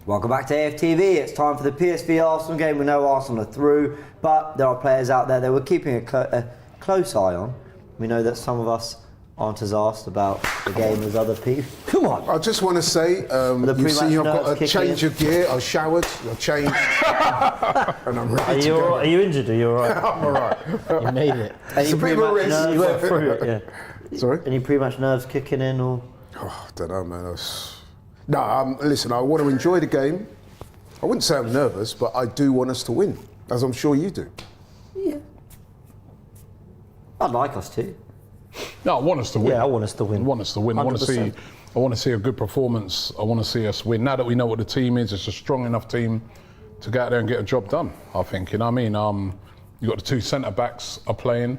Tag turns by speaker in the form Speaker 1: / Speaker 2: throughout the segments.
Speaker 1: Welcome back to AFTV. It's time for the PSV Arsenal game. We know Arsenal are through, but there are players out there that we're keeping a close eye on. We know that some of us aren't as asked about the game as other people. Come on.
Speaker 2: I just want to say, you see I've got a change of gear. I showered, I changed, and I'm ready to go.
Speaker 3: Are you injured? Are you all right?
Speaker 2: I'm all right.
Speaker 3: You made it.
Speaker 2: It's a bit of a risk.
Speaker 3: You went through it, yeah.
Speaker 2: Sorry?
Speaker 1: Any pre-match nerves kicking in, or?
Speaker 2: Oh, I don't know, man. No, listen, I want to enjoy the game. I wouldn't say I'm nervous, but I do want us to win, as I'm sure you do.
Speaker 1: Yeah. I'd like us to.
Speaker 4: No, I want us to win.
Speaker 3: Yeah, I want us to win.
Speaker 4: I want us to win. I want to see a good performance. I want to see us win. Now that we know what the team is, it's a strong enough team to go out there and get a job done, I think. You know what I mean? You've got the two centre-backs are playing.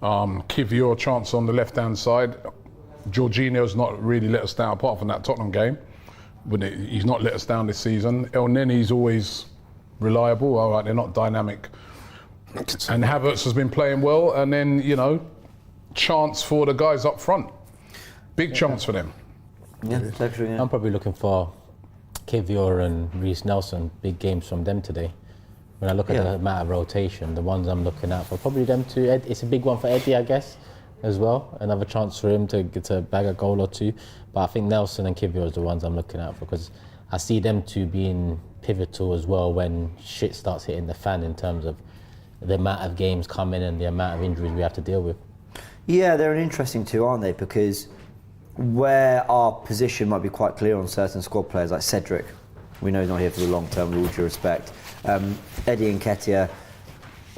Speaker 4: Kivior chance on the left-hand side. Jorginho's not really let us down, apart from that Tottenham game. He's not let us down this season. El Nenny's always reliable. All right, they're not dynamic. And Havertz has been playing well. And then, you know, chance for the guys up front. Big chance for them.
Speaker 1: Yeah, exactly. Yeah.
Speaker 3: I'm probably looking for Kivior and Reece Nelson, big games from them today. When I look at the amount of rotation, the ones I'm looking at for probably them two. It's a big one for Eddie, I guess, as well. Another chance for him to get a bag a goal or two. But I think Nelson and Kivior is the ones I'm looking at for, because I see them two being pivotal as well when shit starts hitting the fan in terms of the amount of games coming and the amount of injuries we have to deal with.
Speaker 1: Yeah, they're an interesting two, aren't they? Because where our position might be quite clear on certain squad players, like Cedric, we know he's not here for the long term, with all due respect. Eddie and Nketiah,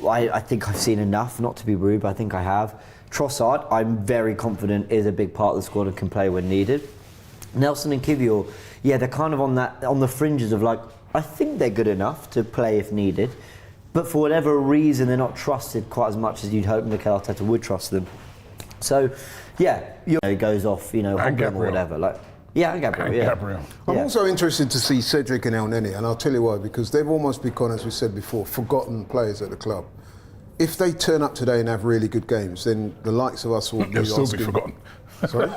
Speaker 1: I think I've seen enough, not to be rude, but I think I have. Trossard, I'm very confident, is a big part of the squad and can play when needed. Nelson and Kivior, yeah, they're kind of on the fringes of, like, I think they're good enough to play if needed, but for whatever reason they're not trusted quite as much as you'd hope Mikel Arteta would trust them. So, yeah, it goes off, or whatever. Like, and Gabriel.
Speaker 2: I'm also interested to see Cedric and El Neni, and I'll tell you why, because they've almost become, as we said before, forgotten players at the club. If they turn up today and have really good games, then the likes of us will be
Speaker 4: They'll still be forgotten.
Speaker 2: Sorry?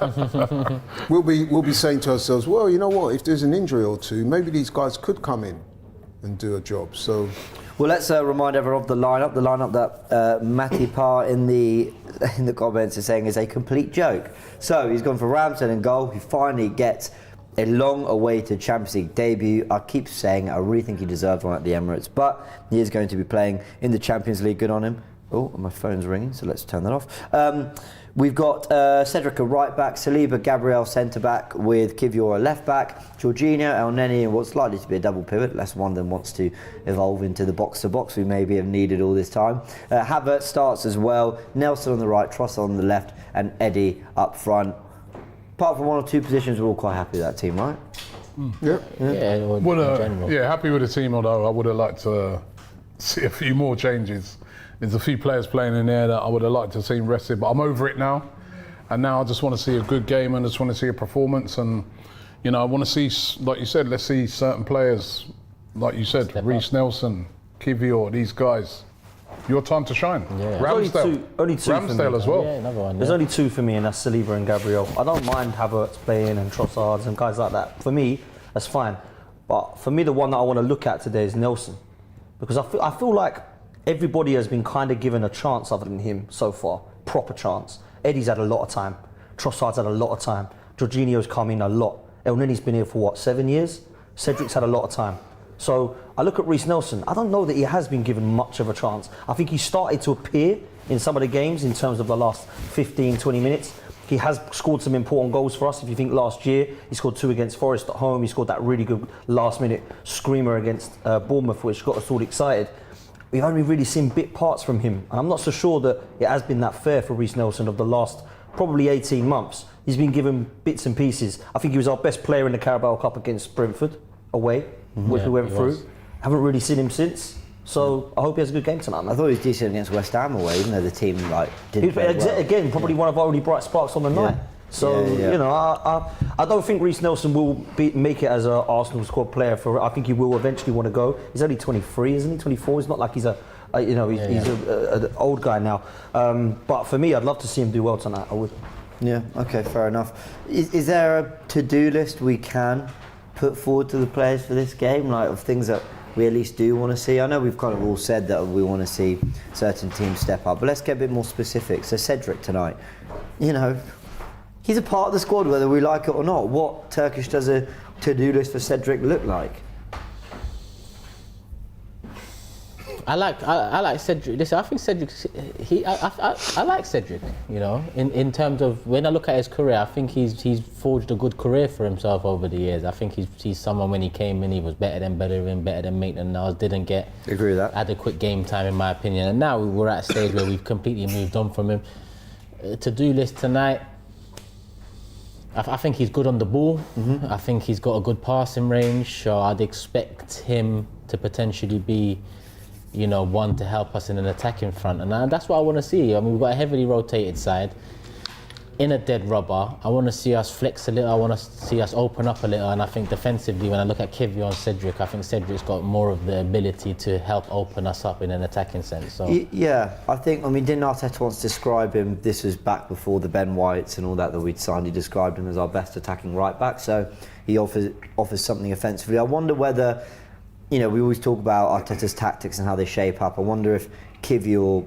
Speaker 2: we'll be saying to ourselves, well, you know what, if there's an injury or two, maybe these guys could come in and do a job. So,
Speaker 1: well, let's remind everyone of the lineup that Matty Parr in the comments is saying is a complete joke. So he's gone for Ramsden in goal. He finally gets a long-awaited Champions League debut. I keep saying I really think he deserves one at the Emirates, but he is going to be playing in the Champions League. Good on him. Oh, my phone's ringing, so let's turn that off. We've got Cedric a right back, Saliba, Gabriel centre back, with Kivior a left back, Jorginho, El Neni, and what's likely to be a double pivot, unless one of them wants to evolve into the box to box we maybe have needed all this time. Havertz starts as well, Nelson on the right, Trossard on the left, and Eddie up front. Apart from one or two positions, we're all quite happy with that team, right?
Speaker 4: Happy with the team, although I would have liked to see a few more changes. There's a few players playing in there that I would have liked to have seen rested, but I'm over it now. And now I just want to see a good game and I just want to see a performance. And, I want to see, like you said, let's see certain players, like you said, Reece Nelson, Kivior, these guys. Your time to shine. Yeah. Ramsdale.
Speaker 3: Only two
Speaker 4: Ramsdale as well.
Speaker 3: Yeah, another one. There's only two for me, and that's Saliba and Gabriel. I don't mind Havertz playing and Trossards and guys like that. For me, that's fine. But for me, the one that I want to look at today is Nelson, because I feel like everybody has been kind of given a chance other than him so far, proper chance. Eddie's had a lot of time. Trossard's had a lot of time. Jorginho's come in a lot. El Neni's been here for 7 years? Cedric's had a lot of time. So I look at Reece Nelson. I don't know that he has been given much of a chance. I think he started to appear in some of the games in terms of the last 15, 20 minutes. He has scored some important goals for us. If you think last year, he scored 2 against Forest at home. He scored that really good last-minute screamer against Bournemouth, which got us all excited. We've only really seen bit parts from him. And I'm not so sure that it has been that fair for Reece Nelson of the last probably 18 months. He's been given bits and pieces. I think he was our best player in the Carabao Cup against Brentford, away, which we went through. Haven't really seen him since. So I hope he has a good game tonight, man.
Speaker 1: I thought he was decent against West Ham away, even though the team didn't play well.
Speaker 3: Again, probably one of our only bright sparks on the night. So, I don't think Reece Nelson will make it as an Arsenal squad player. I think he will eventually want to go. He's only 23, isn't he? 24. It's not like he's an old guy now. But for me, I'd love to see him do well tonight. I would.
Speaker 1: Yeah. Okay. Fair enough. Is there a to-do list we can put forward to the players for this game, like of things that we at least do want to see? I know we've kind of all said that we want to see certain teams step up, but let's get a bit more specific. So Cedric tonight, you know, he's a part of the squad whether we like it or not. What Turkish does a to-do list for Cedric look like?
Speaker 5: I like Cedric. Listen, I think Cedric. I like Cedric. You know, in terms of when I look at his career, I think he's forged a good career for himself over the years. I think he's someone when he came in, he was better than Maitland-Niles, didn't get
Speaker 1: Agree with that.
Speaker 5: adequate game time in my opinion. And now we're at a stage where we've completely moved on from him. To-do list tonight. I think he's good on the ball. Mm-hmm. I think he's got a good passing range. So I'd expect him to potentially be, you know, one to help us in an attacking front, and that's what I want to see. I mean, we've got a heavily rotated side in a dead rubber. I want to see us flex a little. I want to see us open up a little, and I think defensively, when I look at Nketiah and Cedric, I think Cedric's got more of the ability to help open us up in an attacking sense. So
Speaker 1: yeah, I think. I mean, didn't Arteta once describe him? This was back before the Ben Whites and all that we'd signed. He described him as our best attacking right back. So he offers something offensively. I wonder whether, you know, we always talk about Arteta's tactics and how they shape up. I wonder if Nketiah,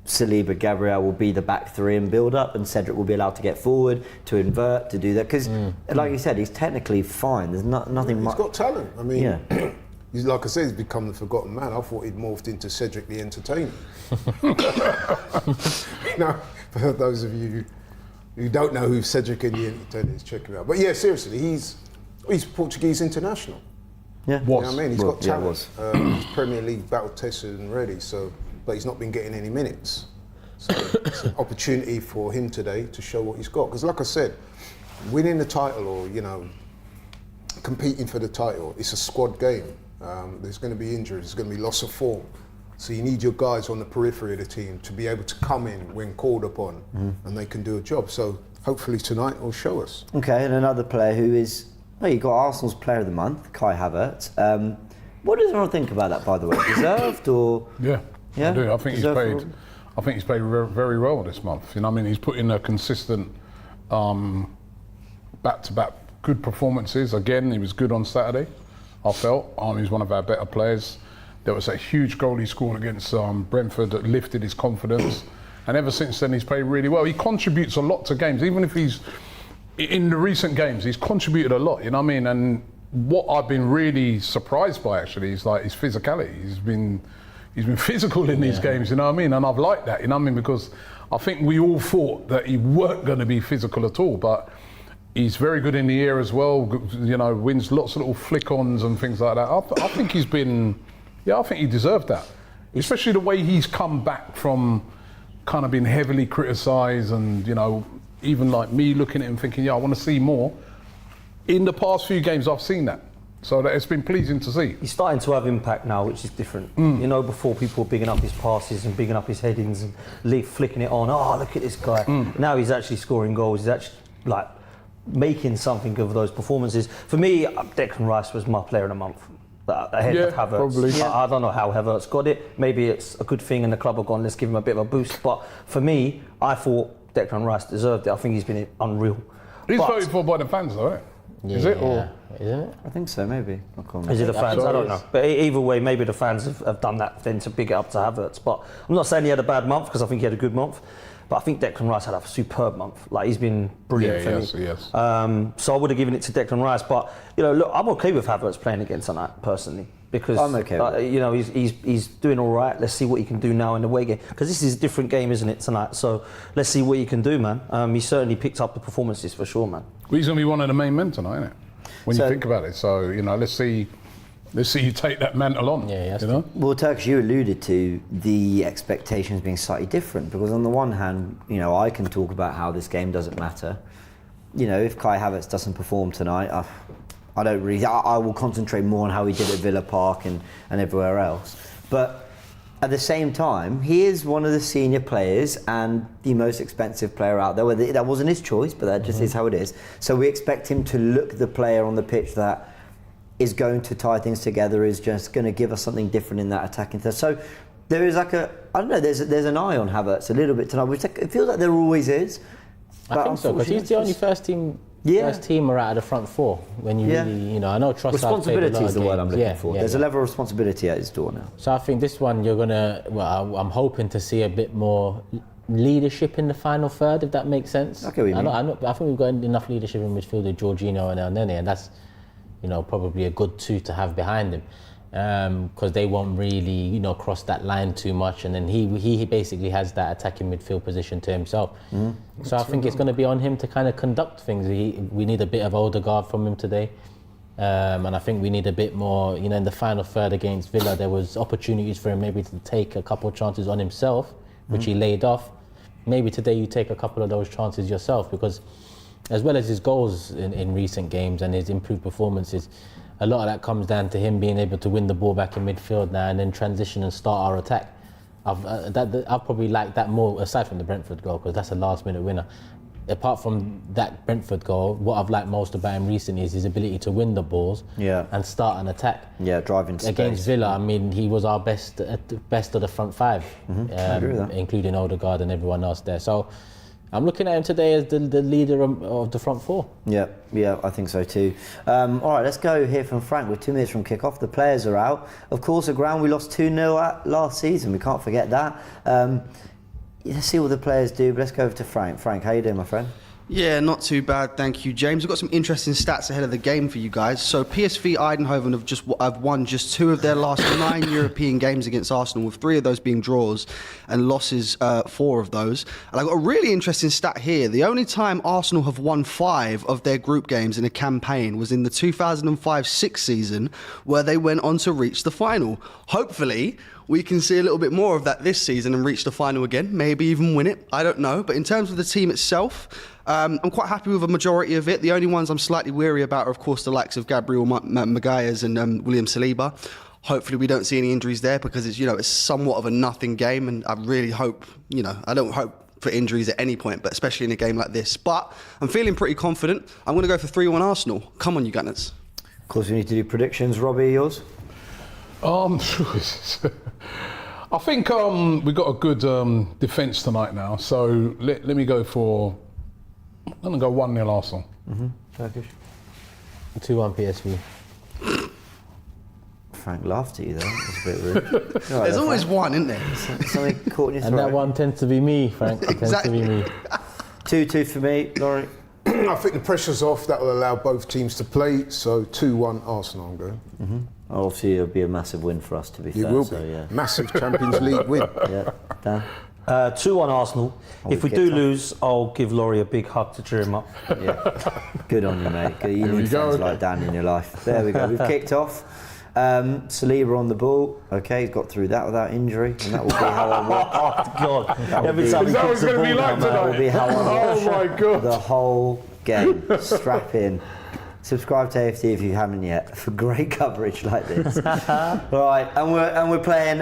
Speaker 1: Saliba, Gabriel will be the back three and build up, and Cedric will be allowed to get forward, to invert, to do that. Because, like you said, he's technically fine. There's nothing much.
Speaker 2: He's got talent. I mean,
Speaker 1: yeah.
Speaker 2: He's, like I said, he's become the forgotten man. I thought he'd morphed into Cedric the Entertainer. You know, for those of you who don't know who Cedric and the Entertainer is, check him out. But yeah, seriously, he's Portuguese international.
Speaker 1: Yeah.
Speaker 2: You know what I mean? He's got talent.
Speaker 1: Yeah,
Speaker 2: He's Premier League battle tested and ready, so, but he's not been getting any minutes. So it's an opportunity for him today to show what he's got. Because like I said, winning the title or, you know, competing for the title, it's a squad game. There's going to be injuries, there's going to be loss of form. So you need your guys on the periphery of the team to be able to come in when called upon, and they can do a job. So hopefully tonight will show us.
Speaker 1: Okay, and another player who is, well, you got Arsenal's Player of the Month, Kai Havertz. What does everyone think about that, by the way? Deserved or?
Speaker 4: Yeah, I do. I think he's
Speaker 1: Deserved
Speaker 4: played. I think he's played very well this month. You know, what I mean, he's put in a consistent, back-to-back good performances. Again, he was good on Saturday. I felt he's one of our better players. There was a huge goal he scored against Brentford that lifted his confidence, and ever since then he's played really well. He contributes a lot to games, even if he's in the recent games. He's contributed a lot. You know what I mean? And what I've been really surprised by actually is like his physicality. He's been physical in these games. You know what I mean? And I've liked that. You know what I mean? Because I think we all thought that he weren't going to be physical at all, but he's very good in the air as well. You know, wins lots of little flick-ons and things like that. I think he's been. Yeah, I think he deserved that. Especially the way he's come back from kind of being heavily criticised, and, you know, even like me looking at him thinking, yeah, I want to see more. In the past few games, I've seen that. So it's been pleasing to see.
Speaker 3: He's starting to have impact now, which is different. You know, before people were bigging up his passes and bigging up his headings and flicking it on. Oh, look at this guy. Now he's actually scoring goals. He's actually like making something of those performances. For me, Declan Rice was my Player of the Month. Ahead of Havertz.
Speaker 4: Probably.
Speaker 3: Yeah. I don't know how Havertz got it. Maybe it's a good thing and the club have gone, let's give him a bit of a boost. But for me, I thought Declan Rice deserved it. I think he's been unreal.
Speaker 4: He's voted for by the fans, though, right?
Speaker 5: yeah,
Speaker 4: Is it? Or?
Speaker 5: Isn't it?
Speaker 1: I think so, maybe.
Speaker 3: Is it the fans? I don't know. But either way, maybe the fans have done that then to big it up to Havertz. But I'm not saying he had a bad month, because I think he had a good month. But I think Declan Rice had a superb month. Like, he's been brilliant for me.
Speaker 4: Yes.
Speaker 3: So I would have given it to Declan Rice. But, you know, look, I'm okay with Havertz playing again tonight, personally. Because,
Speaker 1: I'm okay with it.
Speaker 3: you know, he's doing all right. Let's see what he can do now in the away game. Because this is a different game, isn't it, tonight? So let's see what he can do, man. He certainly picked up the performances for sure, man.
Speaker 4: Well, he's going to be one of the main men tonight, isn't it? When you think about it. So, you know, let's see you take that mantle on.
Speaker 5: Yeah,
Speaker 4: you know?
Speaker 1: Well, Turkish, you alluded to the expectations being slightly different, because on the one hand, you know, I can talk about how this game doesn't matter. You know, if Kai Havertz doesn't perform tonight, I don't really. I will concentrate more on how he did at Villa Park and everywhere else. But at the same time, he is one of the senior players and the most expensive player out there. Whether that wasn't his choice, but that just is how it is. So we expect him to look the player on the pitch that is going to tie things together, is just going to give us something different in that attacking third. So there is like I don't know, there's an eye on Havertz a little bit tonight, which it feels like there always is.
Speaker 5: I think so, because he's the only first team first teamer out of the front four. When you really, I know Trossard
Speaker 1: responsibility is the word I'm looking for. There's a level of responsibility at his door now.
Speaker 5: So I think this one I'm hoping to see a bit more leadership in the final third, if that makes sense.
Speaker 1: Okay, what you mean.
Speaker 5: I think we've got enough leadership in midfield with Jorginho and El Nene, and that's probably a good two to have behind him, because they won't really cross that line too much, and then he basically has that attacking midfield position to himself. So I think it's going to be on him to kind of conduct things. We need a bit of Odegaard from him today, and I think we need a bit more. In the final third against Villa, there was opportunities for him maybe to take a couple of chances on himself, which he laid off. Maybe today you take a couple of those chances yourself, because as well as his goals in recent games and his improved performances, a lot of that comes down to him being able to win the ball back in midfield now and then transition and start our attack. I've probably liked that more, aside from the Brentford goal, because that's a last-minute winner. Apart from that Brentford goal, what I've liked most about him recently is his ability to win the balls and start an attack.
Speaker 1: Driving space.
Speaker 5: Against Villa, I mean, he was our best of the front five,
Speaker 1: I agree with that.
Speaker 5: including Odegaard and everyone else there. So I'm looking at him today as the leader of the front four.
Speaker 1: Yeah, I think so too. All right, let's go hear from Frank. We're 2 minutes from kick-off. The players are out. Of course, a ground we lost 2-0 at last season. We can't forget that. Let's see what the players do, but let's go over to Frank. Frank, how you doing, my friend?
Speaker 6: Yeah, not too bad, thank you, James. We've got some interesting stats ahead of the game for you guys. So PSV Eindhoven have won just 2 of their last 9 European games against Arsenal, with 3 of those being draws and losses 4 of those. And I've got a really interesting stat here. The only time Arsenal have won 5 of their group games in a campaign was in the 2005-06 season, where they went on to reach the final. Hopefully, we can see a little bit more of that this season and reach the final again, maybe even win it, I don't know. But in terms of the team itself, I'm quite happy with a majority of it. The only ones I'm slightly weary about are, of course, the likes of Gabriel Magalhaes and William Saliba. Hopefully we don't see any injuries there, because it's somewhat of a nothing game, and I really hope, I don't hope for injuries at any point, but especially in a game like this. But I'm feeling pretty confident. I'm going to go for 3-1 Arsenal. Come on, you Gunners.
Speaker 1: Of course, we need to do predictions. Robbie, yours?
Speaker 4: I think we've got a good defence tonight now, so let me go for. I'm going to go 1-0 Arsenal.
Speaker 1: Turkish.
Speaker 5: 2-1 PSV.
Speaker 1: Frank laughed at you there. That's a bit rude.
Speaker 6: There's always one, isn't there?
Speaker 1: Something caught in your throat.
Speaker 5: And that one tends to be me, Frank. It tends to be me.
Speaker 1: 2-2 for me, Laurie.
Speaker 2: I think the pressure's off. That will allow both teams to play. So 2-1 Arsenal, I'm going.
Speaker 1: Obviously, it'll be a massive win for us, to be fair.
Speaker 2: It will be.
Speaker 1: So, yeah.
Speaker 2: Massive Champions League win.
Speaker 1: Yeah, Dan?
Speaker 3: 2-1 Arsenal. If we
Speaker 1: get
Speaker 3: do
Speaker 1: time.
Speaker 3: lose, I'll give Laurie a big hug to cheer him up.
Speaker 1: Yeah. Good on you, mate. You need friends like Dan in your life. There we go. We've kicked off. Saliba on the ball. Okay, he's got through that without injury, and that will be how I watch.
Speaker 3: Oh, God. Every
Speaker 1: be-
Speaker 3: time
Speaker 4: Is
Speaker 3: he
Speaker 4: that
Speaker 3: kicks
Speaker 4: what it's
Speaker 3: the
Speaker 4: going to
Speaker 3: ball
Speaker 4: be like
Speaker 3: down,
Speaker 1: That will
Speaker 4: tonight?
Speaker 1: be how I watch
Speaker 4: Oh my God.
Speaker 1: the whole game. Strap in. Subscribe to AFTV if you haven't yet for great coverage like this. Right, and we're playing.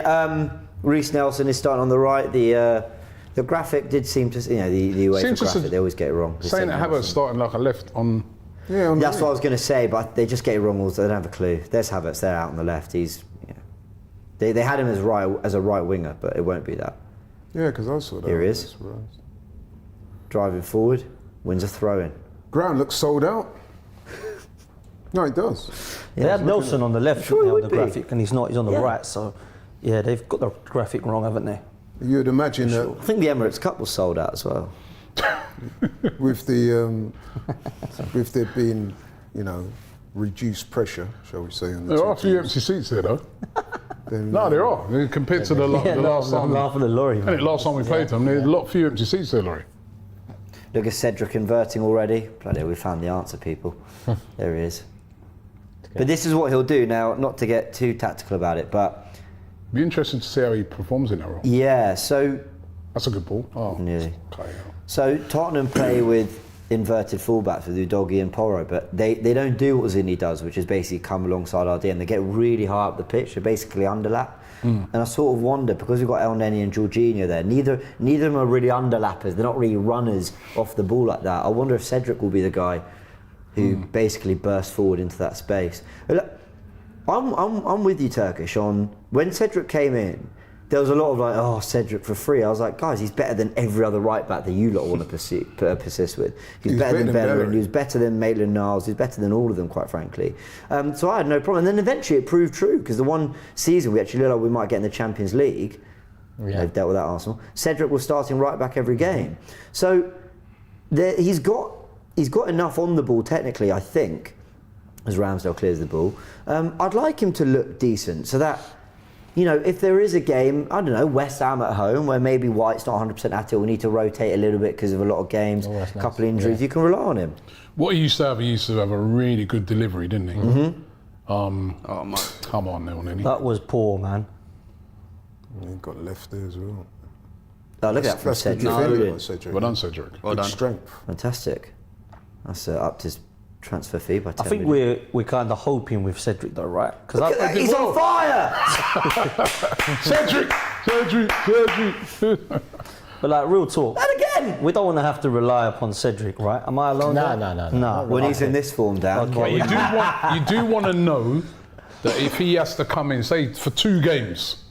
Speaker 1: Reece Nelson is starting on the right. The graphic did seem to, the UEFA
Speaker 4: Seems to
Speaker 1: graphic, they always get it wrong. They
Speaker 4: Saying
Speaker 1: say
Speaker 4: that Havertz
Speaker 1: Nelson.
Speaker 4: starting like a left on.
Speaker 2: Yeah, on
Speaker 1: That's
Speaker 2: the
Speaker 1: what I was going to say, but they just get it wrong. Also, they don't have a clue. There's Havertz there out on the left. He's, they had him as a right winger, but it won't be that.
Speaker 2: Yeah, because I saw that.
Speaker 1: Here he is. Driving forward, wins a throw-in.
Speaker 2: Ground looks sold out. No, it does.
Speaker 3: They had Nelson on the left
Speaker 1: Sure he
Speaker 3: on
Speaker 1: would
Speaker 3: the
Speaker 1: be.
Speaker 3: graphic, and he's not. He's on the
Speaker 1: Yeah.
Speaker 3: right. So, yeah, they've got the graphic wrong, haven't they?
Speaker 2: You'd imagine that
Speaker 1: I think the Emirates Cup was sold out as well.
Speaker 2: with the with there being reduced pressure, shall we say, on the
Speaker 4: There
Speaker 2: two
Speaker 4: are a few
Speaker 2: teams,
Speaker 4: empty seats there though.
Speaker 2: then,
Speaker 4: No, there are. Compared to the last
Speaker 3: I'm
Speaker 4: time.
Speaker 3: laughing at Laurie.
Speaker 4: And last time we played them, there's a lot few empty seats there, Laurie.
Speaker 1: Look at Cedric inverting already. Bloody hell, we found the answer, people. There he is. But this is what he'll do now, not to get too tactical about it, but
Speaker 4: Be interesting to see how he performs in that role.
Speaker 1: yeah, so
Speaker 4: That's a good ball. Oh,
Speaker 1: Nearly.
Speaker 4: okay.
Speaker 1: So Tottenham play with inverted fullbacks with Udogie and Porro, but they don't do what Zinni does, which is basically come alongside RD and they get really high up the pitch. They basically underlap. And I sort of wonder, because we've got El Neni and Jorginho there, neither of them are really underlappers. They're not really runners off the ball like that. I wonder if Cedric will be the guy who basically bursts forward into that space. But look, I'm with you, Turkish, on when Cedric came in. there was a lot of like, oh, Cedric for free. I was like, guys, he's better than every other right back that you lot want to persist with. He's better than Bellerin. He was better than Maitland-Niles. He's better than all of them, quite frankly. So I had no problem. And then eventually it proved true, because the one season we actually looked like we might get in the Champions League. Yeah. They've dealt with that, Arsenal. Cedric was starting right back every game. So he's got enough on the ball technically, I think, as Ramsdale clears the ball. I'd like him to look decent, so that, you know, if there is a game, I don't know, West Ham at home, where maybe White's not 100% at it, we need to rotate a little bit because of a lot of games, a couple of injuries, you can rely on him.
Speaker 4: What he used to have a really good delivery, didn't he?
Speaker 1: Mm-hmm.
Speaker 4: Come on, Elneny.
Speaker 3: That was poor, man.
Speaker 2: He got left there as well.
Speaker 1: Oh, look at that from
Speaker 2: Cedric.
Speaker 4: Well done, Cedric.
Speaker 2: Well done. Strength.
Speaker 1: Fantastic. That's upped his transfer fee by 10
Speaker 3: I think
Speaker 1: million.
Speaker 3: we're kind of hoping with Cedric though, right? Because
Speaker 1: He's on fire!
Speaker 4: Cedric.
Speaker 3: But like, real talk,
Speaker 1: And again!
Speaker 3: we don't want to have to rely upon Cedric, right? Am I alone?
Speaker 5: No.
Speaker 1: When he's in this form, Dan.
Speaker 3: Okay.
Speaker 4: You do want to know that if he has to come in, say for 2 games,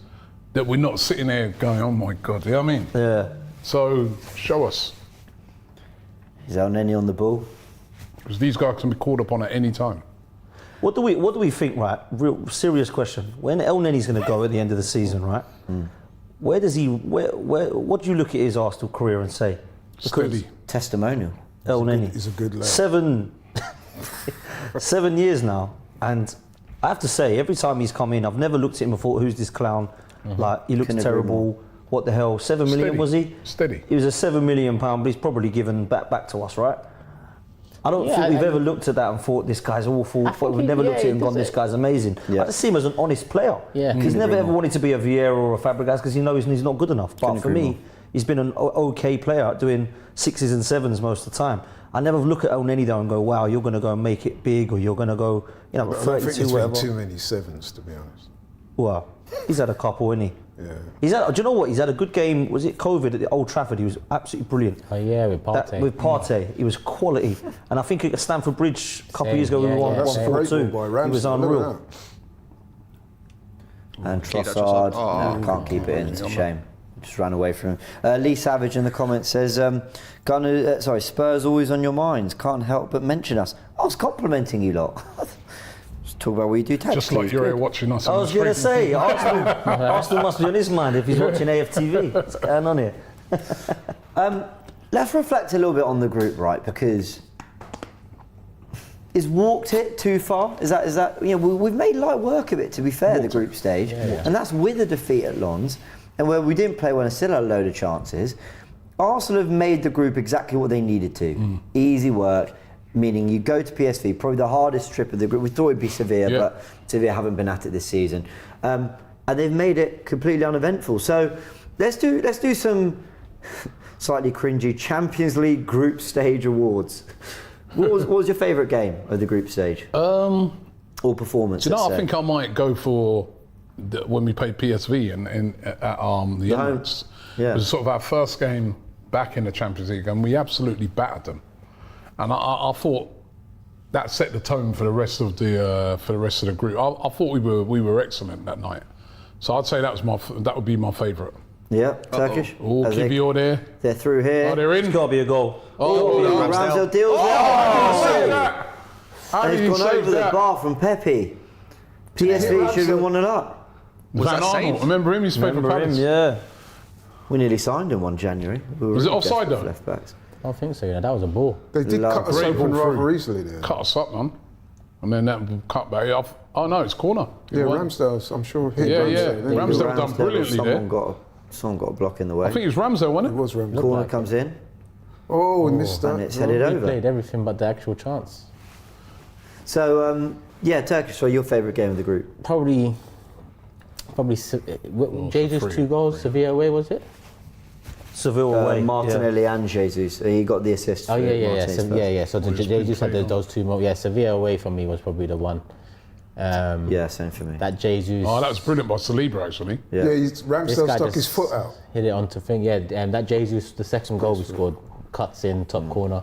Speaker 4: that we're not sitting there going, oh my God, you know what I mean?
Speaker 3: Yeah.
Speaker 4: So show us,
Speaker 1: Is Elneny on the ball?
Speaker 4: because these guys can be called upon at any time.
Speaker 3: What do we think, right? Real serious question. When Elneny's going to go at the end of the season, right? Where does he? What do you look at his Arsenal career and say?
Speaker 4: Steady.
Speaker 1: Testimonial.
Speaker 3: Elneny.
Speaker 2: He's a good lad.
Speaker 3: 7 years now, and I have to say, every time he's come in, I've never looked at him and thought, who's this clown? Like, he looks
Speaker 1: Couldn't agree
Speaker 3: terrible. What the hell? 7 million
Speaker 4: Steady.
Speaker 3: was he?
Speaker 4: Steady.
Speaker 3: He was a £7 million, but he's probably given back to us, right? I don't
Speaker 5: Yeah,
Speaker 3: think we've
Speaker 5: I-
Speaker 3: ever looked at that and thought this guy's awful.
Speaker 5: think
Speaker 3: We've never
Speaker 5: he-
Speaker 3: looked at
Speaker 5: yeah,
Speaker 3: him and
Speaker 5: he
Speaker 3: gone,
Speaker 5: does
Speaker 3: this
Speaker 5: it.
Speaker 3: guy's amazing.
Speaker 1: Yeah.
Speaker 3: I just see him as an honest player.
Speaker 5: Yeah.
Speaker 3: He's never ever wanted to be a Vieira or a Fabregas because he knows he's not good enough. But
Speaker 1: Couldn't
Speaker 3: for
Speaker 1: agree
Speaker 3: me,
Speaker 1: more.
Speaker 3: he's been an okay player doing 6s and 7s most of the time. I never look at Elneny though and go, wow, you're going to go and make it big, or you're going to go, you know,
Speaker 2: I don't think
Speaker 3: 32,
Speaker 2: there's
Speaker 3: whatever.
Speaker 2: been too many 7s, to be honest.
Speaker 3: Well, he's had a couple, hasn't he?
Speaker 2: Yeah.
Speaker 3: Do you know what? He's had a good game. Was it COVID at the Old Trafford? He was absolutely brilliant.
Speaker 5: Oh yeah, with Partey.
Speaker 3: With Partey, he was quality. And I think at Stamford Bridge a couple of
Speaker 5: Same,
Speaker 3: years ago, we
Speaker 5: yeah,
Speaker 3: won
Speaker 5: yeah,
Speaker 2: That's a great
Speaker 3: 1-4-2.
Speaker 2: ball by
Speaker 3: He
Speaker 2: Ramsdale.
Speaker 3: was
Speaker 2: Look at
Speaker 3: unreal.
Speaker 2: that.
Speaker 1: And
Speaker 6: Keep that
Speaker 1: Trossard,
Speaker 6: Trossard.
Speaker 1: no, can't keep it in, it's a shame. Just ran away from him. Lee Savage in the comments says, Spurs always on your minds, can't help but mention us. I was complimenting you lot. Just talk about what you do tactically.
Speaker 4: Just like
Speaker 1: it's
Speaker 4: you're
Speaker 1: good.
Speaker 4: here watching us.
Speaker 3: I
Speaker 4: on
Speaker 3: was
Speaker 4: the
Speaker 3: going to
Speaker 4: screen.
Speaker 3: say, Arsenal must be on his mind if he's watching AFTV. What's going on here?
Speaker 1: Let's reflect a little bit on the group, right? Because is walked it too far? Is that you know, we've made light work of it, to be fair, the group stage, and that's with a defeat at Lens, and where we didn't play well and still had a load of chances. Arsenal have made the group exactly what they needed to. Easy work, meaning you go to PSV, probably the hardest trip of the group. We thought it'd be Sevilla, but Sevilla haven't been at it this season, and they've made it completely uneventful. So let's do some slightly cringy Champions League group stage awards. What was your favourite game of the group stage? Or performance?
Speaker 4: Do you know,
Speaker 1: let's
Speaker 4: I
Speaker 1: say?
Speaker 4: think I might go for when we played PSV and at the Emirates.
Speaker 1: Yeah.
Speaker 4: It was sort of our first game back in the Champions League, and we absolutely battered them. And I thought that set the tone for the rest of the group. I thought we were excellent that night. So I'd say that would be my favourite.
Speaker 1: Yeah, Turkish.
Speaker 4: Oh,
Speaker 1: As
Speaker 4: Kivior there.
Speaker 1: they're through here.
Speaker 4: Oh, they're in.
Speaker 3: It's got to be a goal.
Speaker 1: Oh, Ramsdale deals
Speaker 4: How
Speaker 1: and
Speaker 4: did
Speaker 1: he's
Speaker 4: he
Speaker 1: gone
Speaker 4: save
Speaker 1: over the
Speaker 4: that?
Speaker 1: bar from Pepe. PSV should have won it up.
Speaker 6: Was
Speaker 4: Van
Speaker 6: that
Speaker 4: Arnold,
Speaker 6: saved?
Speaker 4: remember him? He's played for
Speaker 3: Remember him?
Speaker 4: Palace.
Speaker 3: Yeah.
Speaker 1: We nearly signed him 1 January. We were
Speaker 4: Was it
Speaker 1: really
Speaker 4: offside,
Speaker 1: desperate for
Speaker 4: though?
Speaker 1: Left backs.
Speaker 5: I don't think so. Yeah, that was a ball.
Speaker 2: They did
Speaker 1: Love
Speaker 2: cut us
Speaker 4: great
Speaker 2: open
Speaker 4: ball
Speaker 2: rather
Speaker 4: through.
Speaker 2: easily there.
Speaker 4: Cut us up, man. And then that cut back off. Oh no, it's corner.
Speaker 2: Yeah,
Speaker 4: It won.
Speaker 2: Ramsdale, I'm sure hit
Speaker 4: Yeah,
Speaker 2: Ramsdale.
Speaker 4: yeah.
Speaker 2: didn't he?
Speaker 4: Ramsdale done brilliantly there.
Speaker 1: Someone got a block in the way.
Speaker 4: I think it was Ramsdale, wasn't
Speaker 2: It
Speaker 4: it?
Speaker 2: was Ramsdale.
Speaker 1: Corner comes in
Speaker 2: Oh, we missed that.
Speaker 1: and it's headed
Speaker 5: We
Speaker 1: over.
Speaker 5: played everything but the actual chance.
Speaker 1: So Turkish. So your favourite game of the group?
Speaker 5: Probably. Jesus
Speaker 4: free.
Speaker 5: 2 goals. Sevilla away, was it?
Speaker 3: Seville away.
Speaker 1: Martinelli and Jesus. He got the assist.
Speaker 5: Oh
Speaker 1: for
Speaker 5: yeah.
Speaker 1: Martinez first.
Speaker 5: So Jesus had those 2 more. Yeah, Sevilla away for me was probably the one.
Speaker 1: Yeah, same for me.
Speaker 5: That Jesus.
Speaker 4: Oh, that was brilliant by Saliba, actually.
Speaker 1: Yeah.
Speaker 2: Yeah,
Speaker 5: This
Speaker 2: Ramsdale
Speaker 5: guy
Speaker 2: stuck his
Speaker 5: just
Speaker 2: foot out.
Speaker 5: Hit it onto thing. Yeah, and that Jesus, the second goal we scored, cuts in top corner.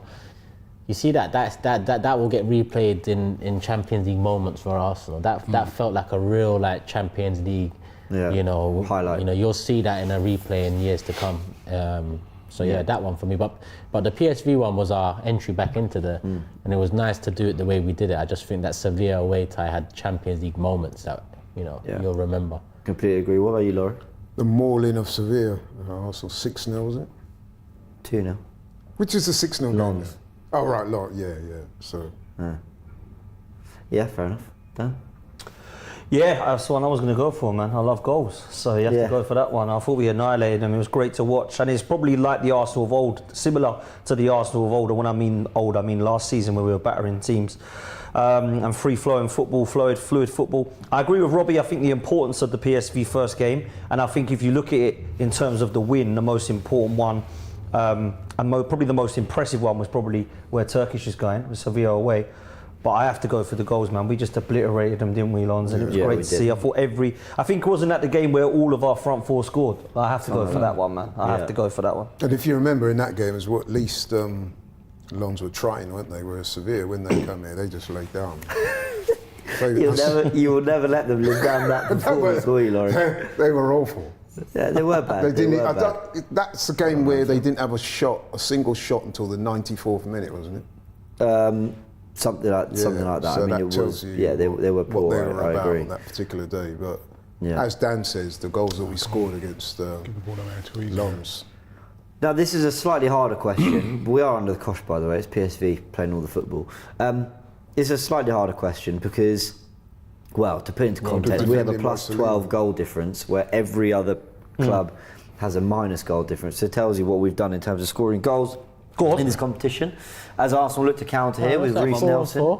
Speaker 5: You see that will get replayed in Champions League moments for Arsenal. That felt like a real Champions League
Speaker 1: Yeah. Highlight.
Speaker 5: You'll see that in a replay in years to come. So that one for me. But the PSV one was our entry back into and it was nice to do it the way we did it. I just think that Sevilla away tie had Champions League moments that you'll remember.
Speaker 1: Completely agree. What about you, Laurie?
Speaker 2: The mauling of Sevilla, Arsenal 6-0, was it?
Speaker 1: 2-0.
Speaker 2: Which is the 6-0 game?
Speaker 1: Lons.
Speaker 2: Oh, right, yeah. So.
Speaker 1: Yeah, fair enough. Dan?
Speaker 3: Yeah, that's the one I was going to go for, man. I love goals, so you have to go for that one. I thought we annihilated them. It was great to watch, and it's probably like the Arsenal of old, similar to the Arsenal of old. And when I mean old, I mean last season where we were battering teams. And free-flowing football, fluid football. I agree with Robbie. I think the importance of the PSV first game, and I think if you look at it in terms of the win, the most important one, and probably the most impressive one was probably where Turkish is going, with Sevilla away. But I have to go for the goals, man. We just obliterated them, didn't we, Lons? And it was great to see. I think it wasn't at the game where all of our front four scored. I have to go for that one, man. I have to go for that one.
Speaker 2: And if you remember in that game, as well, at least Lons were trying, weren't they? Whereas Sevilla, when they come here, they just lay down.
Speaker 1: You will never let them live down that performance, will you, Laurie?
Speaker 2: They were awful.
Speaker 1: Yeah, they were bad.
Speaker 2: That's the game where they didn't have a single shot until the 94th minute, wasn't it?
Speaker 1: Something like that.
Speaker 2: So
Speaker 1: I mean,
Speaker 2: that tells you
Speaker 1: they were poor.
Speaker 2: what they were
Speaker 1: I
Speaker 2: about
Speaker 1: agree.
Speaker 2: on that particular day. But as Dan says, the goals that we scored against Lons.
Speaker 1: Now, this is a slightly harder question. We are under the cosh, by the way. It's PSV playing all the football. It's a slightly harder question because, well, to put into context, we have a plus 12 goal difference where every other club has a minus goal difference. So it tells you what we've done in terms of scoring goals in this competition. As Arsenal look to counter here with Reece Nelson.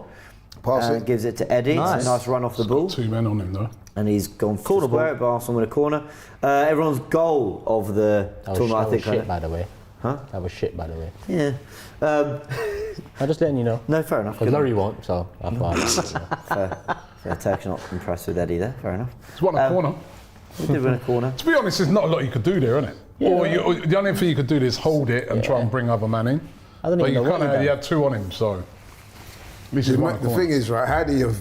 Speaker 1: Gives it to Eddie.
Speaker 3: Nice.
Speaker 1: It's a nice run off the ball.
Speaker 4: 2 men on him though.
Speaker 1: And he's gone for the square, but Arsenal with a corner. Everyone's goal of the tournament, I think.
Speaker 5: That was shit, by the way.
Speaker 1: Huh?
Speaker 5: That was shit, by the way.
Speaker 1: Yeah.
Speaker 5: I'm just letting you know.
Speaker 1: No, fair enough.
Speaker 5: Because Laurie won't, so I thought.
Speaker 1: Fair. Turk's not impressed with Eddie there. Fair enough.
Speaker 4: He's won a corner.
Speaker 1: He did win a corner.
Speaker 4: To be honest, there's not a lot you could do there, isn't it?
Speaker 5: Yeah,
Speaker 4: or the only thing you could do is hold it and try and bring other man in.
Speaker 5: I don't
Speaker 4: But
Speaker 5: even
Speaker 4: you
Speaker 5: know what
Speaker 4: can't.
Speaker 5: he
Speaker 4: You had 2 on him, so. At least he's won a
Speaker 2: The
Speaker 4: corner.
Speaker 2: thing is, right, how do you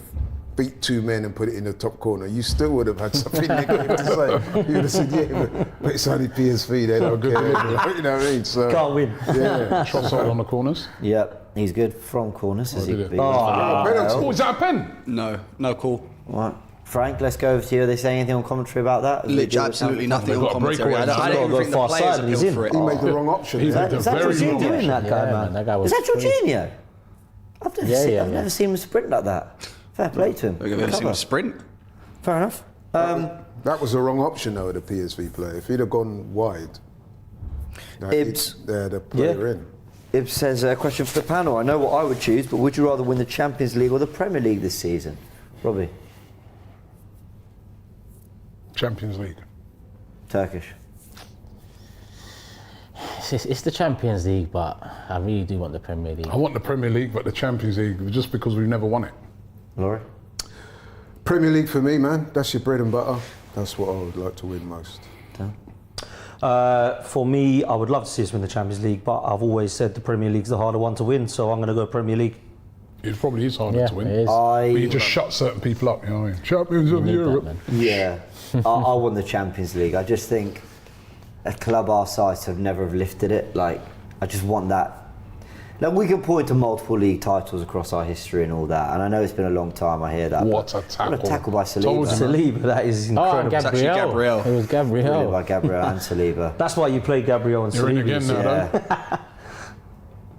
Speaker 2: beat 2 men and put it in the top corner? You still would have had something negative to say. You would have said, yeah, but it's only PSV, they don't care. You know what I mean? So,
Speaker 3: Can't win.
Speaker 2: yeah.
Speaker 4: Trossard on the corners.
Speaker 1: Yep, he's good from corners. As he
Speaker 4: did
Speaker 1: could
Speaker 4: it?
Speaker 1: be.
Speaker 4: Oh, is that a pen?
Speaker 6: No call.
Speaker 1: Right. Frank, let's go over to you. Are they saying anything on commentary about that?
Speaker 6: Literally, absolutely nothing on
Speaker 4: got a
Speaker 6: commentary.
Speaker 4: breakaway.
Speaker 6: I don't
Speaker 3: He's
Speaker 6: even
Speaker 3: got
Speaker 6: think
Speaker 3: to
Speaker 6: the
Speaker 3: go
Speaker 6: players
Speaker 3: far side and he's
Speaker 6: appealed
Speaker 3: in.
Speaker 6: for it.
Speaker 2: He made the wrong option.
Speaker 4: He
Speaker 2: there.
Speaker 4: made the
Speaker 1: Is that
Speaker 4: very
Speaker 1: Jorginho
Speaker 4: wrong
Speaker 1: doing
Speaker 4: option.
Speaker 1: that guy, man?
Speaker 5: That guy was
Speaker 1: Is that
Speaker 5: crazy.
Speaker 1: Jorginho? I've never seen him sprint like that. Fair play to him.
Speaker 6: We're going to see him sprint.
Speaker 1: Fair enough.
Speaker 2: That was the wrong option, though, the PSV player. If he'd have gone wide,
Speaker 1: Ibs.
Speaker 2: they're the player in.
Speaker 1: Ibs says, a question for the panel. I know what I would choose, but would you rather win the Champions League or the Premier League this season? Robbie?
Speaker 4: Champions League.
Speaker 1: Turkish.
Speaker 5: It's the Champions League, but I really do want the Premier League.
Speaker 4: I want the Premier League, but the Champions League just because we've never won it.
Speaker 1: Laurie?
Speaker 2: Premier League for me, man. That's your bread and butter. That's what I would like to win most.
Speaker 3: For me, I would love to see us win the Champions League, but I've always said the Premier League's the harder one to win, so I'm going to go Premier League.
Speaker 4: It probably is harder
Speaker 5: Yeah,
Speaker 4: to win.
Speaker 5: it is.
Speaker 4: But you just shut certain people up, you know what I mean? Champions of
Speaker 5: Need that,
Speaker 4: Europe.
Speaker 5: man.
Speaker 1: Yeah. I want the Champions League. I just think a club our size have never have lifted it. Like, I just want that. Like, we can point to multiple league titles across our history and all that, and I know it's been a long time, I hear that.
Speaker 4: What
Speaker 1: but
Speaker 4: a tackle.
Speaker 1: What a tackle by
Speaker 4: Told
Speaker 1: Saliba.
Speaker 4: you,
Speaker 3: Saliba, that is
Speaker 5: Oh,
Speaker 3: incredible.
Speaker 5: and
Speaker 6: actually
Speaker 5: Gabriel.
Speaker 6: Gabriel.
Speaker 5: It was
Speaker 1: Brilliant
Speaker 5: Gabriel.
Speaker 1: by Gabriel and Saliba.
Speaker 3: That's why you play Gabriel and
Speaker 4: You're in
Speaker 3: Saliba.
Speaker 4: again now,
Speaker 1: Yeah.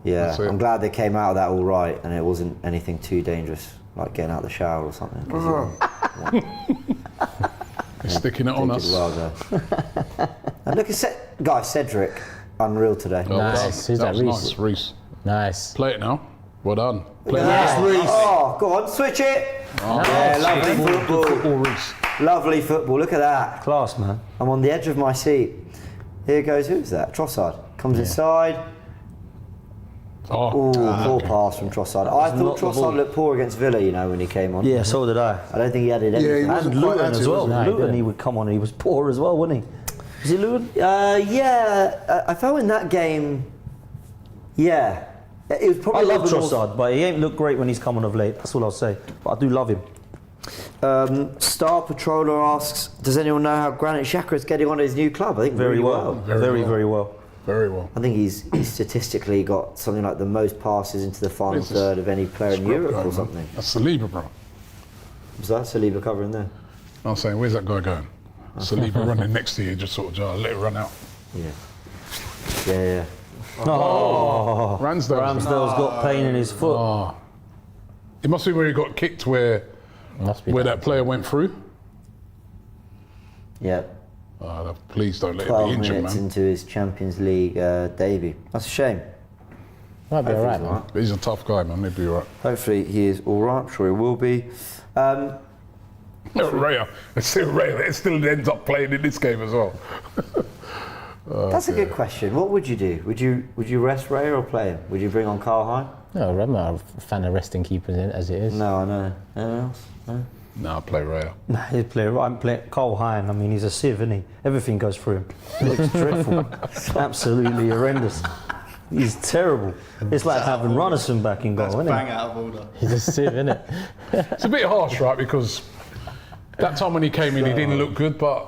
Speaker 1: Yeah,
Speaker 4: That's it.
Speaker 1: I'm glad they came out of that all right and it wasn't anything too dangerous, like getting out of the shower or something. 'Cause
Speaker 4: You're sticking it
Speaker 1: you
Speaker 4: on
Speaker 1: did
Speaker 4: us.
Speaker 1: well there. And look at guys, Cedric, unreal today.
Speaker 4: Oh,
Speaker 5: Nice. Who's that,
Speaker 4: was
Speaker 5: Reece?
Speaker 4: nice, Reece.
Speaker 5: Nice.
Speaker 4: Play it now. Well done. Play it
Speaker 1: Yes,
Speaker 4: now.
Speaker 1: Reece. Oh, go on, switch it. Yeah, lovely football.
Speaker 4: Football, Reece.
Speaker 1: Lovely football. Look at that.
Speaker 3: Class, man.
Speaker 1: I'm on the edge of my seat. Here goes. Who's that? Trossard comes inside.
Speaker 4: Oh,
Speaker 1: Ooh, poor pass from Trossard. I thought
Speaker 3: not the ball.
Speaker 1: Trossard looked poor against Villa, you know, when he came on.
Speaker 3: Yeah, so did I.
Speaker 1: I don't think he added
Speaker 2: Yeah,
Speaker 1: anything.
Speaker 2: he wasn't
Speaker 3: And
Speaker 2: quite
Speaker 3: Luton
Speaker 2: active,
Speaker 3: as well.
Speaker 2: was he?
Speaker 5: No, he
Speaker 3: Luton,
Speaker 5: didn't.
Speaker 3: he would come on and he was poor as well, wasn't he? Was he Luton?
Speaker 1: Yeah, I felt in that game. Yeah, it was
Speaker 3: I
Speaker 1: probably.
Speaker 3: love
Speaker 1: a little bit more-
Speaker 3: Trossard, but he ain't looked great when he's come on of late. That's all I'll say. But I do love him.
Speaker 1: Star Patroller asks, does anyone know how Granit Xhaka is getting on at his new club? I think
Speaker 3: Very
Speaker 1: really
Speaker 3: well. Very well.
Speaker 4: Very well.
Speaker 1: I think he's statistically got something like the most passes into the final
Speaker 4: Where's this
Speaker 1: third of any player in
Speaker 4: Scrap
Speaker 1: Europe
Speaker 4: guy,
Speaker 1: or
Speaker 4: man?
Speaker 1: something.
Speaker 4: That's Saliba, bro.
Speaker 1: Was that Saliba covering there?
Speaker 4: I'm saying, where's that guy going? Saliba running next to you, just sort of let it run out.
Speaker 1: Yeah.
Speaker 4: Ramsdale's
Speaker 3: got pain in his foot.
Speaker 4: It must be where he got kicked where that player went through.
Speaker 1: Yeah.
Speaker 4: Please don't let him
Speaker 1: 12
Speaker 4: be injured,
Speaker 1: minutes
Speaker 4: man.
Speaker 1: into his Champions League debut. That's a shame.
Speaker 5: Might be alright, man.
Speaker 1: alright.
Speaker 4: He's a tough guy, man. He'll be all right.
Speaker 1: Hopefully he is all right. I'm sure he will be.
Speaker 4: Raya. It's still Raya. It still ends up playing in this game as well.
Speaker 1: That's a good question. What would you do? Would you rest Raya or play him? Would you bring on Carl Hine?
Speaker 5: No, I'm not a fan of resting keepers in as it is.
Speaker 1: No, I know. Anyone else? No?
Speaker 4: No, I'll play Raya.
Speaker 3: Nah, he'd play. I'm playing Cole Hine. I mean, he's a sieve, isn't he? Everything goes through him. He looks dreadful. Absolutely horrendous. He's terrible. It's like having Runnison back in goal, isn't
Speaker 6: Bang
Speaker 3: it?
Speaker 6: out of order.
Speaker 5: He's a sieve, innit?
Speaker 4: It's a bit harsh, right? Because that time when he came in, he didn't look good, but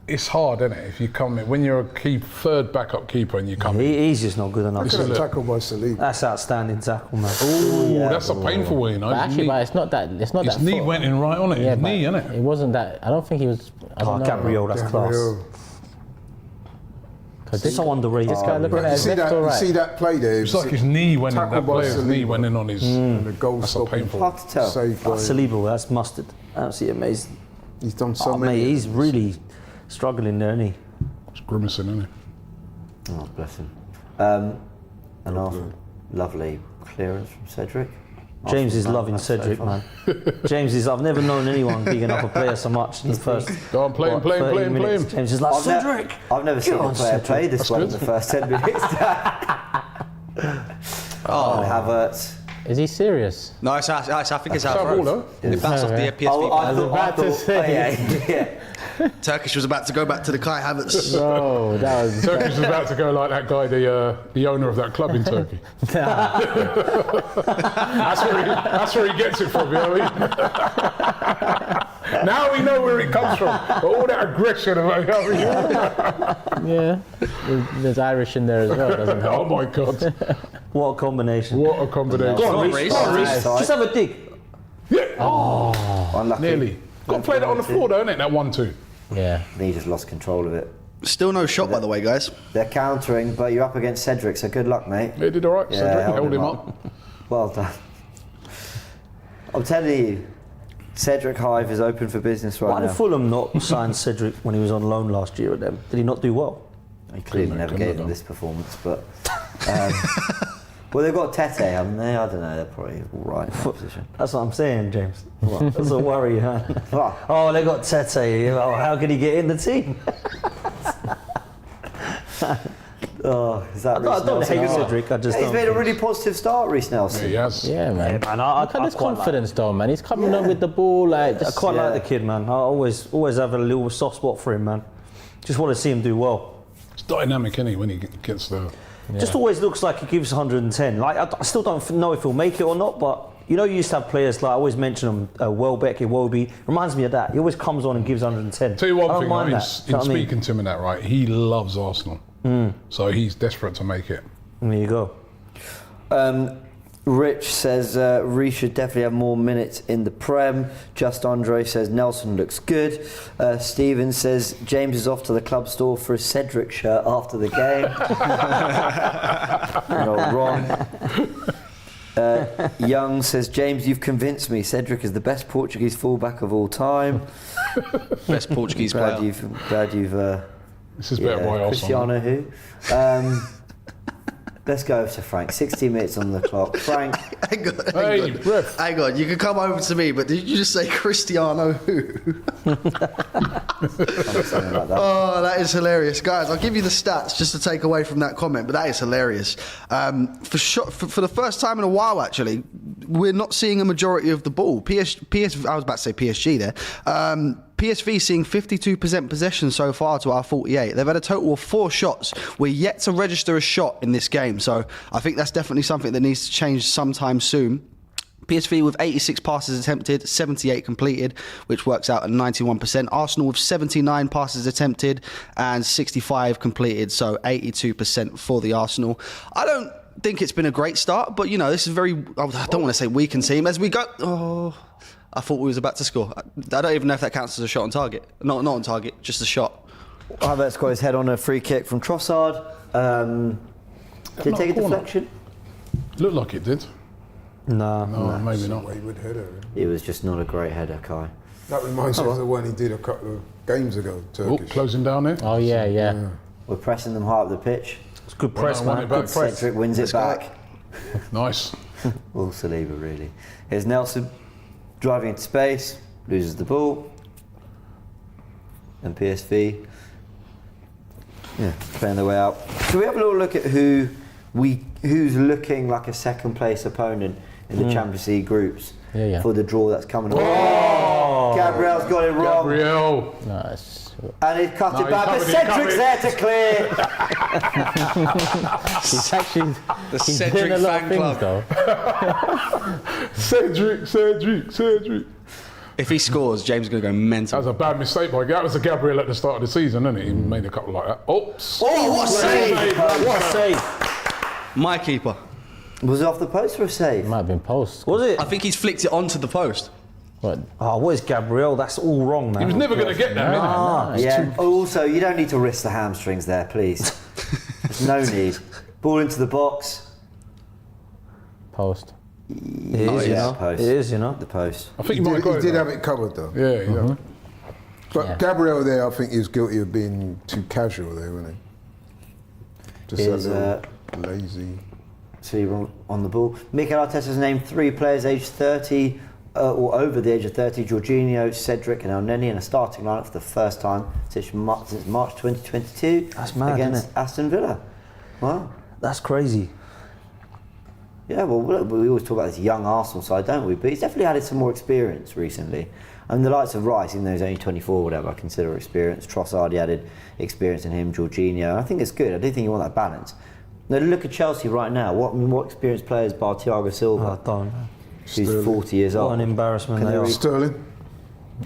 Speaker 4: it's hard, isn't it? If you come in, when you're a third backup keeper and you come in.
Speaker 3: He's just not good enough.
Speaker 2: Good
Speaker 4: Look.
Speaker 2: tackle by Saliba.
Speaker 3: That's outstanding tackle, man.
Speaker 4: Ooh, that's a painful one, you know.
Speaker 5: But actually, but it's not that. It's not
Speaker 4: his
Speaker 5: that.
Speaker 4: knee
Speaker 5: foot.
Speaker 4: went in right on it.
Speaker 5: Yeah,
Speaker 4: His
Speaker 5: but
Speaker 4: knee, innit?
Speaker 5: It wasn't that. I don't think he was. I don't know.
Speaker 3: Gabriel, that's class.
Speaker 5: This,
Speaker 3: So underrated.
Speaker 5: this guy looking
Speaker 2: But
Speaker 5: at
Speaker 2: you
Speaker 5: his
Speaker 2: see
Speaker 5: left
Speaker 2: that?
Speaker 5: or
Speaker 2: You
Speaker 5: right.
Speaker 2: see that play there?
Speaker 4: It's like his knee went in.
Speaker 2: Tackle
Speaker 4: That
Speaker 2: by
Speaker 4: player's knee
Speaker 2: Saliba.
Speaker 4: went in on his.
Speaker 2: And the goal
Speaker 4: That's a
Speaker 2: stopping.
Speaker 4: painful.
Speaker 1: Hard to tell.
Speaker 2: Save by,
Speaker 3: Saliba, that's mustard. Absolutely amazing.
Speaker 2: he's done so
Speaker 3: Oh,
Speaker 2: many.
Speaker 3: mate, he's really struggling there, isn't he?
Speaker 4: It's grimacing, isn't it?
Speaker 1: Oh, bless him. An lovely clearance from Cedric.
Speaker 3: James is
Speaker 1: Arsenal
Speaker 3: loving
Speaker 1: man, so
Speaker 3: Cedric,
Speaker 1: far.
Speaker 3: man. James is. I've never known anyone bigging up a player so much in the first.
Speaker 4: Go on, play him, play him,
Speaker 3: 30
Speaker 4: play him, play
Speaker 3: minutes.
Speaker 4: him.
Speaker 3: James is like Cedric.
Speaker 1: I've never seen
Speaker 3: Go
Speaker 1: a
Speaker 3: on,
Speaker 1: player
Speaker 3: Cedric.
Speaker 1: play this well in
Speaker 4: good.
Speaker 1: the first 10 minutes. Havertz.
Speaker 5: Is he serious?
Speaker 6: No, I think it's
Speaker 4: That
Speaker 6: Havertz.
Speaker 4: ball, though.
Speaker 6: It bounced off the PSV.
Speaker 1: Oh, I thought, yeah.
Speaker 6: Turkish was about to go back to the Kai Havertz.
Speaker 5: Oh, that was.
Speaker 4: Turkish is about to go like that guy, the owner of that club in Turkey. That's where he gets it from, you know what I mean? Now we know where it comes from. But all that aggression about
Speaker 5: Yeah. There's Irish in there as well, doesn't it?
Speaker 4: Oh my God.
Speaker 3: What a combination.
Speaker 4: What a combination.
Speaker 3: Go on,
Speaker 6: Reece.
Speaker 3: Reece. Go on, Reece.
Speaker 1: Nice.
Speaker 3: Just have a dig.
Speaker 1: Unlucky.
Speaker 4: Nearly. Got to play that on the floor though, innit? That 1-2.
Speaker 5: Yeah.
Speaker 1: He just lost control of it.
Speaker 6: Still no shot, by the way, guys.
Speaker 1: They're countering, but you're up against Cedric, so good luck, mate.
Speaker 4: They did all right.
Speaker 1: Yeah,
Speaker 4: Cedric
Speaker 1: held
Speaker 4: held
Speaker 1: him
Speaker 4: him
Speaker 1: up.
Speaker 4: up.
Speaker 1: Well done. I'm telling you, Cedric Hive is open for business
Speaker 3: Why
Speaker 1: right
Speaker 3: did
Speaker 1: now.
Speaker 3: Fulham not sign Cedric when he was on loan last year with them? Did he not do well?
Speaker 1: He clearly
Speaker 4: Couldn't
Speaker 1: never
Speaker 4: have
Speaker 1: gave them
Speaker 4: done.
Speaker 1: this performance, but. Well, they've got Tete, haven't they? I don't know. They're probably all right in that position.
Speaker 3: That's what I'm saying, James. That's a worry, huh?
Speaker 1: Well,
Speaker 3: Oh, they got Tete. Oh, how can he get in the team?
Speaker 1: oh, is that Reece
Speaker 3: I don't
Speaker 1: Nelson?
Speaker 3: hate
Speaker 1: Oh.
Speaker 3: Cedric. I just
Speaker 1: He's
Speaker 3: don't
Speaker 1: made a
Speaker 3: think-
Speaker 1: really positive start, Reece Nelson.
Speaker 4: Yeah, he has.
Speaker 5: Yeah, man.
Speaker 3: Man, I
Speaker 5: Look at his
Speaker 3: quite like-
Speaker 5: confidence, though, man. He's coming up with the ball like.
Speaker 3: I
Speaker 5: Just,
Speaker 3: quite
Speaker 1: Yeah.
Speaker 3: like the kid, man. I always have a little soft spot for him, man. Just want to see him do well.
Speaker 4: It's dynamic, isn't he, when he gets the.
Speaker 3: Just always looks like he gives 110. Like I still don't know if he'll make it or not, but you know, you used to have players like I always mention him, Welbeck, Iwobi. Reminds me of that. He always comes on and gives 110.
Speaker 4: Tell you
Speaker 3: I
Speaker 4: one
Speaker 3: don't
Speaker 4: thing,
Speaker 3: mind
Speaker 4: right,
Speaker 3: that.
Speaker 4: in
Speaker 3: Do you know what I mean?
Speaker 4: speaking to him and that, right, he loves Arsenal. So he's desperate to make it.
Speaker 3: There you go.
Speaker 1: Rich says Reece should definitely have more minutes in the Prem. Just Andre says Nelson looks good. Steven says James is off to the club store for a Cedric shirt after the game. You're not wrong. Young says James, you've convinced me. Cedric is the best Portuguese fullback of all time.
Speaker 6: Best Portuguese
Speaker 1: Glad
Speaker 6: player.
Speaker 1: you've
Speaker 4: This is better by Arsenal.
Speaker 1: Cristiano who? Let's go to Frank. 60 minutes on the clock. Frank.
Speaker 6: Hang on,
Speaker 4: Hey, ref.
Speaker 6: Hang on, you can come over to me, but did you just say Cristiano who?
Speaker 1: Something like that.
Speaker 6: Oh, that is hilarious. Guys, I'll give you the stats just to take away from that comment, but that is hilarious. For the first time in a while, actually, we're not seeing a majority of the ball. I was about to say PSG there. PSV seeing 52% possession so far to our 48. They've had a total of 4 shots. We're yet to register a shot in this game, so I think that's definitely something that needs to change sometime soon. PSV with 86 passes attempted, 78 completed, which works out at 91%. Arsenal with 79 passes attempted and 65 completed, so 82% for the Arsenal. I don't think it's been a great start, but this is I don't want to say weakened team as we go. Oh, I thought we was about to score. I don't even know if that counts as a shot on target. Not on target, just a shot.
Speaker 1: Havertz got his head on a free kick from Trossard. Did it take a deflection?
Speaker 4: Looked like it did.
Speaker 3: No,
Speaker 4: Maybe not.
Speaker 2: Wayward header.
Speaker 1: It was just not a great header, Kai.
Speaker 2: That reminds me of the one he did a couple of games ago,
Speaker 4: Oh,
Speaker 2: Turkish.
Speaker 4: closing down there.
Speaker 5: Oh yeah.
Speaker 1: We're pressing them high up the pitch.
Speaker 3: it's good press,
Speaker 4: Well, I
Speaker 3: man.
Speaker 4: want it
Speaker 3: Good
Speaker 4: back.
Speaker 3: press.
Speaker 1: Cedric wins it back.
Speaker 4: Nice.
Speaker 1: All Saliba, really. Here's Nelson driving into space, loses the ball. And PSV, playing their way out. So we have a little look at who's looking like a second place opponent in the Champions League groups for the draw that's coming up. Oh! Gabriel's got it wrong.
Speaker 4: Gabriel.
Speaker 5: Nice.
Speaker 1: And he's cut it
Speaker 4: he
Speaker 1: back, but
Speaker 4: covered it,
Speaker 1: Cedric's there to clear.
Speaker 5: He's actually
Speaker 6: The
Speaker 5: he's
Speaker 6: Cedric
Speaker 5: doing a lot
Speaker 6: fan
Speaker 5: of things
Speaker 6: club.
Speaker 5: though.
Speaker 4: Cedric.
Speaker 6: If he scores, James is going to go mental.
Speaker 4: That was a bad mistake, but that was a Gabriel at the start of the season, isn't it? He made a couple like that. Oops.
Speaker 6: Oh, what a save!
Speaker 3: What a save.
Speaker 6: My keeper.
Speaker 1: Was it off the post for a save?
Speaker 5: Might have been post.
Speaker 3: Was it?
Speaker 6: I think he's flicked it onto the post.
Speaker 5: What?
Speaker 3: Oh, what is Gabriel? That's all wrong, man.
Speaker 4: He was never going to get that, innit?
Speaker 1: Yeah. Also, you don't need to risk the hamstrings there, please. There's no need. Ball into the box.
Speaker 5: Post.
Speaker 3: It is,
Speaker 1: Post.
Speaker 3: It is,
Speaker 1: The post.
Speaker 4: I think
Speaker 2: He
Speaker 4: he might
Speaker 2: did have it covered though.
Speaker 4: Yeah.
Speaker 2: But
Speaker 5: Yeah.
Speaker 2: Gabriel there, I think he was guilty of being too casual there, wasn't he? Just
Speaker 1: Is,
Speaker 2: a little lazy.
Speaker 1: So on the ball. Mikel Arteta has named 3 players aged 30 or over the age of 30, Jorginho, Cedric and El Neni in a starting lineup for the first time since March 2022
Speaker 3: That's mad,
Speaker 1: against
Speaker 3: isn't it?
Speaker 1: Aston Villa. Wow.
Speaker 3: That's crazy.
Speaker 1: Yeah, well, we always talk about this young Arsenal side, don't we? But he's definitely added some more experience recently. And the likes of Rice, even though he's only 24 or whatever, I consider experience. Trossard, he added experience in him, Jorginho. I think it's good. I do think you want that balance. Now, look at Chelsea right now. What experienced players bar Thiago Silva,
Speaker 3: I don't.
Speaker 1: who's 40 years
Speaker 3: What
Speaker 1: old?
Speaker 3: an embarrassment
Speaker 1: Can
Speaker 3: they
Speaker 1: they
Speaker 3: are.
Speaker 1: re-
Speaker 2: Sterling.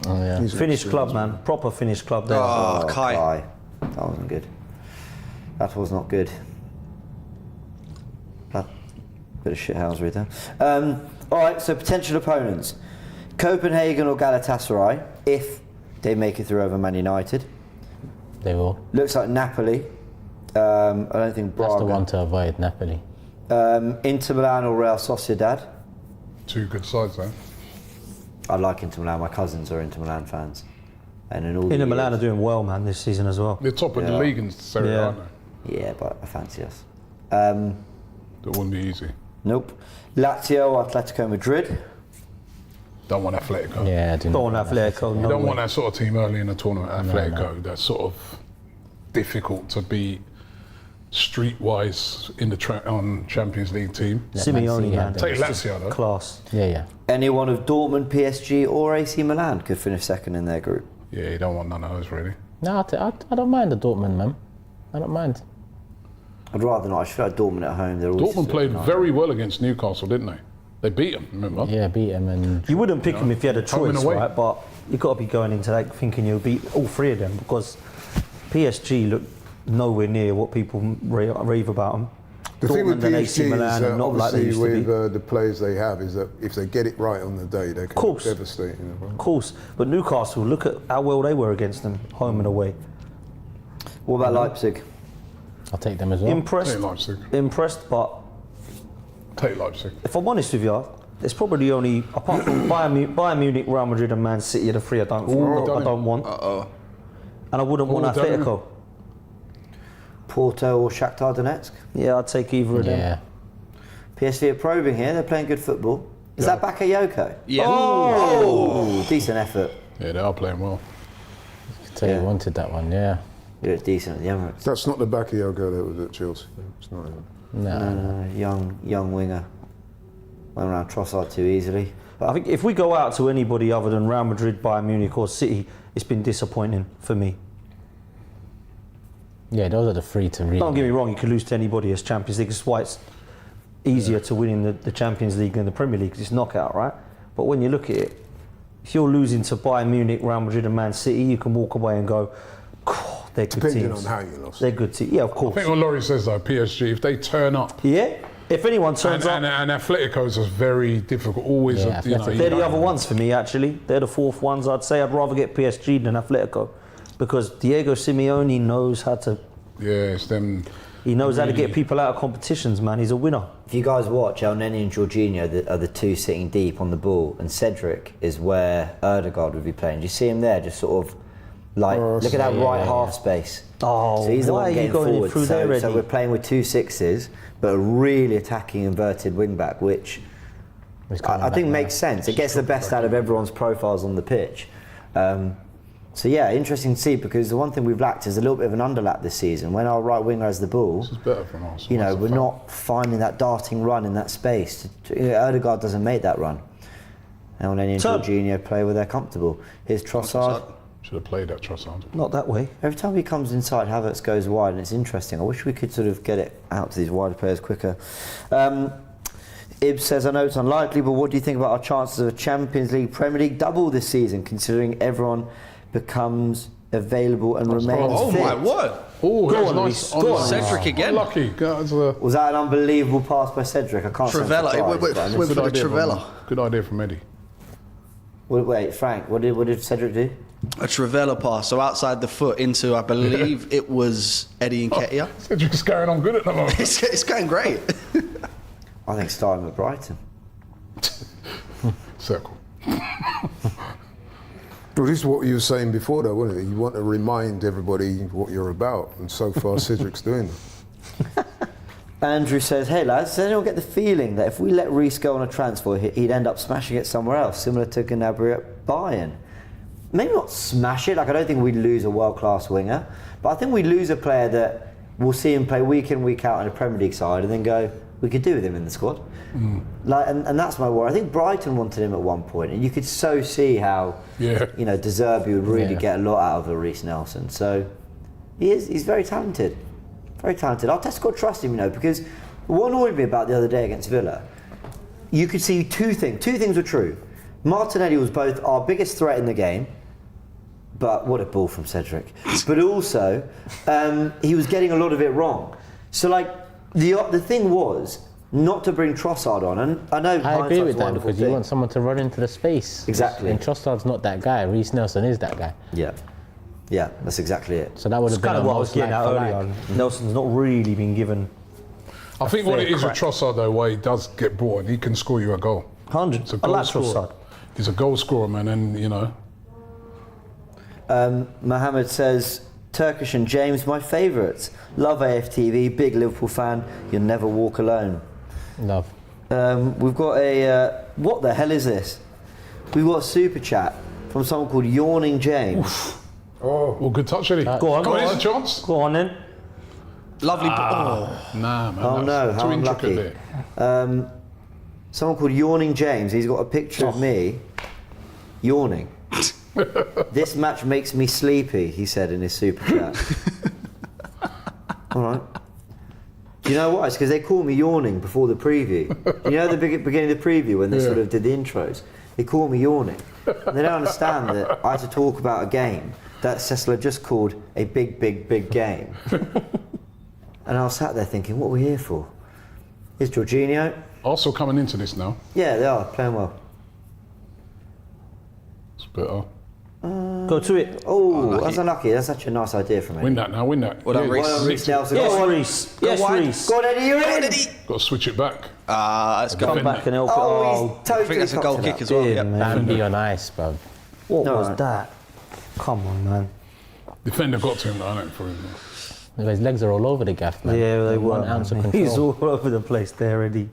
Speaker 5: Oh yeah.
Speaker 2: He's
Speaker 3: Finnish
Speaker 2: excellent.
Speaker 3: club, man. Proper Finnish club there.
Speaker 6: Oh, Kai.
Speaker 1: That wasn't good. That was not good. That bit of shithousery there. All right, so potential opponents. Copenhagen or Galatasaray, if they make it through over Man United.
Speaker 5: They will.
Speaker 1: Looks like Napoli. I don't think Braga.
Speaker 5: That's the one to avoid, Napoli.
Speaker 1: Inter Milan or Real Sociedad.
Speaker 4: 2 good sides there.
Speaker 1: I like Inter Milan. My cousins are Inter Milan fans. And in all
Speaker 3: Inter
Speaker 1: the
Speaker 3: Milan are
Speaker 1: years-
Speaker 3: doing well, man, this season as well.
Speaker 4: They're top of the
Speaker 1: Yeah.
Speaker 4: league in Serie A,
Speaker 3: Yeah.
Speaker 4: aren't they?
Speaker 1: Yeah, but I fancy us.
Speaker 4: That wouldn't be easy.
Speaker 1: Nope. Lazio or Atletico Madrid.
Speaker 4: Don't want Atletico.
Speaker 5: Yeah, I do
Speaker 3: Don't
Speaker 5: not
Speaker 3: want Atletico,
Speaker 4: You
Speaker 3: no
Speaker 4: don't
Speaker 3: way.
Speaker 4: want that sort of team early in the tournament, Atletico. That's sort of difficult to beat streetwise in the Champions League team.
Speaker 3: Simeone, man.
Speaker 4: Take
Speaker 3: It's just
Speaker 4: Lazio, though.
Speaker 3: Class.
Speaker 5: Yeah.
Speaker 1: Anyone of Dortmund, PSG or AC Milan could finish second in their group.
Speaker 4: Yeah, you don't want none of those, really.
Speaker 5: No, I don't mind the Dortmund, man. I don't mind.
Speaker 1: I'd rather not. I feel like Dortmund at home. They're always
Speaker 4: Dortmund played very well against Newcastle, didn't they? They beat them, remember?
Speaker 5: Yeah, beat him and
Speaker 3: You wouldn't pick them if you had a
Speaker 4: Home and
Speaker 3: choice,
Speaker 4: away.
Speaker 3: right? But you've got to be going into that thinking you'll beat all 3 of them because PSG look nowhere near what people rave about them.
Speaker 2: The thing with
Speaker 3: Dortmund and AC
Speaker 2: PSG is
Speaker 3: Milan
Speaker 2: that
Speaker 3: are not like they
Speaker 2: obviously
Speaker 3: used to
Speaker 2: with
Speaker 3: be.
Speaker 2: the players they have is that if they get it right on the day, they can
Speaker 3: Course.
Speaker 2: devastate.
Speaker 3: Of course, but Newcastle, look at how well they were against them, home and away.
Speaker 1: What about Leipzig?
Speaker 5: I'll take them as well.
Speaker 3: Impressed,
Speaker 4: Leipzig.
Speaker 3: but
Speaker 4: Take Leipzig.
Speaker 3: if I'm honest with you, it's probably only, apart from Bayern Munich, Real Madrid and Man City are the 3 I don't want. And I wouldn't want
Speaker 4: don't.
Speaker 3: Atletico.
Speaker 1: Porto or Shakhtar Donetsk?
Speaker 3: Yeah, I'd take either of them.
Speaker 5: Yeah.
Speaker 1: PSV are probing here. They're playing good football. Is that Bakayoko?
Speaker 6: Yeah.
Speaker 1: Oh, decent effort.
Speaker 4: Yeah, they are playing well.
Speaker 5: So you wanted that one, yeah.
Speaker 1: He looked decent at the Emirates.
Speaker 2: That's not the Bakayoko that was at Chelsea. It's not him.
Speaker 5: No.
Speaker 1: Young winger. Went around Trossard too easily.
Speaker 3: I think if we go out to anybody other than Real Madrid, Bayern Munich or City, it's been disappointing for me.
Speaker 5: Yeah, those are the 3 to really.
Speaker 3: Don't get me wrong, you could lose to anybody as Champions League. That's why easier to win in the Champions League than the Premier League because it's knockout, right? But when you look at it, if you're losing to Bayern Munich, Real Madrid and Man City, you can walk away and go, they're good
Speaker 2: Depending
Speaker 3: teams.
Speaker 2: on how you lost.
Speaker 3: They're good teams. Yeah, of course.
Speaker 4: I think what Laurie says though, PSG, if they turn up,
Speaker 3: Yeah. If anyone turns up,
Speaker 4: and Atletico's is very difficult. Always,
Speaker 5: Yeah,
Speaker 4: you know,
Speaker 5: Atletico.
Speaker 3: they're the other ones for me, actually. They're the fourth ones. I'd say I'd rather get PSG than Atletico because Diego Simeone knows how to.
Speaker 4: Yeah, it's them.
Speaker 3: He knows how to get people out of competitions, man. He's a winner.
Speaker 1: If you guys watch, El Neni and Jorginho are the two sitting deep on the ball, and Cedric is where Erdegaard would be playing. Do you see him there? Just sort of like, look at that right half space.
Speaker 3: Oh,
Speaker 1: so he's the
Speaker 3: why
Speaker 1: one
Speaker 3: are you
Speaker 1: getting
Speaker 3: going
Speaker 1: forward.
Speaker 3: through there already?
Speaker 1: So we're playing with 2 6s, but a really attacking inverted wing back, which I think makes sense. It gets the best out of everyone's profiles on the pitch. So yeah, interesting to see, because the one thing we've lacked is a little bit of an underlap this season. When our right winger has the ball,
Speaker 4: This is better from us.
Speaker 1: you know, we're not finding that darting run in that space. Erdegaard doesn't make that run. El Neni and Jorginho play where they're comfortable. Here's Trossard.
Speaker 4: Should have played that Trossard.
Speaker 3: Not that way.
Speaker 1: Every time he comes inside, Havertz goes wide, and it's interesting. I wish we could sort of get it out to these wider players quicker. Ibs says, I know it's unlikely, but what do you think about our chances of a Champions League, Premier League double this season, considering everyone becomes available and remains
Speaker 6: Oh
Speaker 1: fit?
Speaker 6: my word!
Speaker 4: Oh,
Speaker 3: Go
Speaker 4: that's
Speaker 3: on,
Speaker 4: nice.
Speaker 3: Reece. Go on.
Speaker 6: Cedric again.
Speaker 4: Lucky. Guys,
Speaker 1: Was that an unbelievable pass by Cedric? I can't say I'm
Speaker 6: Trivela.
Speaker 1: surprised,
Speaker 6: Wait,
Speaker 1: but I mean-
Speaker 6: wait.
Speaker 4: good
Speaker 6: for the
Speaker 4: idea
Speaker 6: Trivela.
Speaker 4: Good idea from Eddie.
Speaker 1: Wait, Frank, what did Cedric do?
Speaker 6: A Trivela pass, so outside the foot into, I believe it was Eddie Nketiah.
Speaker 4: Cedric's carrying on good at the moment.
Speaker 6: It's going great.
Speaker 1: I think starting with Brighton.
Speaker 4: Circle.
Speaker 2: Well, this is what you were saying before, though, wasn't it? You want to remind everybody what you're about, and so far Cedric's doing it.
Speaker 1: Andrew says, hey lads, does anyone get the feeling that if we let Reece go on a transfer, he'd end up smashing it somewhere else, similar to Gnabry at Bayern? Maybe not smash it, like I don't think we'd lose a world-class winger, but I think we'd lose a player that we'll see him play week in, week out in a Premier League side and then go, we could do with him in the squad. Like, and that's my worry. I think Brighton wanted him at one point, and you could so see how,
Speaker 4: Yeah.
Speaker 1: you know, De Zerbi would really get a lot out of a Reece Nelson. So he's very talented. Very talented. Arteta's got to trust him, you know, because what annoyed me about the other day against Villa, you could see two things. Two things were true. Martinelli was both our biggest threat in the game, but what a ball from Cedric. But also, he was getting a lot of it wrong. So, like, the thing was not to bring Trossard on. And I know
Speaker 5: I agree with
Speaker 1: hindsight's a
Speaker 5: that
Speaker 1: wonderful
Speaker 5: because you
Speaker 1: thing.
Speaker 5: want someone to run into the space.
Speaker 1: Exactly.
Speaker 5: And Trossard's not that guy. Reece Nelson is that guy.
Speaker 1: Yeah, that's exactly it.
Speaker 5: So that would
Speaker 3: It's
Speaker 5: have been
Speaker 3: kind of what I was
Speaker 5: almost
Speaker 3: getting
Speaker 5: like
Speaker 3: at
Speaker 5: for
Speaker 3: earlier.
Speaker 5: like.
Speaker 3: Nelson's not really been given
Speaker 4: I think what
Speaker 3: fair
Speaker 4: it is
Speaker 3: crack.
Speaker 4: with Trossard, though, why he does get brought in, he can score you a goal.
Speaker 3: 100.
Speaker 4: It's a
Speaker 3: I
Speaker 4: goal
Speaker 3: like
Speaker 4: scorer.
Speaker 3: Trossard.
Speaker 4: He's a goal scorer, man, and you know.
Speaker 1: Mohammed says, Turkish and James, my favourites. Love AFTV, big Liverpool fan. You'll never walk alone.
Speaker 5: Love.
Speaker 1: We've got a, what the hell is this? We've got a super chat from someone called Yawning James.
Speaker 4: Well, good touch, Eddie.
Speaker 3: Go on,
Speaker 4: Here's a chance.
Speaker 3: Go on then.
Speaker 6: Lovely.
Speaker 4: Nah, man.
Speaker 1: Oh
Speaker 4: that's
Speaker 1: no,
Speaker 4: too
Speaker 1: how
Speaker 4: intricate
Speaker 1: unlucky.
Speaker 4: there.
Speaker 1: Someone called Yawning James, he's got a picture of me yawning. This match makes me sleepy, he said in his super chat. All right. Do you know why? It's because they call me yawning before the preview. You know the beginning of the preview when they sort of did the intros? They call me yawning. And they don't understand that I had to talk about a game that Cecil had just called a big, big, big game. And I was sat there thinking, what are we here for? Here's Jorginho.
Speaker 4: Also coming into this now.
Speaker 1: Yeah, they are playing well.
Speaker 4: It's better.
Speaker 3: Go to it.
Speaker 1: Oh, that's unlucky. That's such a nice idea from me.
Speaker 4: Win that now, win that.
Speaker 6: Well done, Reece.
Speaker 1: Well done, Reece Nelson.
Speaker 3: Yes,
Speaker 1: Go on.
Speaker 3: Reece. Yes,
Speaker 6: wide.
Speaker 3: Reece.
Speaker 1: Go on, Eddie, you're in.
Speaker 4: Got to switch it back.
Speaker 6: Let's go.
Speaker 3: Come back and help it.
Speaker 1: Oh,
Speaker 3: Oh,
Speaker 1: he's totally
Speaker 6: I think that's a
Speaker 1: cocked
Speaker 6: goal
Speaker 1: it
Speaker 6: kick
Speaker 1: up.
Speaker 6: as well.
Speaker 3: dear,
Speaker 6: Yep.
Speaker 3: man.
Speaker 5: Bambi on ice, bruv.
Speaker 3: What
Speaker 1: No,
Speaker 3: was
Speaker 1: right.
Speaker 3: that? Come on, man.
Speaker 4: Defender got to him, I don't for him.
Speaker 5: His legs are all over the gaff, man.
Speaker 3: Yeah, they were.
Speaker 5: 1 ounce of
Speaker 3: man.
Speaker 5: control.
Speaker 3: He's all over the place there, Eddie.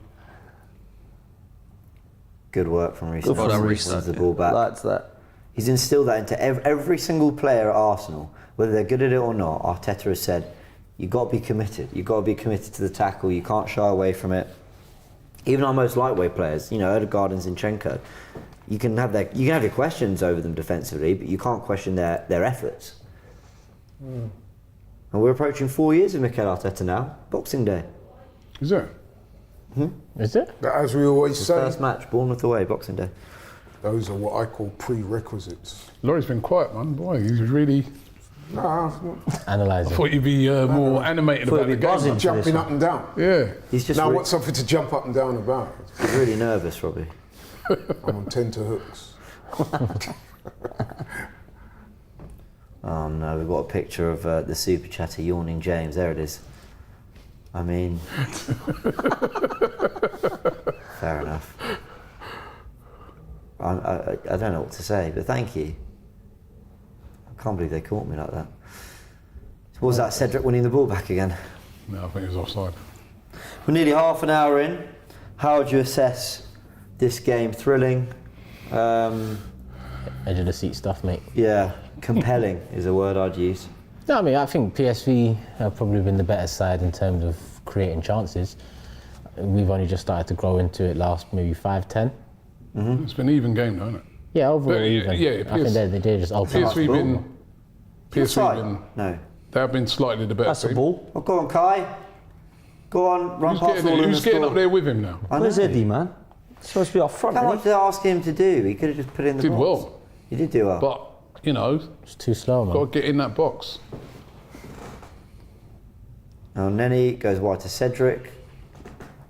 Speaker 1: Good work from Reece.
Speaker 3: Good
Speaker 6: Well
Speaker 1: Nelson.
Speaker 6: done, Reece.
Speaker 1: Wins the ball back.
Speaker 3: That's that.
Speaker 1: He's instilled that into every single player at Arsenal, whether they're good at it or not. Arteta has said, you've got to be committed. You've got to be committed to the tackle. You can't shy away from it. Even our most lightweight players, you know, Odegaard and Zinchenko, you can have your questions over them defensively, but you can't question their efforts. And we're approaching 4 years of Mikel Arteta now. Boxing Day.
Speaker 4: Is it?
Speaker 5: Is it?
Speaker 2: As we always say,
Speaker 1: First match, Bournemouth away, Boxing Day.
Speaker 2: those are what I call prerequisites.
Speaker 4: Laurie's been quiet, man. Boy, he's really.
Speaker 2: Nah,
Speaker 5: Analyse
Speaker 4: I
Speaker 5: it.
Speaker 4: thought you'd be more animated
Speaker 3: Thought
Speaker 4: about
Speaker 3: you'd
Speaker 4: the
Speaker 3: be buzzing.
Speaker 4: game.
Speaker 2: jumping up and down.
Speaker 4: Yeah.
Speaker 1: He's just
Speaker 2: Now, what's something to jump up and down about?
Speaker 1: he's really nervous, Robbie.
Speaker 2: I'm on tenterhooks.
Speaker 1: Oh no, we've got a picture of the super chatter yawning James. There it is. I mean, fair enough. I don't know what to say, but thank you. I can't believe they caught me like that. What was that, Cedric winning the ball back again?
Speaker 4: No, I think he was offside.
Speaker 1: We're nearly half an hour in. How would you assess this game? Thrilling?
Speaker 5: Edge of the seat stuff, mate.
Speaker 1: Yeah, compelling is a word I'd use.
Speaker 5: No, I mean, I think PSV have probably been the better side in terms of creating chances. We've only just started to grow into it last maybe 5-10.
Speaker 4: It's been an even game, though, hasn't it?
Speaker 5: Yeah, overall
Speaker 4: But,
Speaker 5: even.
Speaker 4: yeah,
Speaker 5: I think they just open up.
Speaker 4: PSV been.
Speaker 1: Offside?
Speaker 4: PSV been.
Speaker 1: No.
Speaker 4: They have been slightly the better
Speaker 3: That's a
Speaker 4: team.
Speaker 3: ball.
Speaker 1: Oh, go on, Kai. Go on, run past all in
Speaker 4: Who's
Speaker 1: the
Speaker 4: getting
Speaker 1: score.
Speaker 4: up there with him now?
Speaker 1: I
Speaker 3: Where's
Speaker 1: know.
Speaker 3: Eddie, man? He's supposed to be up front,
Speaker 1: How
Speaker 3: isn't
Speaker 1: much did I ask him to do? He could have just put it in the
Speaker 4: Did
Speaker 1: box.
Speaker 4: well,
Speaker 1: He did do well.
Speaker 4: but you know,
Speaker 5: It's too slow, man.
Speaker 4: got to get in that box.
Speaker 1: Now Nenny goes wide to Cedric.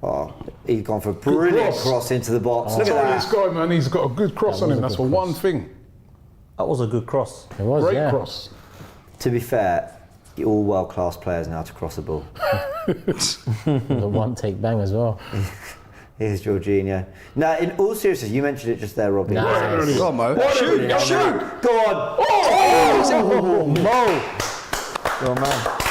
Speaker 1: Oh, he's gone for a brilliant
Speaker 4: cross.
Speaker 1: cross into the box. Look
Speaker 4: Tell
Speaker 1: at
Speaker 4: this
Speaker 1: that.
Speaker 4: guy, man, he's got a good cross
Speaker 5: That
Speaker 4: on
Speaker 5: was
Speaker 4: him.
Speaker 5: a
Speaker 4: That's
Speaker 5: good
Speaker 4: for one
Speaker 5: cross.
Speaker 4: thing.
Speaker 3: That was a good cross.
Speaker 5: It was,
Speaker 4: Great
Speaker 5: yeah.
Speaker 4: cross.
Speaker 1: To be fair, you're all world-class players now to cross a ball.
Speaker 5: The one take bang as well.
Speaker 1: Here's Jorginho. Now, in all seriousness, you mentioned it just there, Robbie.
Speaker 5: Nice.
Speaker 6: Go on, Mo. Shoot, shoot.
Speaker 1: Go on. Oh, Mo.
Speaker 3: Go on, man.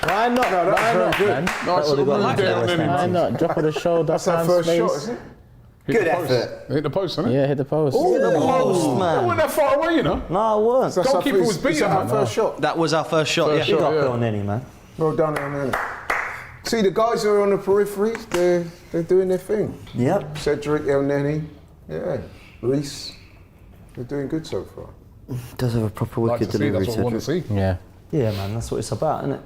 Speaker 5: Why not?
Speaker 2: No,
Speaker 5: Why
Speaker 2: very
Speaker 5: not,
Speaker 2: good.
Speaker 5: man?
Speaker 4: Nice little move there on him.
Speaker 5: Why not? Drop of the shoulder,
Speaker 2: That's our
Speaker 5: time,
Speaker 2: first
Speaker 5: space.
Speaker 2: shot, isn't it?
Speaker 4: Hit
Speaker 1: Good
Speaker 4: the post.
Speaker 1: effort.
Speaker 4: Hit the post, isn't it?
Speaker 5: Yeah, hit the post.
Speaker 3: Hit the post,
Speaker 4: It
Speaker 3: man.
Speaker 4: wasn't that far away, you know.
Speaker 3: No, I weren't.
Speaker 2: That's our
Speaker 4: Goalkeeper
Speaker 2: first-
Speaker 4: was beaten,
Speaker 2: is that our
Speaker 4: man.
Speaker 2: first shot.
Speaker 6: That was our first shot,
Speaker 4: First
Speaker 6: yeah.
Speaker 3: Big
Speaker 4: shot.
Speaker 3: up
Speaker 4: yeah.
Speaker 3: on Nenny, man.
Speaker 2: Well done, Nenny. See, the guys who are on the peripheries, they're doing their thing.
Speaker 1: Yep.
Speaker 2: Cedric, El Nenny, yeah, Reece, they're doing good so far.
Speaker 1: Does have a proper
Speaker 4: Like
Speaker 1: wicked
Speaker 4: to see,
Speaker 1: delivery,
Speaker 4: that's what I want to
Speaker 1: Cedric.
Speaker 4: see.
Speaker 5: Yeah.
Speaker 3: Yeah, man, that's what it's about, isn't it?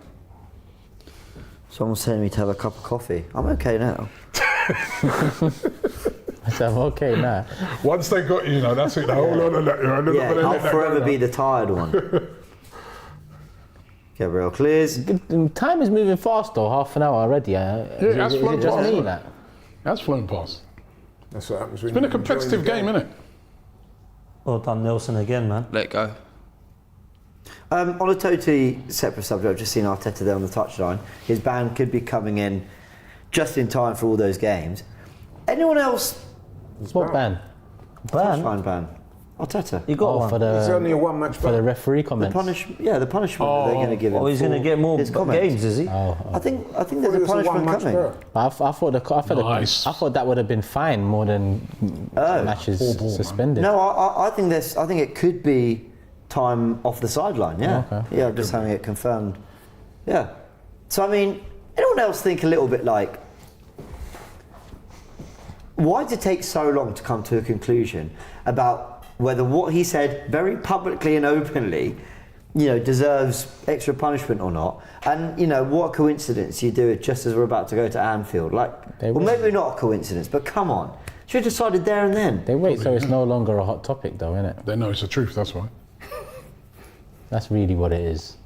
Speaker 1: Someone's telling me to have a cup of coffee. I'm okay now.
Speaker 5: So I'm okay now.
Speaker 4: Once they got you, know, that's it. Hold on to that. You know, they're not
Speaker 1: Yeah,
Speaker 4: gonna
Speaker 1: I'll
Speaker 4: let that
Speaker 1: forever
Speaker 4: go
Speaker 1: be
Speaker 4: now.
Speaker 1: the tired one. Gabriel clears.
Speaker 5: Time is moving fast though, half an hour already.
Speaker 4: that's
Speaker 5: is
Speaker 4: flown
Speaker 5: it just
Speaker 4: past,
Speaker 5: me
Speaker 4: isn't
Speaker 5: that?
Speaker 4: That's flown past.
Speaker 2: That's what happens when
Speaker 4: It's been a
Speaker 2: you enjoy
Speaker 4: competitive
Speaker 2: the
Speaker 4: game, isn't it?
Speaker 3: Well done, Nelson, again, man.
Speaker 6: Let go.
Speaker 1: On a totally separate subject, I've just seen Arteta there on the touchline. His ban could be coming in just in time for all those games. Anyone else?
Speaker 5: What ban?
Speaker 3: Ban?
Speaker 1: Touchline ban. Arteta.
Speaker 3: You got
Speaker 5: Oh,
Speaker 3: one.
Speaker 5: for
Speaker 2: It's
Speaker 5: the
Speaker 2: only a one-match
Speaker 5: for the
Speaker 2: ban.
Speaker 5: referee
Speaker 1: The
Speaker 5: comments.
Speaker 1: punishment that they're going to give him.
Speaker 3: Oh, he's going to
Speaker 1: for
Speaker 3: get more
Speaker 1: his comments.
Speaker 3: games, is he?
Speaker 1: I think there's
Speaker 2: Well,
Speaker 1: a
Speaker 2: it's
Speaker 1: punishment
Speaker 2: one-match
Speaker 1: coming.
Speaker 2: ban.
Speaker 5: I
Speaker 4: Nice.
Speaker 5: thought that would have been fine more than matches
Speaker 4: ball, man.
Speaker 5: suspended.
Speaker 1: No, I think there's. I think it could be time off the sideline. Yeah,
Speaker 5: Okay.
Speaker 1: yeah. I'm just having it confirmed. Yeah. So I mean, anyone else think a little bit like, why did it take so long to come to a conclusion about whether what he said very publicly and openly, deserves extra punishment or not? And what a coincidence you do it just as we're about to go to Anfield. Like, well, maybe not a coincidence, but come on, should have decided there and then.
Speaker 5: They wait so it's no longer a hot topic though, innit?
Speaker 4: They know it's the truth, that's why.
Speaker 5: That's really what it is.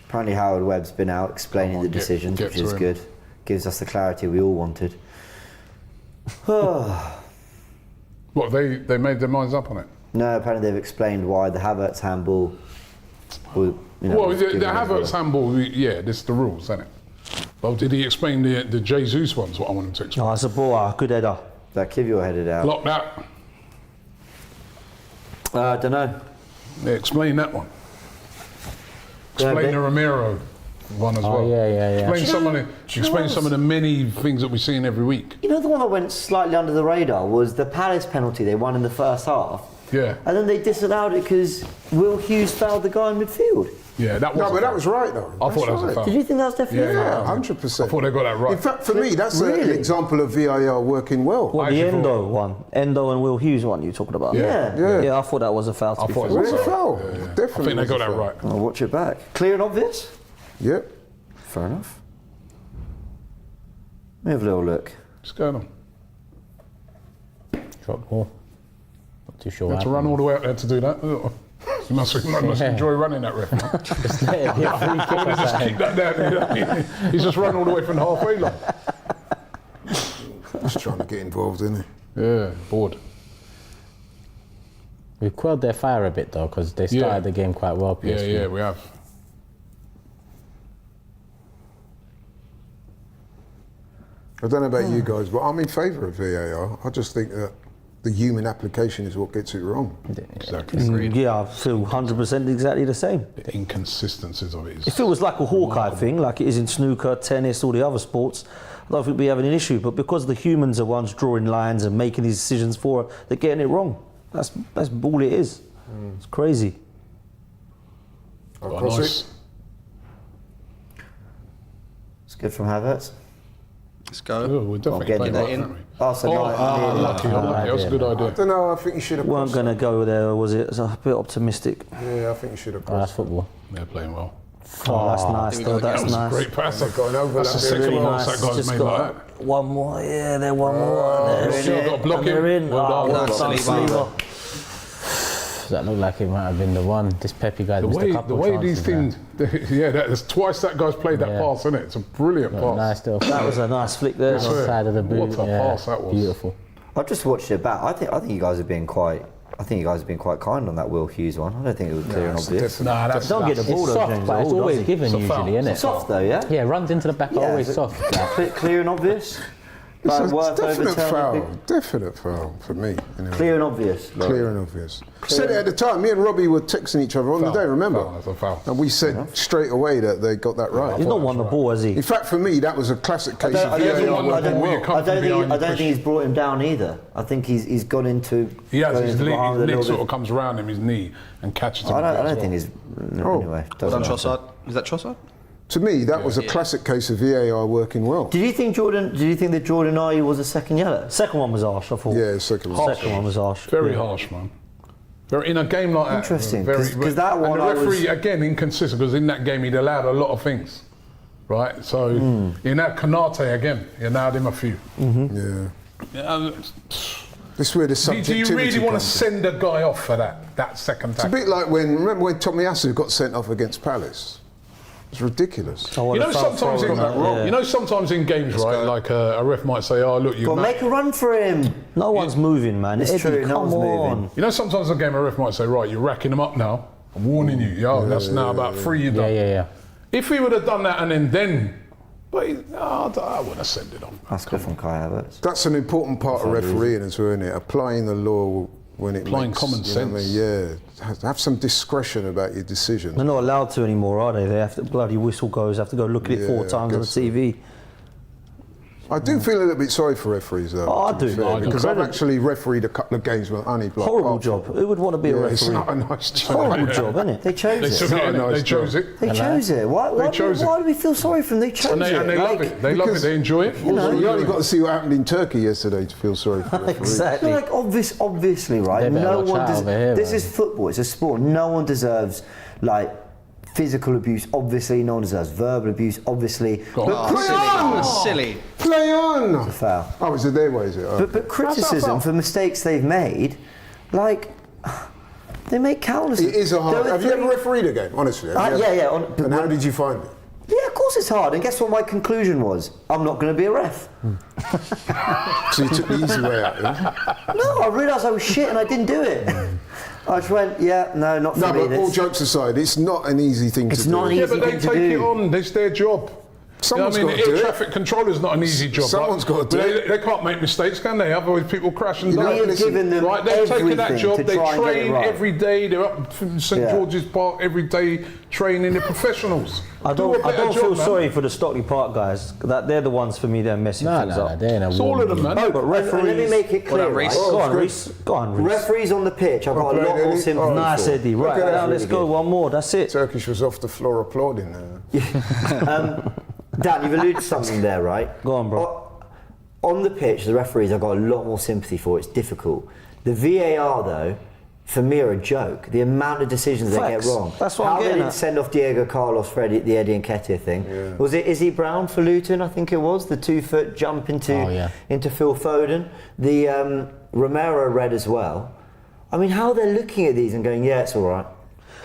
Speaker 1: Apparently Howard Webb's been out explaining the decisions,
Speaker 4: get
Speaker 1: which
Speaker 4: to
Speaker 1: is
Speaker 4: him.
Speaker 1: good. Gives us the clarity we all wanted.
Speaker 4: What, they made their minds up on it?
Speaker 1: No, apparently they've explained why the Havertz handball.
Speaker 4: Well,
Speaker 1: was
Speaker 4: the
Speaker 1: given as
Speaker 4: Havertz
Speaker 1: well.
Speaker 4: handball, yeah, this is the rules, isn't it? Well, did he explain the Jesus ones, what I want him to explain?
Speaker 3: No, it's a ball, good header.
Speaker 1: That Kivio headed out.
Speaker 4: Block that.
Speaker 1: I don't know.
Speaker 4: Yeah, explain that one.
Speaker 1: Yeah,
Speaker 4: Explain
Speaker 1: but-
Speaker 4: the Romero one as well.
Speaker 5: yeah.
Speaker 4: Explain some of the many things that we're seeing every week.
Speaker 1: The one that went slightly under the radar was the Palace penalty they won in the first half.
Speaker 4: Yeah.
Speaker 1: And then they disallowed it because Will Hughes fouled the guy in midfield.
Speaker 4: Yeah, that was.
Speaker 2: No, but that was right though.
Speaker 4: I thought that was a foul.
Speaker 1: Did you think that was definitely
Speaker 4: Yeah,
Speaker 1: a
Speaker 4: yeah.
Speaker 1: foul?
Speaker 2: 100%.
Speaker 4: I thought they got that right.
Speaker 2: In fact, for me, that's an
Speaker 1: Really?
Speaker 2: example of VAR working well.
Speaker 3: What,
Speaker 4: I
Speaker 3: the
Speaker 4: actually
Speaker 3: Endo one? Endo and Will Hughes one you're talking about?
Speaker 1: Yeah.
Speaker 2: Yeah.
Speaker 3: Yeah, I thought that was a foul, to
Speaker 4: I
Speaker 3: be
Speaker 4: thought
Speaker 3: fair.
Speaker 4: it was
Speaker 2: It was a
Speaker 4: a
Speaker 2: foul.
Speaker 4: foul.
Speaker 2: Definitely.
Speaker 4: I think they
Speaker 2: was
Speaker 4: got
Speaker 2: a
Speaker 4: that
Speaker 2: foul.
Speaker 4: right.
Speaker 1: I'll watch it back. Clear and obvious?
Speaker 2: Yep.
Speaker 1: Fair enough. me have a little look.
Speaker 4: What's going on?
Speaker 5: Drop ball. Not too sure.
Speaker 4: You had to run all the way out there to do that. You must enjoy running that ref. Man.
Speaker 5: Just let it be a free kick or
Speaker 4: Just
Speaker 5: something.
Speaker 4: keep that down. He's just run all the way from the halfway line.
Speaker 2: Just trying to get involved, isn't he?
Speaker 4: Yeah, bored.
Speaker 5: We've quelled their fire a bit though, because they started the game quite well. PSV.
Speaker 4: Yeah, we have.
Speaker 2: I don't know about you guys, but I'm in favour of VAR. I just think that the human application is what gets it wrong.
Speaker 4: Exactly.
Speaker 3: Yeah, I feel 100% exactly the same.
Speaker 4: The inconsistencies of it is.
Speaker 3: If it was like a Hawkeye thing, like it is in snooker, tennis, all the other sports, I don't think we'd be having an issue. But because the humans are ones drawing lines and making these decisions for her, they're getting it wrong. That's all it is. It's crazy.
Speaker 2: I'll cross it.
Speaker 1: It's good from Havertz.
Speaker 6: Let's go.
Speaker 4: Oh, we're definitely
Speaker 1: getting
Speaker 4: playing
Speaker 1: that
Speaker 4: well,
Speaker 1: in.
Speaker 4: aren't we?
Speaker 1: Arsenal.
Speaker 4: Lucky. That was a good
Speaker 2: I
Speaker 4: idea.
Speaker 2: don't know, I think you should have
Speaker 3: Weren't
Speaker 2: crossed
Speaker 3: going to go there, was it? It's a bit optimistic.
Speaker 2: it. Yeah, I think you should have
Speaker 5: Oh, that's
Speaker 2: crossed it.
Speaker 5: football.
Speaker 4: They're playing well.
Speaker 3: Oh, that's nice, though. That's
Speaker 4: That was
Speaker 3: nice.
Speaker 4: a great pass.
Speaker 2: They've got an overlap
Speaker 4: That's the
Speaker 2: there.
Speaker 4: second
Speaker 3: Really
Speaker 4: pass
Speaker 3: nice.
Speaker 4: that guy's
Speaker 3: Just
Speaker 4: made
Speaker 3: got
Speaker 4: like that.
Speaker 3: one more. Yeah, they're one more. They're in
Speaker 4: Still
Speaker 3: it.
Speaker 4: got to block
Speaker 3: And they're
Speaker 4: him.
Speaker 3: in.
Speaker 4: Well done,
Speaker 3: well
Speaker 4: well
Speaker 3: done,
Speaker 6: done.
Speaker 3: Saliba.
Speaker 5: That looked like it might have been the one. This Pepe guy's missed a
Speaker 4: The
Speaker 5: couple
Speaker 4: way
Speaker 5: chances,
Speaker 4: these things, there's twice that guy's played that
Speaker 5: Yeah.
Speaker 4: pass, isn't it? It's a brilliant
Speaker 5: man.
Speaker 4: pass.
Speaker 5: Nice little
Speaker 3: That was a nice flick there.
Speaker 4: Yes, sir.
Speaker 5: side of the boot.
Speaker 4: What a
Speaker 5: yeah.
Speaker 4: pass that was.
Speaker 5: Beautiful.
Speaker 1: I've just watched it back. I think you guys have been quite. I think you guys have been quite kind on that Will Hughes one. I don't think it was clear and
Speaker 2: it's
Speaker 1: obvious.
Speaker 4: Nah, that's
Speaker 3: Don't get the ball
Speaker 5: It's
Speaker 3: though,
Speaker 5: soft,
Speaker 3: James.
Speaker 5: but it's
Speaker 3: All,
Speaker 5: always
Speaker 3: does he?
Speaker 5: given
Speaker 4: It's a foul.
Speaker 5: usually, isn't it?
Speaker 1: It's soft though, yeah.
Speaker 5: Yeah, runs into the back are always
Speaker 1: it's
Speaker 5: soft.
Speaker 1: Clear and obvious.
Speaker 2: It's
Speaker 1: Like,
Speaker 2: a
Speaker 1: worth
Speaker 2: definite
Speaker 1: overturning.
Speaker 2: foul. Definite foul for me. Anyway.
Speaker 1: Clear and obvious. Laurie.
Speaker 2: Clear and obvious. Said it at the time. Me and Robbie were texting each other on the day, remember?
Speaker 4: Foul, that's a foul.
Speaker 2: And we said straight away that they got that right.
Speaker 3: He's not won the ball, has he?
Speaker 2: In fact, for me, that was a classic case of
Speaker 1: I
Speaker 4: hasn't won the
Speaker 2: VAR.
Speaker 4: ball, you can't
Speaker 1: don't
Speaker 4: be behind the
Speaker 1: think he's brought him down either. I think he's gone into.
Speaker 4: He has
Speaker 1: gone
Speaker 4: his
Speaker 1: into behind a
Speaker 4: leg
Speaker 1: little
Speaker 4: sort
Speaker 1: bit.
Speaker 4: of comes around him, his knee, and catches him.
Speaker 1: I
Speaker 4: a bit
Speaker 1: don't
Speaker 4: as
Speaker 1: think
Speaker 4: well.
Speaker 1: he's.
Speaker 2: Oh.
Speaker 1: Anyway,
Speaker 6: Well
Speaker 1: doesn't
Speaker 6: done,
Speaker 1: matter.
Speaker 6: Trossard. Is that Trossard?
Speaker 2: To me, that was a classic case of VAR working well.
Speaker 1: Did you think that Jordan Ayew was a second yellow?
Speaker 3: Second one was harsh, I thought.
Speaker 2: Yeah, second one.
Speaker 3: Second one was harsh.
Speaker 4: Very
Speaker 3: Yeah.
Speaker 4: harsh, man. Very, in a game like that.
Speaker 1: Interesting,
Speaker 4: very-
Speaker 1: 'cause that one
Speaker 4: and
Speaker 1: I
Speaker 4: the referee,
Speaker 1: was-
Speaker 4: again, inconsistent, because in that game he'd allowed a lot of things. Right? So, in that Kanate again, he allowed him a few.
Speaker 2: Yeah.
Speaker 4: Yeah,
Speaker 2: This is where the
Speaker 4: do
Speaker 2: subjectivity
Speaker 4: you really want to
Speaker 2: comes in.
Speaker 4: send a guy off for that second
Speaker 2: It's a
Speaker 4: tackle?
Speaker 2: bit like remember when Tomiyasu got sent off against Palace? It's ridiculous.
Speaker 3: Oh,
Speaker 4: You know,
Speaker 3: the foul
Speaker 4: sometimes
Speaker 3: throw
Speaker 4: in,
Speaker 3: on that, yeah.
Speaker 4: you know, sometimes in games, right, like a ref might say, "Oh, look, you."
Speaker 1: Go on, make a run for him.
Speaker 3: No one's moving, man.
Speaker 1: It's
Speaker 3: Eddie,
Speaker 1: true, no
Speaker 3: come
Speaker 1: one's
Speaker 3: on.
Speaker 1: moving.
Speaker 4: You know, sometimes in a game, a ref might say, "Right, you're racking them up now. I'm warning you. Yo, that's now about 3 you're done."
Speaker 5: Yeah.
Speaker 4: If he would have done that and then, but I wouldn't have sent it on.
Speaker 1: That's good from Kai Havertz.
Speaker 2: That's an important part of refereeing as well, isn't it? Applying the law when it
Speaker 4: Applying
Speaker 2: makes,
Speaker 4: common
Speaker 2: you know what I
Speaker 4: sense.
Speaker 2: mean? Yeah, have some discretion about your decisions.
Speaker 3: They're not allowed to anymore, are they? They have to, bloody whistle goes, have to go look at it 4
Speaker 2: Yeah,
Speaker 3: times
Speaker 2: I
Speaker 3: on the
Speaker 2: guess so.
Speaker 3: TV.
Speaker 2: I do feel a little bit sorry for referees though.
Speaker 3: Oh, I
Speaker 2: to be
Speaker 3: do.
Speaker 2: fair,
Speaker 3: I do.
Speaker 2: because I've
Speaker 3: Incredible.
Speaker 2: actually refereed a couple of games with only block.
Speaker 3: Horrible job. Who would want to be a
Speaker 2: Yeah, it's
Speaker 3: referee?
Speaker 2: not a nice job.
Speaker 3: Horrible job, isn't it?
Speaker 1: They chose
Speaker 4: They
Speaker 1: it.
Speaker 4: took
Speaker 2: not
Speaker 4: it,
Speaker 2: a
Speaker 4: innit?
Speaker 2: nice
Speaker 4: They chose
Speaker 2: job.
Speaker 4: it.
Speaker 1: They chose it. Why
Speaker 4: chose it.
Speaker 1: do we feel sorry for them? They chose
Speaker 4: And they
Speaker 1: it.
Speaker 4: love it. They love it. They enjoy it.
Speaker 2: You only got to see what happened in Turkey yesterday to feel sorry for referees.
Speaker 3: Exactly.
Speaker 1: Like obviously, right?
Speaker 5: They better
Speaker 1: No
Speaker 5: watch
Speaker 1: one
Speaker 5: out
Speaker 1: does.
Speaker 5: over here,
Speaker 1: This
Speaker 5: man.
Speaker 1: is football. It's a sport. No one deserves like physical abuse. Obviously, no one deserves verbal abuse. Obviously,
Speaker 4: on.
Speaker 1: but
Speaker 6: Silly.
Speaker 2: Play on!
Speaker 1: foul.
Speaker 2: Oh, is it their way, is it? Oh.
Speaker 1: But criticism for mistakes they've made, like they make countless.
Speaker 2: It is a hard.
Speaker 1: There were
Speaker 2: Have you
Speaker 1: three-
Speaker 2: ever refereed a game? Honestly. have you
Speaker 1: yeah,
Speaker 2: ever?
Speaker 1: yeah.
Speaker 2: And how did you find it?
Speaker 1: Yeah, of course it's hard. And guess what my conclusion was? I'm not going to be a ref.
Speaker 2: So you took the easy way out. Yeah?
Speaker 1: No, I realised I was shit and I didn't do it. I just went, yeah, no, not for
Speaker 2: No,
Speaker 1: me.
Speaker 2: but all
Speaker 1: This-
Speaker 2: jokes aside, it's not an easy thing
Speaker 1: It's
Speaker 2: to
Speaker 1: not
Speaker 2: do.
Speaker 1: an
Speaker 4: Yeah,
Speaker 1: easy
Speaker 4: but they
Speaker 1: thing to
Speaker 4: take it
Speaker 1: do.
Speaker 4: on. It's their job.
Speaker 2: Someone's
Speaker 4: I mean,
Speaker 2: got to do
Speaker 4: air
Speaker 2: it.
Speaker 4: traffic controller's not an easy job.
Speaker 2: Someone's got to do it.
Speaker 4: They can't make mistakes, can they? Otherwise, people crash and
Speaker 2: You know,
Speaker 4: die.
Speaker 1: We have given them
Speaker 4: Right, they've taken that
Speaker 1: everything
Speaker 4: job.
Speaker 1: to
Speaker 4: They
Speaker 1: try and get it
Speaker 4: train
Speaker 1: right.
Speaker 4: every day. They're up from St
Speaker 1: Yeah.
Speaker 4: George's Park every day training. They're professionals.
Speaker 3: I
Speaker 4: Do a
Speaker 3: don't
Speaker 4: better job,
Speaker 3: feel
Speaker 4: man.
Speaker 3: sorry for the Stockley Park guys. That they're the ones for me. They're messing
Speaker 5: No,
Speaker 3: things
Speaker 5: no,
Speaker 3: up.
Speaker 5: they ain't a
Speaker 4: It's all of them, man.
Speaker 3: No, but
Speaker 1: And let me
Speaker 3: referees.
Speaker 1: make it clear.
Speaker 6: Well done, Reece.
Speaker 1: right?
Speaker 3: Go on, Reece. Go on, Reece.
Speaker 1: Referees on the pitch, I've got a
Speaker 2: Well
Speaker 1: lot
Speaker 2: played,
Speaker 1: more
Speaker 2: Eddie.
Speaker 1: sympathy.
Speaker 2: Oh,
Speaker 3: Nice,
Speaker 1: for.
Speaker 3: Eddie. Right,
Speaker 2: Okay,
Speaker 3: now
Speaker 2: that's
Speaker 3: let's
Speaker 1: really
Speaker 3: go.
Speaker 1: good.
Speaker 3: One more. That's it.
Speaker 2: Turkish was off the floor applauding now.
Speaker 1: Dan, you've alluded to something there, right?
Speaker 3: Go on, bro.
Speaker 1: On the pitch, the referees I've got a lot more sympathy for. It's difficult. The VAR, though, for me are a joke. The amount of decisions they get
Speaker 3: Facts.
Speaker 1: wrong.
Speaker 3: That's what
Speaker 1: How
Speaker 3: I'm
Speaker 1: they
Speaker 3: getting
Speaker 1: didn't
Speaker 3: at.
Speaker 1: send off Diego Carlos for the Eddie Nketiah thing.
Speaker 2: Yeah.
Speaker 1: Was it Izzy Brown for Luton? I think it was the 2-foot jump into Phil Foden. The Romero red as well. I mean, how they're looking at these and going, yeah, it's all right.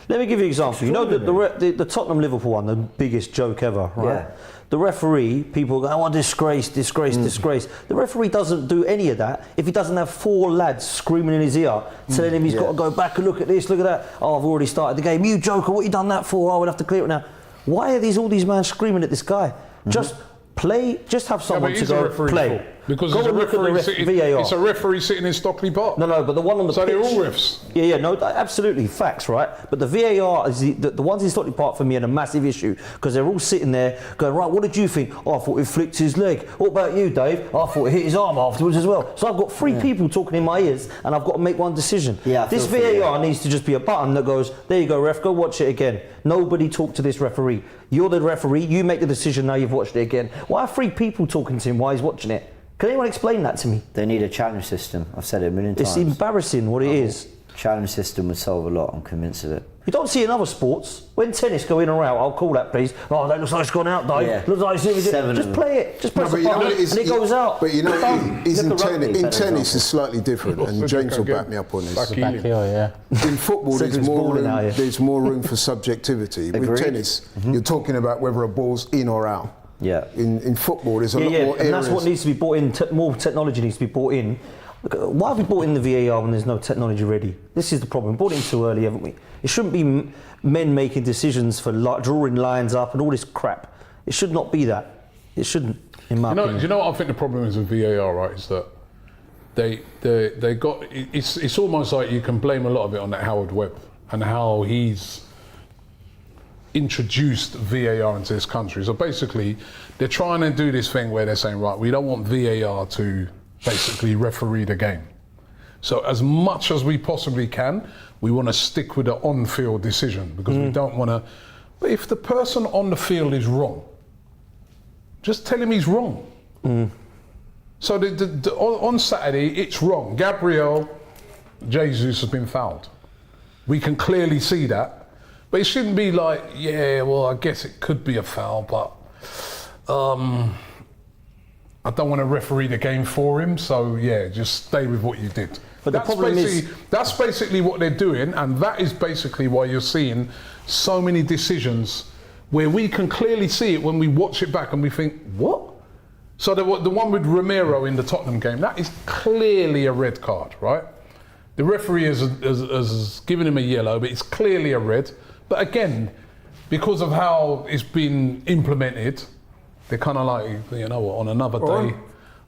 Speaker 3: Let me give you an example. You know the Tottenham Liverpool one, the biggest joke ever, right?
Speaker 1: Yeah.
Speaker 3: The referee, people go, oh, disgrace. The referee doesn't do any of that if he doesn't have 4 lads screaming in his ear, telling him he's got to go back and look at this, look at that. Oh, I've already started the game. You joker, what you done that for? Oh, we'll have to clear it now. Why are all these men screaming at this guy? Just play, just have someone to go play.
Speaker 4: Because
Speaker 3: go
Speaker 4: it's a
Speaker 3: and look at the
Speaker 4: referee sitting,
Speaker 3: VAR.
Speaker 4: it's a referee sitting in Stockley Park.
Speaker 3: No, but the one on the
Speaker 4: So
Speaker 3: pitch.
Speaker 4: they're all refs.
Speaker 3: Yeah, no, absolutely, facts, right? But the VAR is the ones in Stockley Park for me are a massive issue because they're all sitting there going, right, what did you think? Oh, I thought it flicked his leg. What about you, Dave? I thought it hit his arm afterwards as well. So I've got 3 people talking in my ears and I've got to make one decision.
Speaker 1: Yeah,
Speaker 3: this VAR needs to just be a button that goes, there you go, ref, go watch it again. Nobody talk to this referee. You're the referee, you make the decision, now you've watched it again. Why are 3 people talking to him while he's watching it? Can anyone explain that to me?
Speaker 1: They need a challenge system. I've said it a million times.
Speaker 3: It's embarrassing what it is.
Speaker 1: Challenge system would solve a lot. I'm convinced of it.
Speaker 3: You don't see in other sports, when tennis go in or out, I'll call that please. Oh, that looks like it's gone out, Dave.
Speaker 1: Yeah.
Speaker 3: Looks like it's
Speaker 1: 7 of
Speaker 3: just
Speaker 1: them.
Speaker 3: play it. Just press
Speaker 2: but
Speaker 3: the
Speaker 2: you know
Speaker 3: button
Speaker 2: what it is,
Speaker 3: and it goes out.
Speaker 2: But you know,
Speaker 3: Done.
Speaker 2: is in
Speaker 1: Look at rugby,
Speaker 2: tennis. In
Speaker 1: better
Speaker 2: tennis,
Speaker 1: example.
Speaker 2: is slightly different, and James will back me up on this.
Speaker 4: Back
Speaker 5: Back here, yeah.
Speaker 2: In football, there's
Speaker 3: Cedric's
Speaker 2: more
Speaker 3: balling
Speaker 2: room.
Speaker 3: out here.
Speaker 2: There's more room for subjectivity. With
Speaker 1: Agreed.
Speaker 2: tennis, you're talking about whether a ball's in or out.
Speaker 1: Yeah.
Speaker 2: In football, there's a lot more
Speaker 3: and
Speaker 2: areas.
Speaker 3: that's what needs to be brought in. More technology needs to be brought in. Look, why have we brought in the VAR when there's no technology ready? This is the problem. We brought it in too early, haven't we? It shouldn't be men making decisions for drawing lines up and all this crap. It should not be that. It shouldn't, in my opinion.
Speaker 4: Do you know what I think the problem is with VAR, right? Is that they got it's almost like you can blame a lot of it on that Howard Webb and how he's introduced VAR into this country. So basically, they're trying to do this thing where they're saying, right, we don't want VAR to basically referee the game. So as much as we possibly can, we want to stick with the on-field decision because we don't want to. But if the person on the field is wrong, just tell him he's wrong. So on Saturday, it's wrong. Gabriel Jesus has been fouled. We can clearly see that. But it shouldn't be like, yeah, well, I guess it could be a foul, but I don't want to referee the game for him, so yeah, just stay with what you did.
Speaker 3: But the problem is,
Speaker 4: that's basically what they're doing, and that is basically why you're seeing so many decisions where we can clearly see it when we watch it back and we think, what? So the one with Romero in the Tottenham game, that is clearly a red card, right? The referee has given him a yellow, but it's clearly a red. But again, because of how it's been implemented, they're kind of like, you know what, on another day,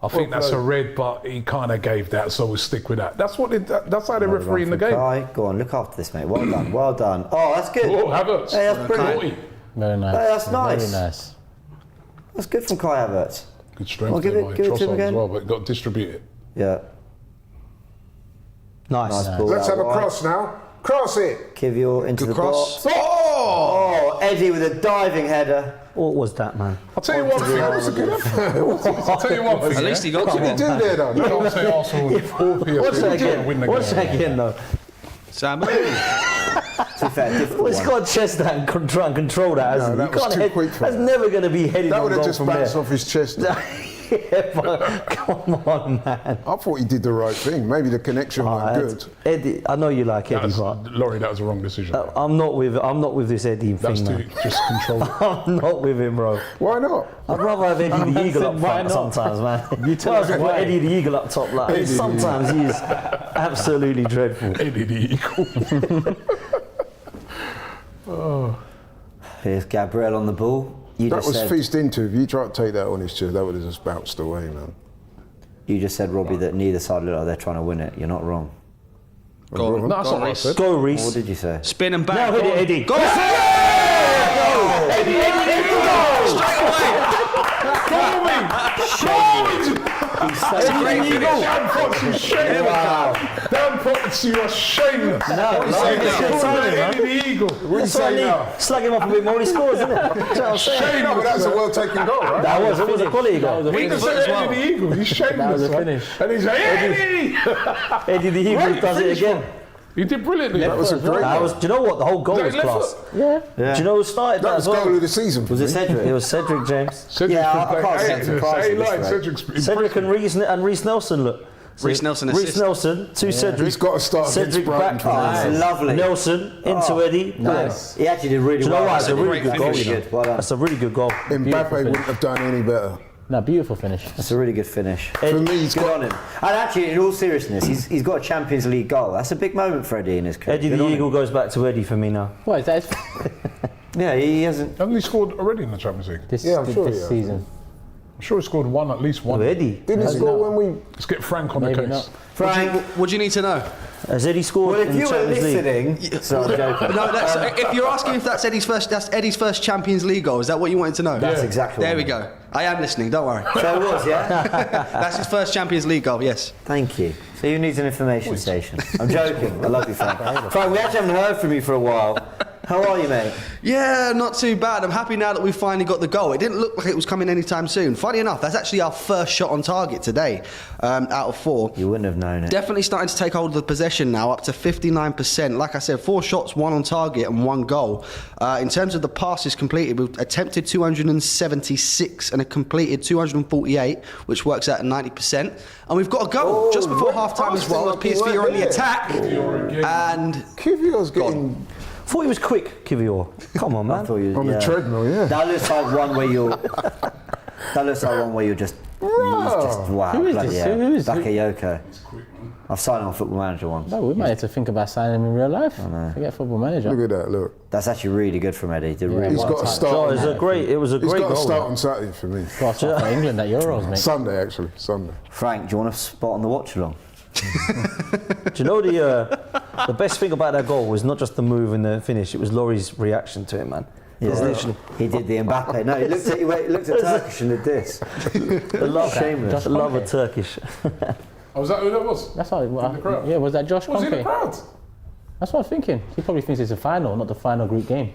Speaker 4: I think that's a red, but he kind of gave that, so we'll stick with that. That's how they're refereeing the game.
Speaker 1: Kai. Go on, look after this, mate. Well done, well done. Oh, that's good.
Speaker 4: Oh, Havertz.
Speaker 1: Hey, that's brilliant.
Speaker 4: 40.
Speaker 5: Very nice.
Speaker 1: Hey, that's nice.
Speaker 5: Very nice.
Speaker 1: That's good from Kai Havertz.
Speaker 4: Good strength
Speaker 1: Well, give
Speaker 4: there
Speaker 1: it-
Speaker 4: by
Speaker 1: give it to him
Speaker 4: Trossard as
Speaker 1: again.
Speaker 4: well, but got to distribute it.
Speaker 1: Yeah.
Speaker 3: nice.
Speaker 1: Nice ball
Speaker 2: Let's
Speaker 1: out
Speaker 2: have a
Speaker 1: wide.
Speaker 2: cross now. Cross it.
Speaker 1: Kivior into
Speaker 2: Good
Speaker 1: the
Speaker 2: cross.
Speaker 1: box. Oh, Eddie with a diving header.
Speaker 3: What was that, man?
Speaker 4: I'll tell you one thing. That was a good effort. I'll tell you one thing.
Speaker 6: At least he got
Speaker 2: What did he do there, though?
Speaker 4: You can't say Arsenal or PSV
Speaker 3: What's that
Speaker 4: to win the
Speaker 3: again? What's
Speaker 4: game.
Speaker 3: that again, though?
Speaker 6: Sam.
Speaker 1: To be fair, difficult
Speaker 3: Well, it's
Speaker 1: one.
Speaker 3: got to chest that and try and control that, hasn't
Speaker 2: No,
Speaker 3: it?
Speaker 2: that was too quick for
Speaker 3: That's
Speaker 2: him.
Speaker 3: never going to be headed
Speaker 2: That
Speaker 3: on
Speaker 2: would have
Speaker 3: goal
Speaker 2: just
Speaker 3: from
Speaker 2: bounced
Speaker 3: there.
Speaker 2: off his chest.
Speaker 3: Yeah, but come on, man.
Speaker 2: I thought he did the right thing. Maybe the connection wasn't good.
Speaker 3: Eddie, I know you like Eddie, but
Speaker 4: Laurie, that was a wrong decision.
Speaker 3: I'm not with this Eddie
Speaker 4: That's
Speaker 3: thing,
Speaker 4: to
Speaker 3: man.
Speaker 4: just control it.
Speaker 3: I'm not with him, bro.
Speaker 2: Why not?
Speaker 3: I'd rather have Eddie the Eagle up
Speaker 5: Why
Speaker 3: front
Speaker 5: not?
Speaker 3: sometimes, man. You tell us to put Eddie the Eagle up top, like sometimes he is absolutely dreadful.
Speaker 4: Eddie the Eagle.
Speaker 1: Here's Gabriel on the ball. You
Speaker 2: That
Speaker 1: just
Speaker 2: was
Speaker 1: said,
Speaker 2: fizzed into. If you tried to take that on his chest, that would have just bounced away, man.
Speaker 1: you just said, Robbie, that neither side look like they're trying to win it. You're not wrong.
Speaker 6: Go on.
Speaker 4: No, that's
Speaker 6: Go
Speaker 4: not
Speaker 6: on,
Speaker 4: what I
Speaker 6: Reece.
Speaker 4: said.
Speaker 3: Go,
Speaker 1: What
Speaker 3: Reece.
Speaker 1: did you say?
Speaker 6: Spin and back.
Speaker 3: Now hit it, Eddie.
Speaker 6: Go.
Speaker 4: Dan Potts, you shameless. Dan Potts, you are shameless.
Speaker 3: No, it's good timing, man.
Speaker 4: Eddie the Eagle. What do you
Speaker 3: That's what I
Speaker 4: say
Speaker 3: need.
Speaker 4: now?
Speaker 3: Slag him off a bit more, he scores, isn't it? That's what I'm saying.
Speaker 2: No, but that's a well-taken goal, right?
Speaker 3: That was a quality goal.
Speaker 4: He can say Eddie the Eagle. He's shameless.
Speaker 5: That was a
Speaker 4: man.
Speaker 5: finish.
Speaker 4: And he's like, Eddie!
Speaker 3: Eddie the Eagle
Speaker 4: Right,
Speaker 3: does it
Speaker 4: finish
Speaker 3: again.
Speaker 4: He did brilliantly.
Speaker 2: That was a great
Speaker 3: That
Speaker 2: one.
Speaker 3: was, do you know what? The whole goal was
Speaker 4: Left
Speaker 3: class.
Speaker 4: foot.
Speaker 5: Yeah.
Speaker 3: Do you know who started that,
Speaker 2: That
Speaker 3: as
Speaker 2: was
Speaker 3: well?
Speaker 2: goal of the season for
Speaker 1: Was it
Speaker 2: me.
Speaker 1: Cedric?
Speaker 3: It was Cedric, James.
Speaker 4: Cedric's
Speaker 1: Yeah, I
Speaker 4: been
Speaker 1: can't
Speaker 4: playing-
Speaker 1: say I'm surprised
Speaker 4: Hey,
Speaker 1: at this
Speaker 4: like,
Speaker 1: rate.
Speaker 4: Cedric's been
Speaker 3: Cedric and
Speaker 4: brilliant.
Speaker 3: Reece Nelson, look.
Speaker 6: Reece Nelson
Speaker 3: Reece
Speaker 6: assist.
Speaker 3: Nelson to Cedric.
Speaker 2: He's got to start against
Speaker 3: Cedric
Speaker 2: Brighton.
Speaker 3: back.
Speaker 1: Oh, it's lovely.
Speaker 3: Nelson into Eddie.
Speaker 5: Nice.
Speaker 1: He actually did really
Speaker 3: Do you know
Speaker 1: well.
Speaker 3: what? It's a really
Speaker 6: great
Speaker 3: good goal.
Speaker 6: finish.
Speaker 3: You know.
Speaker 1: Good, well done.
Speaker 3: That's a really good goal.
Speaker 2: Mbappe wouldn't have done any better.
Speaker 5: No, beautiful finish.
Speaker 1: That's a really good finish.
Speaker 2: For me, he's
Speaker 1: Good
Speaker 2: got
Speaker 1: on him. And actually, in all seriousness, he's got a Champions League goal. That's a big moment for Eddie in his career.
Speaker 3: Eddie
Speaker 1: Good
Speaker 3: the
Speaker 1: on him.
Speaker 3: Eagle goes back to Eddie for me now.
Speaker 5: What is that?
Speaker 1: Yeah, he hasn't.
Speaker 4: Hasn't he scored already in the Champions League?
Speaker 5: This,
Speaker 2: Yeah, I'm sure
Speaker 5: this
Speaker 2: he has.
Speaker 5: season.
Speaker 4: I'm sure he scored one, at least one.
Speaker 3: Oh, Eddie.
Speaker 2: Didn't he score when we?
Speaker 4: Let's get Frank on the
Speaker 5: Maybe
Speaker 4: case.
Speaker 5: not.
Speaker 1: Frank,
Speaker 6: What do you need to know?
Speaker 3: Has Eddie scored
Speaker 1: well, if
Speaker 3: in the
Speaker 1: you were
Speaker 3: Champions League?
Speaker 1: listening, so I'm joking.
Speaker 6: No, if you're asking if that's Eddie's first Champions League goal, is that what you wanted to know?
Speaker 1: That's exactly
Speaker 6: There
Speaker 1: what
Speaker 6: we
Speaker 1: I
Speaker 6: go. I am listening. Don't worry.
Speaker 1: So it was, yeah?
Speaker 6: That's his first Champions League goal. Yes.
Speaker 1: Thank you. So you need an information station. I'm joking. I love you, Frank. Frank, we actually haven't heard from you for a while. How are you, mate?
Speaker 6: Yeah, not too bad. I'm happy now that we finally got the goal. It didn't look like it was coming anytime soon. Funny enough, that's actually our first shot on target today, out of 4.
Speaker 1: You wouldn't have known it.
Speaker 6: Definitely starting to take hold of the possession now, up to 59%. Like I said, 4 shots, 1 on target and 1 goal. In terms of the passes completed, we've attempted 276 and have completed 248, which works out at 90%. And we've got a goal just before half-time as well, as PSV are on the attack. And
Speaker 2: Kivior's getting
Speaker 3: Thought he was quick, Kivior. Come on,
Speaker 1: I
Speaker 3: man.
Speaker 1: thought you,
Speaker 2: on the treadmill. Yeah.
Speaker 1: That looks like one where you're. That looks like one where you're just. He's just wow.
Speaker 5: Who is
Speaker 1: bloody
Speaker 5: this?
Speaker 1: hell.
Speaker 5: Who is-
Speaker 1: Bakayoko. I've signed on Football Manager once.
Speaker 5: No, we might have to think about signing him in real life. Forget Football Manager.
Speaker 2: Look at that. Look.
Speaker 1: That's actually really good from Eddie. Did really
Speaker 2: He's
Speaker 1: well.
Speaker 2: got to
Speaker 3: Oh,
Speaker 2: start.
Speaker 3: it was a great. It was a
Speaker 2: He's
Speaker 3: great
Speaker 2: got to
Speaker 3: goal.
Speaker 2: start on Saturday for me.
Speaker 5: Got to start for England at Euros, mate.
Speaker 2: Sunday, actually. Sunday.
Speaker 1: Frank, do you want a spot on the watch along?
Speaker 3: Do you know the best thing about that goal was not just the move and the finish; it was Laurie's reaction to it, man. It was literally
Speaker 1: He did the Mbappe. No, he looked at Turkish and did this.
Speaker 3: the love,
Speaker 1: Shameless.
Speaker 3: the love of Turkish.
Speaker 4: Oh, was that who that was?
Speaker 5: That's what.
Speaker 4: In the crowd?
Speaker 5: Yeah, was that Josh
Speaker 4: Was he in the
Speaker 5: Conte?
Speaker 4: crowd?
Speaker 5: That's what I'm thinking. He probably thinks it's a final, not the final group game.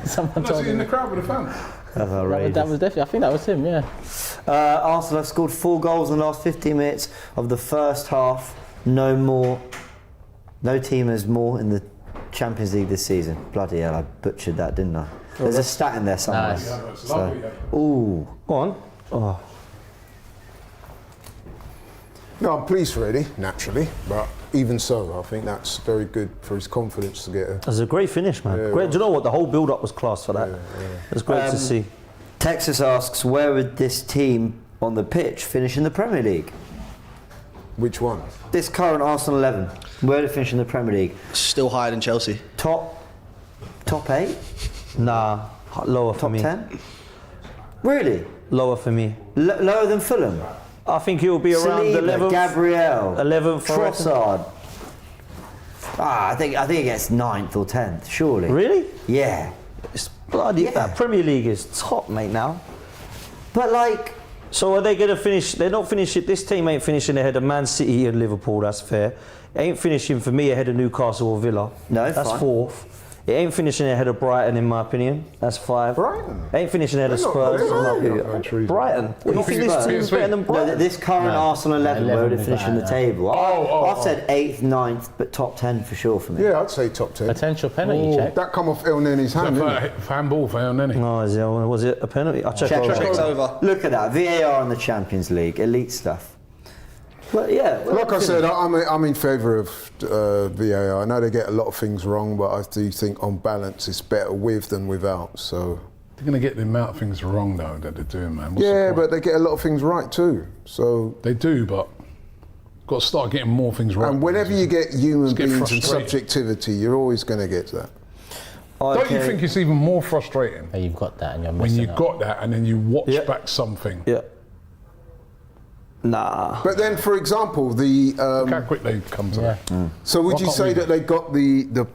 Speaker 5: Someone
Speaker 4: No,
Speaker 5: told
Speaker 4: was he in
Speaker 5: me.
Speaker 4: the crowd with the fans?
Speaker 1: That's outrageous.
Speaker 5: That was definitely. I think that was him. Yeah.
Speaker 1: Arsenal have scored 4 goals in the last 15 minutes of the first half. No team has more in the Champions League this season. Bloody hell, I butchered that, didn't I? There's a stat in there somewhere.
Speaker 5: Nice.
Speaker 4: Yeah, it's lovely.
Speaker 1: Ooh.
Speaker 3: Go on. Oh,
Speaker 2: No, I'm pleased for Eddie, naturally, but even so, I think that's very good for his confidence to get a.
Speaker 3: it was a great finish, man. Great. Do you know what? The whole build-up was class for that. It was great to see.
Speaker 1: Texas asks, where would this team on the pitch finish in the Premier League?
Speaker 2: Which one?
Speaker 1: This current Arsenal 11, where would it finish in the Premier League?
Speaker 6: still higher than Chelsea.
Speaker 1: Top 8?
Speaker 3: Nah, lower for
Speaker 1: Top
Speaker 3: me.
Speaker 1: 10? Really?
Speaker 3: Lower for me.
Speaker 1: Lower than Fulham?
Speaker 3: I think he'll be around
Speaker 1: Saliba,
Speaker 3: 11th.
Speaker 1: Gabriel,
Speaker 3: 11th, I reckon.
Speaker 1: Trossard. I think it gets 9th or 10th, surely.
Speaker 3: Really?
Speaker 1: Yeah.
Speaker 3: It's bloody.
Speaker 1: Yeah.
Speaker 3: That Premier League is top, mate. Now.
Speaker 1: But like,
Speaker 3: So are they going to finish? They're not finishing. This team ain't finishing ahead of Man City and Liverpool. That's fair. It ain't finishing for me ahead of Newcastle or Villa.
Speaker 1: No,
Speaker 3: that's
Speaker 1: fine.
Speaker 3: 4th. It ain't finishing ahead of Brighton, in my opinion. That's 5.
Speaker 2: Brighton?
Speaker 3: Ain't finishing ahead of
Speaker 2: They're not-
Speaker 3: Spurs.
Speaker 2: they're not
Speaker 3: Brighton.
Speaker 2: going treason.
Speaker 3: What do you think this
Speaker 1: Spurs?
Speaker 3: team's better than
Speaker 1: no,
Speaker 3: Brighton?
Speaker 1: this current
Speaker 5: No.
Speaker 1: Arsenal 11, where would it
Speaker 5: 11
Speaker 1: finish in the
Speaker 5: is
Speaker 1: table?
Speaker 4: Oh,
Speaker 1: I've said 8th, 9th, but top 10 for sure for me.
Speaker 2: Yeah, I'd say top 10.
Speaker 5: Potential penalty check.
Speaker 2: That come off El Neni's hand, didn't it?
Speaker 4: Handball for him, didn't he?
Speaker 3: No, was it a penalty? I'll check.
Speaker 1: Check
Speaker 3: over.
Speaker 1: it.
Speaker 6: Check's over.
Speaker 1: Look at that, VAR in the Champions League, elite stuff. Well, yeah. well,
Speaker 2: Like I said, I'm in favour of VAR. I know they get a lot of things wrong, but I do think on balance it's better with than without. So
Speaker 4: They're going to get the amount of things wrong, though, that they're doing, man. What's the
Speaker 2: yeah,
Speaker 4: point?
Speaker 2: but they get a lot of things right too. So
Speaker 4: They do, but got to start getting more things right.
Speaker 2: and whenever you get human
Speaker 4: get
Speaker 2: beings and
Speaker 4: frustrated.
Speaker 2: subjectivity, you're always going to get that.
Speaker 4: Don't you think it's even more frustrating
Speaker 5: Hey, you've got that and you're
Speaker 4: when
Speaker 5: missing
Speaker 4: you
Speaker 5: out.
Speaker 4: got that and then you watch
Speaker 3: Yeah.
Speaker 4: back something?
Speaker 3: Yeah. Nah.
Speaker 2: But then, for example, the
Speaker 4: Look how quick they come to
Speaker 5: Yeah.
Speaker 4: that.
Speaker 2: so would
Speaker 4: Why
Speaker 2: you
Speaker 4: can't
Speaker 2: say
Speaker 4: we-
Speaker 2: that they got the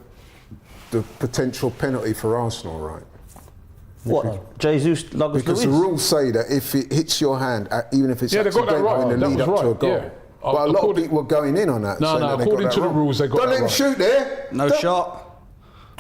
Speaker 2: potential penalty for Arsenal right?
Speaker 3: What? Jesus, Douglas
Speaker 2: Because the
Speaker 3: Luiz?
Speaker 2: rules say that if it hits your hand, even if it's
Speaker 4: Yeah, they got that
Speaker 2: accidental
Speaker 4: right.
Speaker 2: in the
Speaker 4: That
Speaker 2: lead
Speaker 4: was
Speaker 2: up to a
Speaker 4: right,
Speaker 2: goal.
Speaker 4: yeah.
Speaker 2: But a lot of
Speaker 4: According-
Speaker 2: people were going in on that.
Speaker 4: No,
Speaker 2: saying
Speaker 4: no,
Speaker 2: that they got
Speaker 4: according
Speaker 2: that
Speaker 4: to the
Speaker 2: wrong.
Speaker 4: rules, they got
Speaker 2: Don't
Speaker 4: that
Speaker 2: let him
Speaker 4: right.
Speaker 2: shoot there.
Speaker 6: No
Speaker 2: Don't-
Speaker 6: shot.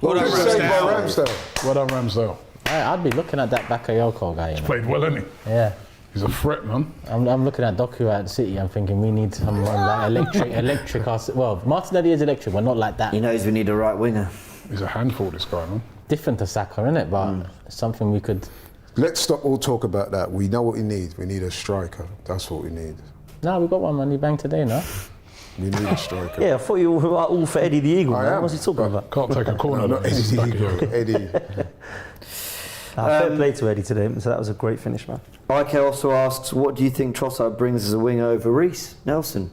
Speaker 6: Well
Speaker 2: Good
Speaker 6: done,
Speaker 2: save by
Speaker 6: Ramsdale.
Speaker 2: Ramsdale.
Speaker 4: Well done, Ramsdale.
Speaker 5: I'd be looking at that Bakayoko guy. You know?
Speaker 4: Played well, didn't he?
Speaker 5: Yeah.
Speaker 4: He's a threat, man.
Speaker 5: I'm looking at Doku at City. I'm thinking we need someone like electric. Well, Martinelli is electric, but not like that.
Speaker 1: He knows we need a right winger.
Speaker 4: He's a handful, this guy, man.
Speaker 5: Different to Saka, isn't it? But something we could.
Speaker 2: Let's stop all talk about that. We know what we need. We need a striker. That's what we need.
Speaker 5: No, we got one, man. He banged today, no?
Speaker 2: We need a striker.
Speaker 3: Yeah, I thought you were all for Eddie the Eagle,
Speaker 2: I
Speaker 3: man.
Speaker 2: am,
Speaker 3: What's he talking about?
Speaker 4: Can't take a corner.
Speaker 2: No, not
Speaker 4: He's
Speaker 2: Eddie.
Speaker 4: back here.
Speaker 2: Eddie.
Speaker 3: Fair play to Eddie today, so that was a great finish, man.
Speaker 1: IK also asks, what do you think Trossard brings as a winger over Reece Nelson?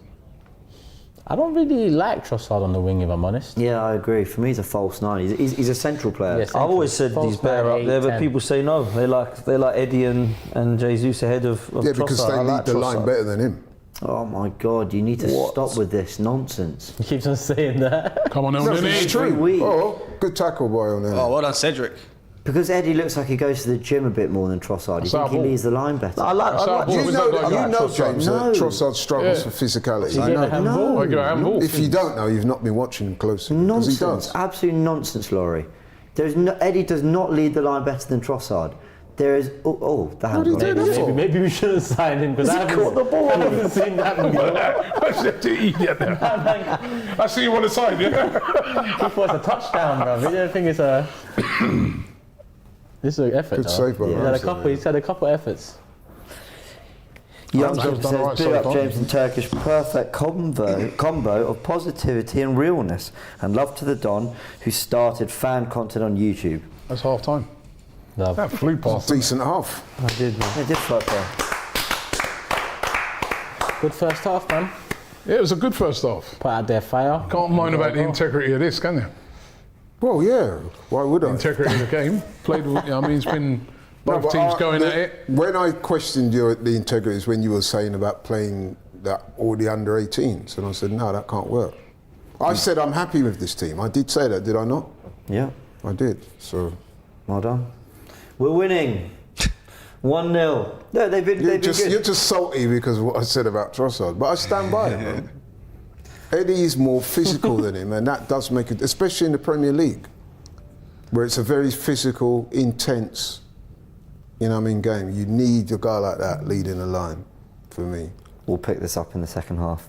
Speaker 5: I don't really like Trossard on the wing, if I'm honest.
Speaker 1: Yeah, I agree. For me, he's a false nine. He's a central player.
Speaker 5: Yes.
Speaker 3: I've always said
Speaker 5: False
Speaker 3: he's better
Speaker 5: nine,
Speaker 3: up there, but
Speaker 5: 8,
Speaker 3: people say no. They like Eddie and Jesus ahead of
Speaker 2: Yeah,
Speaker 3: Trossard.
Speaker 2: because they
Speaker 3: I
Speaker 2: lead
Speaker 3: like
Speaker 2: the line
Speaker 3: Trossard.
Speaker 2: better than him.
Speaker 1: Oh my God, you need to stop with this nonsense.
Speaker 5: He keeps on saying that.
Speaker 4: Come on,
Speaker 2: No,
Speaker 4: Elneny.
Speaker 2: it's true.
Speaker 1: weak.
Speaker 2: Oh, good tackle by Onana.
Speaker 6: Oh, well done, Cedric.
Speaker 1: Because Eddie looks like he goes to the gym a bit more than Trossard. You
Speaker 4: That's
Speaker 1: think
Speaker 4: our
Speaker 1: he
Speaker 4: ball.
Speaker 1: leads the line better?
Speaker 3: I like
Speaker 4: ball.
Speaker 2: You
Speaker 4: Was
Speaker 2: know,
Speaker 4: that guy like
Speaker 2: James,
Speaker 1: No.
Speaker 2: that Trossard struggles
Speaker 4: Yeah.
Speaker 2: for physicality.
Speaker 5: He gave a handball.
Speaker 4: I give a handball.
Speaker 2: If you don't know, you've not been watching him closely. 'Cause
Speaker 1: Nonsense,
Speaker 2: he does.
Speaker 1: absolute nonsense, Laurie. Eddie does not lead the line better than Trossard. There is that
Speaker 2: What did he
Speaker 1: handball.
Speaker 2: do that for?
Speaker 5: Maybe we shouldn't sign him because I haven't seen that before.
Speaker 4: I said to idiot there. I see you want to sign, yeah?
Speaker 5: He thought it's a touchdown, bro. I don't think it's a. This is an effort.
Speaker 2: Good
Speaker 5: though.
Speaker 2: save by Ramsdale,
Speaker 5: He's had a couple efforts.
Speaker 1: Young
Speaker 4: Ramsdale's done all right
Speaker 1: says,
Speaker 4: so
Speaker 1: big up
Speaker 4: far."
Speaker 1: James and Turkish, perfect combo of positivity and realness. And love to the Don, who started fan content on YouTube.
Speaker 4: That's half time.
Speaker 5: Love.
Speaker 4: That flew past.
Speaker 2: Decent half.
Speaker 3: I did, man.
Speaker 1: They did float there.
Speaker 5: Good first half, man.
Speaker 4: Yeah, it was a good first half.
Speaker 5: Put out their fire.
Speaker 4: Can't mind about the integrity of this, can you?
Speaker 2: Well, yeah. Why would I?
Speaker 4: Integrity of the game. Played, I mean, it's been both
Speaker 2: but
Speaker 4: teams going at it.
Speaker 2: When I questioned the integrity is when you were saying about playing all the under 18s, and I said, no, that can't work. I said I'm happy with this team. I did say that, did I not?
Speaker 1: Yeah,
Speaker 2: I did. So
Speaker 1: well done. We're winning. 1-0. No, they've been
Speaker 2: you're
Speaker 1: good.
Speaker 2: just salty because of what I said about Trossard, but I stand by it, man. Eddie is more physical than him, and that does make it, especially in the Premier League, where it's a very physical, intense, game. You need a guy like that leading the line, for me.
Speaker 1: We'll pick this up in the second half.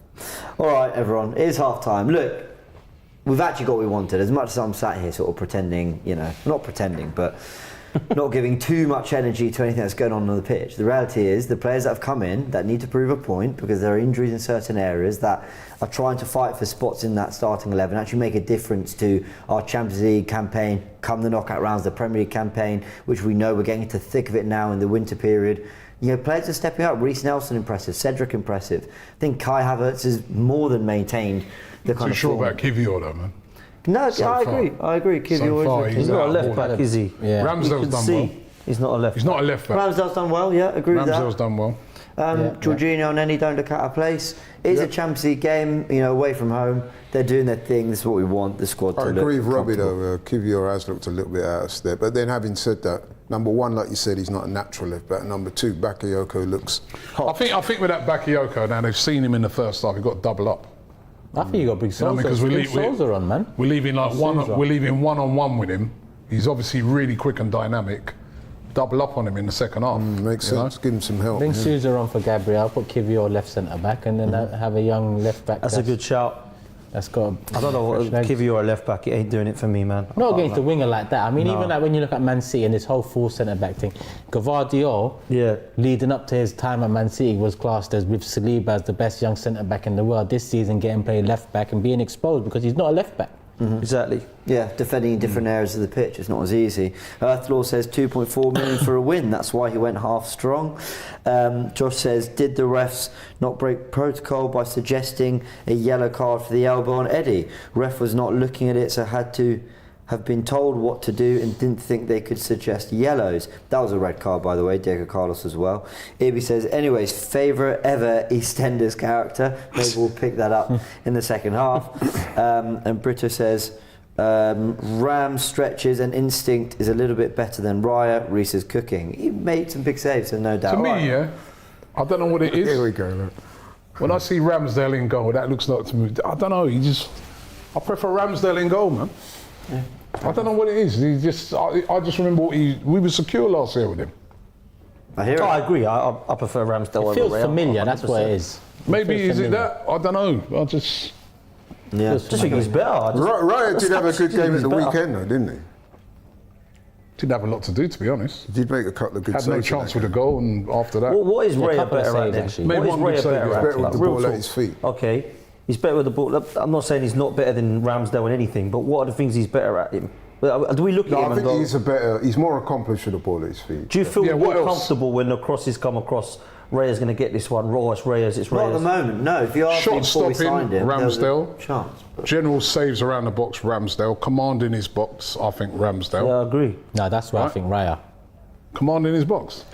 Speaker 1: All right, everyone, it is half time. Look, we've actually got what we wanted. As much as I'm sat here sort of pretending, not pretending, but not giving too much energy to anything that's going on the pitch. The reality is the players that have come in that need to prove a point because there are injuries in certain areas that are trying to fight for spots in that starting 11, actually make a difference to our Champions League campaign, come the knockout rounds, the Premier League campaign, which we know we're getting into the thick of it now in the winter period. Players are stepping up. Reece Nelson impressive, Cedric impressive. I think Kai Havertz has more than maintained the kind
Speaker 4: Too
Speaker 1: of
Speaker 4: sure
Speaker 1: form.
Speaker 4: about Kiwior though, man.
Speaker 1: No,
Speaker 4: So
Speaker 1: I
Speaker 4: far.
Speaker 1: agree. Kiwior
Speaker 4: So far,
Speaker 1: is
Speaker 4: he's
Speaker 3: He's not a
Speaker 4: out
Speaker 3: left
Speaker 4: of
Speaker 3: back,
Speaker 4: order.
Speaker 3: is he?
Speaker 5: Yeah.
Speaker 3: You
Speaker 4: Ramsdale's
Speaker 3: can
Speaker 4: done
Speaker 3: see
Speaker 4: well.
Speaker 3: he's not a left
Speaker 4: He's not a left back.
Speaker 1: Ramsdale's done well, yeah, agree with that.
Speaker 4: Ramsdale's done well.
Speaker 1: Jorginho and Nenny don't look out of place. It is a Champions League game, away from home. They're doing their thing. This is what we want the squad to
Speaker 2: I
Speaker 1: look
Speaker 2: agree with Robbie
Speaker 1: comfortable.
Speaker 2: though. Kiwior has looked a little bit out of step. But then having said that, number one, like you said, he's not a natural left back. Number two, Bakayoko looks
Speaker 4: I think with that Bakayoko now, they've seen him in the first half. He got double up.
Speaker 5: I think you got big
Speaker 4: You know,
Speaker 5: souls.
Speaker 4: because
Speaker 5: On, man.
Speaker 4: We're leaving
Speaker 5: Sousa.
Speaker 4: we're leaving one-on-one with him. He's obviously really quick and dynamic. Double up on him in the second half.
Speaker 2: makes
Speaker 4: you know?
Speaker 2: sense. Give him some help.
Speaker 5: Bring
Speaker 2: yeah.
Speaker 5: Sousa on for Gabriel. Put Kiwior left centre back, and then have a young left back.
Speaker 3: That's a good shout.
Speaker 5: That's got.
Speaker 3: I don't know what
Speaker 5: fresh legs.
Speaker 3: Kiwior a left back. It ain't doing it for me, man.
Speaker 5: Not against the winger like that. I mean, even like when you look at Man City and this whole full centre back thing, Gvardiol,
Speaker 3: Yeah.
Speaker 5: leading up to his time at Man City, was classed as with Saliba as the best young centre back in the world. This season, getting played left back and being exposed because he's not a left back.
Speaker 3: Exactly.
Speaker 1: Yeah, defending in different areas of the pitch, it's not as easy. Earthlaw says 2.4 million for a win. That's why he went half strong. Josh says, did the refs not break protocol by suggesting a yellow card for the elbow on Eddie? Ref was not looking at it, so had to have been told what to do and didn't think they could suggest yellows. That was a red card, by the way, Diego Carlos as well. Ibi says, anyways, favourite ever EastEnders character. Maybe we'll pick that up in the second half. And Brito says, Ram stretches and instinct is a little bit better than Raya. Reece is cooking. He made some big saves, so no doubt.
Speaker 4: To me, yeah, I don't know what it is.
Speaker 2: Here we go. Look.
Speaker 4: When I see Ramsdale in goal, that looks like to me. I don't know. I prefer Ramsdale in goal, man.
Speaker 1: Yeah.
Speaker 4: I don't know what it is. I just remember we were secure last year with him.
Speaker 1: I hear
Speaker 3: Oh, I
Speaker 1: it.
Speaker 3: agree. I prefer Ramsdale over
Speaker 5: It feels
Speaker 3: Raya,
Speaker 5: familiar. That's what it
Speaker 3: 100%.
Speaker 5: is.
Speaker 4: Maybe
Speaker 5: feels
Speaker 4: is it
Speaker 5: familiar.
Speaker 4: that? I don't know. I just
Speaker 1: Yeah.
Speaker 3: Just think he's better.
Speaker 2: Raya did have a good game at the
Speaker 3: better.
Speaker 2: weekend, though, didn't he?
Speaker 4: didn't have a lot to do, to be honest.
Speaker 2: He did make a couple of good
Speaker 4: Had
Speaker 2: saves.
Speaker 4: no
Speaker 2: in
Speaker 4: chance
Speaker 2: that
Speaker 4: with a
Speaker 2: game.
Speaker 4: goal, and after that,
Speaker 3: What is
Speaker 5: Yeah, a
Speaker 3: Raya
Speaker 5: couple of
Speaker 3: better at
Speaker 5: saves,
Speaker 3: then?
Speaker 5: actually.
Speaker 4: Made
Speaker 3: What is
Speaker 4: one good
Speaker 3: Raya
Speaker 4: save,
Speaker 3: better
Speaker 4: he's
Speaker 3: at?
Speaker 2: better with the
Speaker 3: real
Speaker 2: ball at
Speaker 3: talk.
Speaker 2: his feet.
Speaker 3: Okay, he's better with the ball. I'm not saying he's not better than Ramsdale in anything, but what are the things he's better at him? Do we look at
Speaker 2: No,
Speaker 3: him
Speaker 2: I
Speaker 3: and
Speaker 2: think
Speaker 3: go,
Speaker 2: he's more accomplished with the ball at his feet.
Speaker 3: do you feel
Speaker 4: Yeah, what
Speaker 3: more
Speaker 4: else?
Speaker 3: comfortable when the crosses come across? Raya's going to get this one. It's Raya's. It's
Speaker 1: Not at the
Speaker 3: Raya's.
Speaker 1: moment, no. If you asked me
Speaker 4: Shot
Speaker 1: before we
Speaker 4: stopping,
Speaker 1: signed him, there was a
Speaker 4: Ramsdale.
Speaker 1: chance. But
Speaker 4: general saves around the box, Ramsdale. Commanding his box, I think Ramsdale.
Speaker 3: Yeah, I agree.
Speaker 5: No, that's where I think Raya.
Speaker 4: Commanding his box.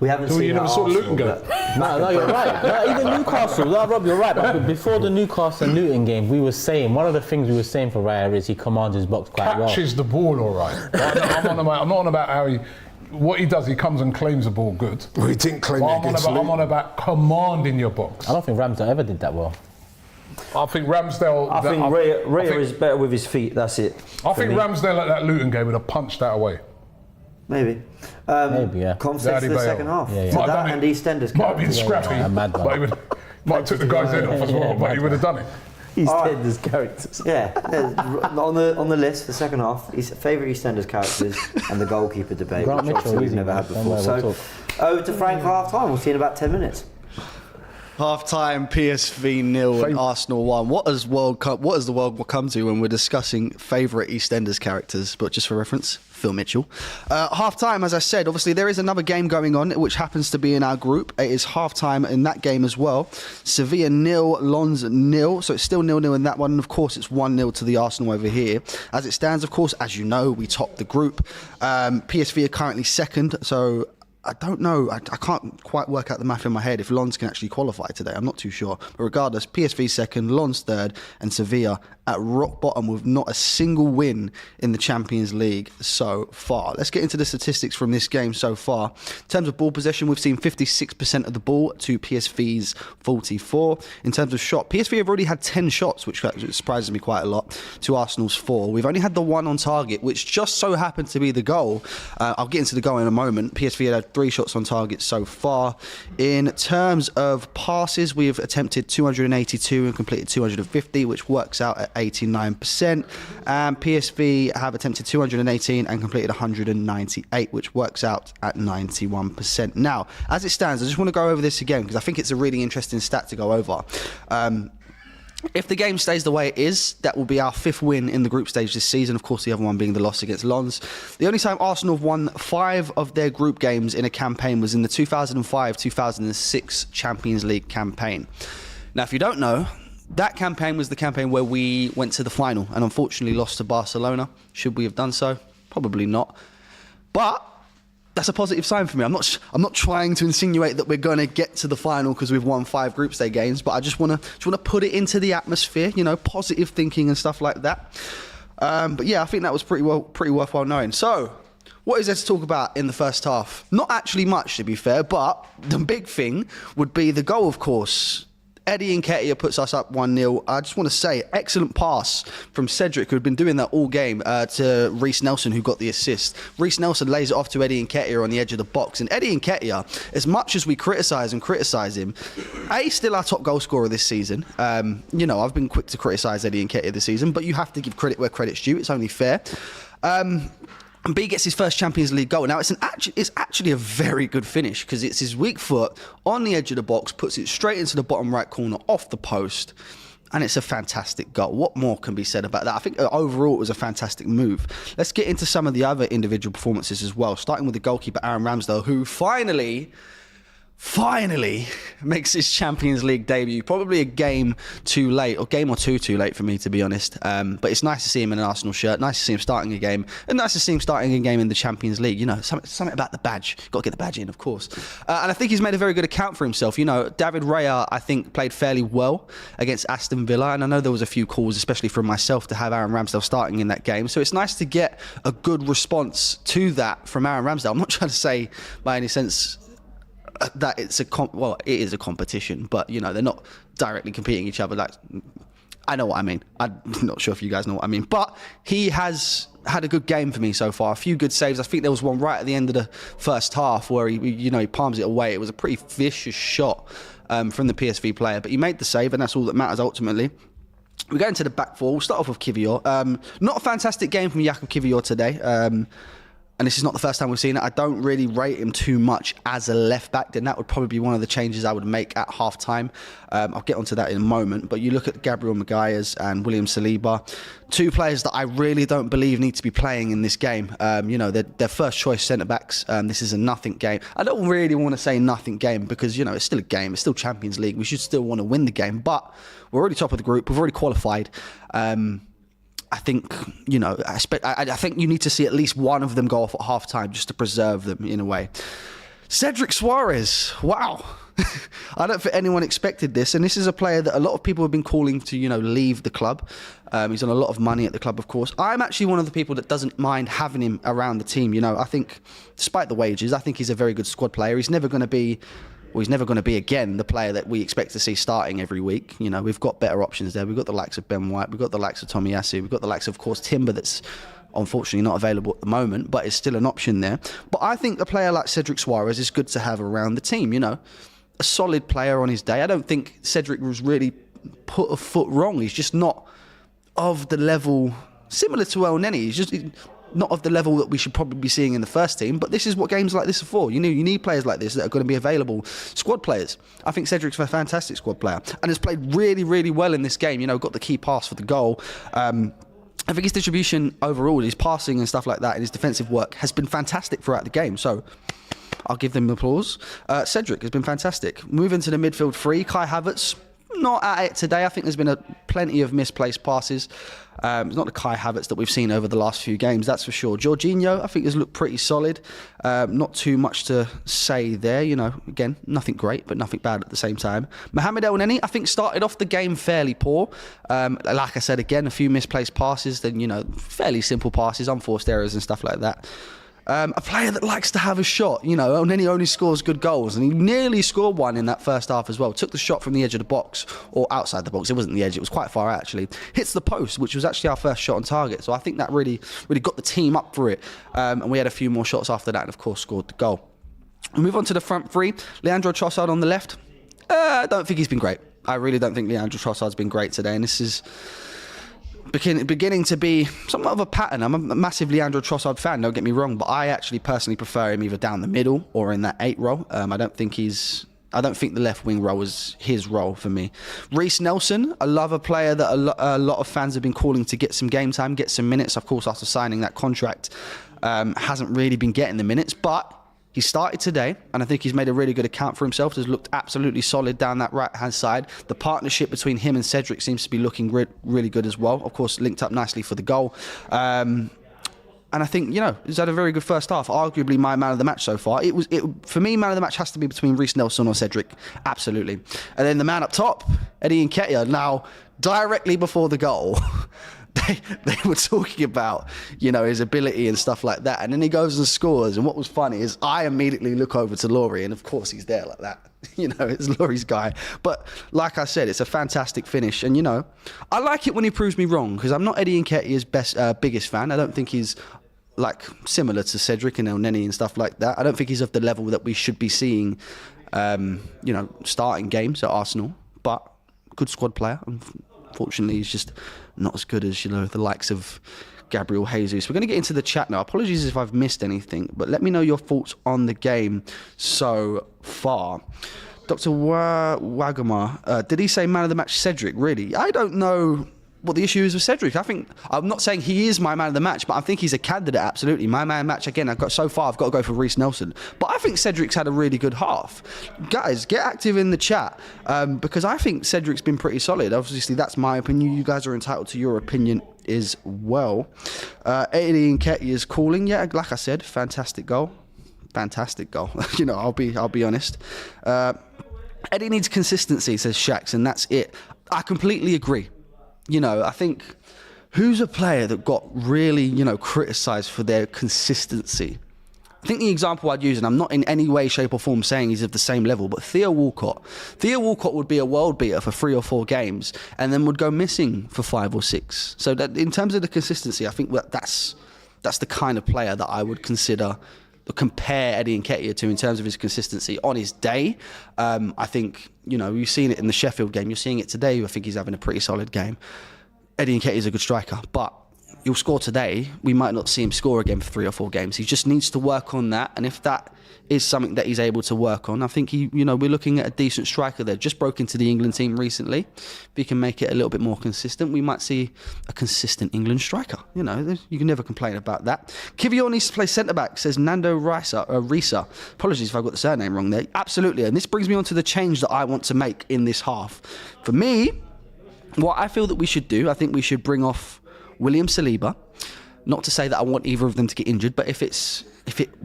Speaker 1: we haven't
Speaker 4: So
Speaker 1: seen
Speaker 4: you never
Speaker 1: that
Speaker 4: saw
Speaker 1: Arsenal,
Speaker 4: Luton go?
Speaker 1: but-
Speaker 5: No, you're right. No, even Newcastle. No, Rob, you're right. But before the Newcastle and Luton game, we were saying one of the things we were saying for Raya is he commands his box quite well.
Speaker 4: Catches the ball all right. I'm not on about how he. What he does, he comes and claims the ball good.
Speaker 2: Well, he didn't claim
Speaker 4: Well,
Speaker 2: it against
Speaker 4: I'm
Speaker 2: Luton.
Speaker 4: on about commanding your box.
Speaker 5: I don't think Ramsdale ever did that well.
Speaker 4: I think Ramsdale.
Speaker 3: I think Raya is better with his feet. That's it.
Speaker 4: I
Speaker 3: for
Speaker 4: think
Speaker 3: me.
Speaker 4: Ramsdale at that Luton game would have punched that away.
Speaker 1: Maybe.
Speaker 5: Maybe, yeah.
Speaker 1: Conversations
Speaker 4: Daddy
Speaker 1: for the
Speaker 4: Bale.
Speaker 1: second half.
Speaker 5: Yeah, yeah.
Speaker 1: So
Speaker 4: Might have
Speaker 1: that
Speaker 4: done
Speaker 1: and
Speaker 4: it.
Speaker 1: EastEnders
Speaker 4: Might have been
Speaker 1: characters.
Speaker 4: scrappy,
Speaker 5: a mad one.
Speaker 4: but he might have took the guy's head off as well. But he would have done it.
Speaker 3: He's
Speaker 1: Alright.
Speaker 3: Tenders characters.
Speaker 1: Yeah, on the list for the second half, his favourite EastEnders characters and the goalkeeper debate,
Speaker 5: Grant
Speaker 1: which obviously
Speaker 5: Mitchell,
Speaker 1: we've
Speaker 5: easy,
Speaker 1: never
Speaker 5: man.
Speaker 1: had
Speaker 5: Don't
Speaker 1: before.
Speaker 5: worry, we'll
Speaker 1: So over to Frank for half time. We'll see you in about 10 minutes.
Speaker 6: Half time, PSV 0 and Arsenal 1. What does the World come to when we're discussing favourite EastEnders characters? But just for reference, Phil Mitchell. Half time, as I said, obviously there is another game going on, which happens to be in our group. It is half time in that game as well. Sevilla 0, Lens 0. So it's still 0-0 in that one. And of course, it's 1-0 to the Arsenal over here. As it stands, of course, as you know, we top the group. PSV are currently second. So I don't know. I can't quite work out the math in my head if Lens can actually qualify today. I'm not too sure. But regardless, PSV second, Lens third, and Sevilla at rock bottom with not a single win in the Champions League so far. Let's get into the statistics from this game so far. In terms of ball possession, we've seen 56% of the ball to PSV's 44. In terms of shot, PSV have already had 10 shots, which surprises me quite a lot, to Arsenal's 4. We've only had the one on target, which just so happened to be the goal. I'll get into the goal in a moment. PSV had 3 shots on target so far. In terms of passes, we have attempted 282 and completed 250, which works out at 89%. And PSV have attempted 218 and completed 198, which works out at 91%. Now, as it stands, I just want to go over this again because I think it's a really interesting stat to go over. If the game stays the way it is, that will be our 5th win in the group stage this season. Of course, the other one being the loss against Lens. The only time Arsenal have won 5 of their group games in a campaign was in the 2005-2006 Champions League campaign. Now, if you don't know, that campaign was the campaign where we went to the final and unfortunately lost to Barcelona. Should we have done so? Probably not. But that's a positive sign for me. I'm not trying to insinuate that we're going to get to the final because we've won 5 group stage games, but I just want to put it into the atmosphere, positive thinking and stuff like that. But yeah, I think that was pretty worthwhile knowing. So, what is there to talk about in the first half? Not actually much, to be fair, but the big thing would be the goal, of course. Eddie Nketiah puts us up 1-0. I just want to say, excellent pass from Cedric, who had been doing that all game, to Reece Nelson, who got the assist. Reece Nelson lays it off to Eddie Nketiah on the edge of the box. And Eddie Nketiah, as much as we criticise him, he's still our top goal scorer this season. I've been quick to criticise Eddie Nketiah this season, but you have to give credit where credit's due. It's only fair. And B gets his first Champions League goal. Now, it's actually a very good finish because it's his weak foot on the edge of the box, puts it straight into the bottom right corner off the post, and it's a fantastic goal. What more can be said about that? I think overall it was a fantastic move. Let's get into some of the other individual performances as well, starting with the goalkeeper, Aaron Ramsdale, who finally makes his Champions League debut. Probably a game too late, or game or two too late for me, to be honest. But it's nice to see him in an Arsenal shirt. Nice to see him starting a game, and nice to see him starting a game in the Champions League. Something about the badge. Got to get the badge in, of course. And I think he's made a very good account for himself. David Raya, I think, played fairly well against Aston Villa, and I know there was a few calls, especially from myself, to have Aaron Ramsdale starting in that game. So it's nice to get a good response to that from Aaron Ramsdale. I'm not trying to say by any sense that it is a competition, but they're not directly competing each other. Like, I know what I mean. I'm not sure if you guys know what I mean, but he has had a good game for me so far. A few good saves. I think there was one right at the end of the first half where he palms it away. It was a pretty vicious shot from the PSV player, but he made the save, and that's all that matters ultimately. We go into the back four. We'll start off with Kivior. Not a fantastic game from Jakub Kivior today. And this is not the first time we've seen it. I don't really rate him too much as a left back. Then that would probably be one of the changes I would make at half time. I'll get onto that in a moment. But you look at Gabriel Magalhaes and William Saliba, two players that I really don't believe need to be playing in this game. They're first choice centre backs. This is a nothing game. I don't really want to say nothing game because it's still a game. It's still Champions League. We should still want to win the game. But we're already top of the group. We've already qualified. I think, I think you need to see at least one of them go off at half time just to preserve them in a way. Cedric Soares, wow. I don't think anyone expected this. And this is a player that a lot of people have been calling to, leave the club. He's on a lot of money at the club, of course. I'm actually one of the people that doesn't mind having him around the team. I think, despite the wages, I think he's a very good squad player. He's never going to be again the player that we expect to see starting every week. We've got better options there. We've got the likes of Ben White. We've got the likes of Tomiyasu. We've got the likes of course, Timber, that's unfortunately not available at the moment, but is still an option there. But I think a player like Cedric Soares is good to have around the team. A solid player on his day. I don't think Cedric was really put a foot wrong. He's just not of the level, similar to El Neni. He's just not of the level that we should probably be seeing in the first team, but this is what games like this are for. You need players like this that are going to be available, squad players. I think Cedric's a fantastic squad player and has played really, really well in this game. Got the key pass for the goal. I think his distribution overall, his passing and stuff like that, and his defensive work has been fantastic throughout the game. So I'll give them applause. Cedric has been fantastic. Moving to the midfield three, Kai Havertz. Not at it today. I think there's been plenty of misplaced passes. It's not the Kai Havertz that we've seen over the last few games, that's for sure. Jorginho, I think, has looked pretty solid. Not too much to say there. Again, nothing great, but nothing bad at the same time. Mohamed El Neni, I think, started off the game fairly poor. Like I said, again, a few misplaced passes, then, fairly simple passes, unforced errors and stuff like that. A player that likes to have a shot, and then he only scores good goals. And he nearly scored one in that first half as well. Took the shot from the edge of the box, or outside the box. It wasn't the edge, it was quite far out, actually. Hits the post, which was actually our first shot on target. So I think that really got the team up for it. And we had a few more shots after that and, of course, scored the goal. We move on to the front three. Leandro Trossard on the left. I don't think he's been great. I really don't think Leandro Trossard's been great today. And this is beginning to be somewhat of a pattern. I'm a massive Leandro Trossard fan, don't get me wrong, but I actually personally prefer him either down the middle or in that 8 role. I don't think the left wing role is his role for me. Reece Nelson, I love a player that a lot of fans have been calling to get some game time, get some minutes. Of course, after signing that contract, hasn't really been getting the minutes, but he started today, and I think he's made a really good account for himself. Has looked absolutely solid down that right-hand side. The partnership between him and Cedric seems to be looking really good as well. Of course, linked up nicely for the goal. And I think, he's had a very good first half. Arguably my man of the match so far. For me, man of the match has to be between Reece Nelson or Cedric. Absolutely. And then the man up top, Eddie Nketiah. Now, directly before the goal, they were talking about, his ability and stuff like that. And then he goes and scores. And what was funny is I immediately look over to Laurie, and of course he's there like that. It's Laurie's guy. But like I said, it's a fantastic finish. And, I like it when he proves me wrong, because I'm not Eddie Nketiah's biggest fan. I don't think he's similar to Cedric and El Neni and stuff like that. I don't think he's of the level that we should be seeing, starting games at Arsenal. But good squad player. Unfortunately, he's just not as good as, the likes of Gabriel Jesus. We're going to get into the chat now. Apologies if I've missed anything, but let me know your thoughts on the game so far. Dr. Wagamar, did he say man of the match Cedric? Really? I don't know what the issue is with Cedric. I'm not saying he is my man of the match, but I think he's a candidate, absolutely. My man of the match, again, I've got to go for Reece Nelson. But I think Cedric's had a really good half. Guys, get active in the chat, because I think Cedric's been pretty solid. Obviously, that's my opinion. You guys are entitled to your opinion as well. Eddie Nketiah is calling. Yeah, like I said, fantastic goal. Fantastic goal. I'll be honest. Eddie needs consistency, says Shax, and that's it. I completely agree. I think who's a player that got really, criticised for their consistency? I think the example I'd use, and I'm not in any way, shape or form saying he's of the same level, but Theo Walcott. Theo Walcott would be a world beater for 3 or 4 games and then would go missing for 5 or 6. So that in terms of the consistency, I think that's that's the kind of player that I would compare Eddie Nketiah to in terms of his consistency on his day. I think, you've seen it in the Sheffield game. You're seeing it today. I think he's having a pretty solid game. Eddie Nketiah is a good striker, but he'll score today. We might not see him score again for 3 or 4 games. He just needs to work on that. And if that is something that he's able to work on, I think we're looking at a decent striker there. Just broke into the England team recently. If he can make it a little bit more consistent, we might see a consistent England striker. You can never complain about that. Kiwior needs to play centre-back, says Nando Risa. Apologies if I got the surname wrong there. Absolutely. And this brings me on to the change that I want to make in this half. For me, what I feel that we should do, I think we should bring off William Saliba. Not to say that I want either of them to get injured, but if it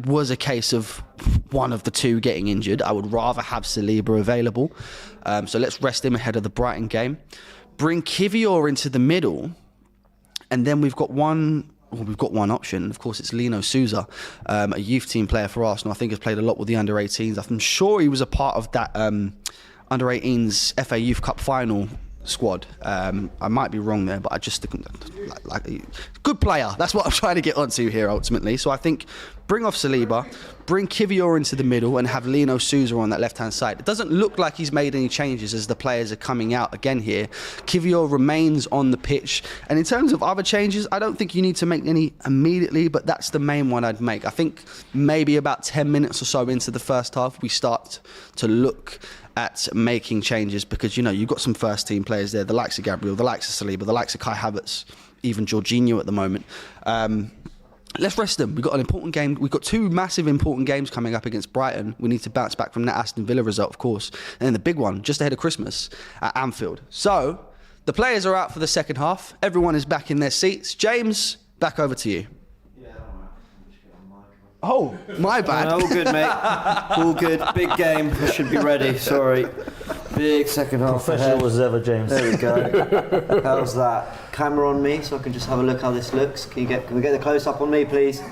Speaker 6: was a case of one of the two getting injured, I would rather have Saliba available. So let's rest him ahead of the Brighton game. Bring Kiwior into the middle, and then we've got one option. Of course, it's Lino Souza, a youth team player for Arsenal. I think has played a lot with the under-18s. I'm sure he was a part of that under-18s FA Youth Cup final squad. I might be wrong there, but I just think like good player. That's what I'm trying to get onto here ultimately. So I think bring off Saliba, bring Kiwior into the middle, and have Lino Souza on that left-hand side. It doesn't look like he's made any changes as the players are coming out again here. Kiwior remains on the pitch. And in terms of other changes, I don't think you need to make any immediately, but that's the main one I'd make. I think maybe about 10 minutes or so into the first half, we start to look at making changes because, you've got some first-team players there, the likes of Gabriel, the likes of Saliba, the likes of Kai Havertz, even Jorginho at the moment. Let's rest them. We've got an important game. We've got 2 massive important games coming up against Brighton. We need to bounce back from that Aston Villa result, of course. And then the big one, just ahead of Christmas, at Anfield. So, the players are out for the second half. Everyone is back in their seats. James, back over to you. Oh, my bad.
Speaker 1: No, all good, mate. All good. Big game. We should be ready. Sorry. Big second half.
Speaker 3: Professional as ever, James.
Speaker 1: There we go. How's that? Camera on me so I can just have a look how this looks. Can we get the close up on me, please?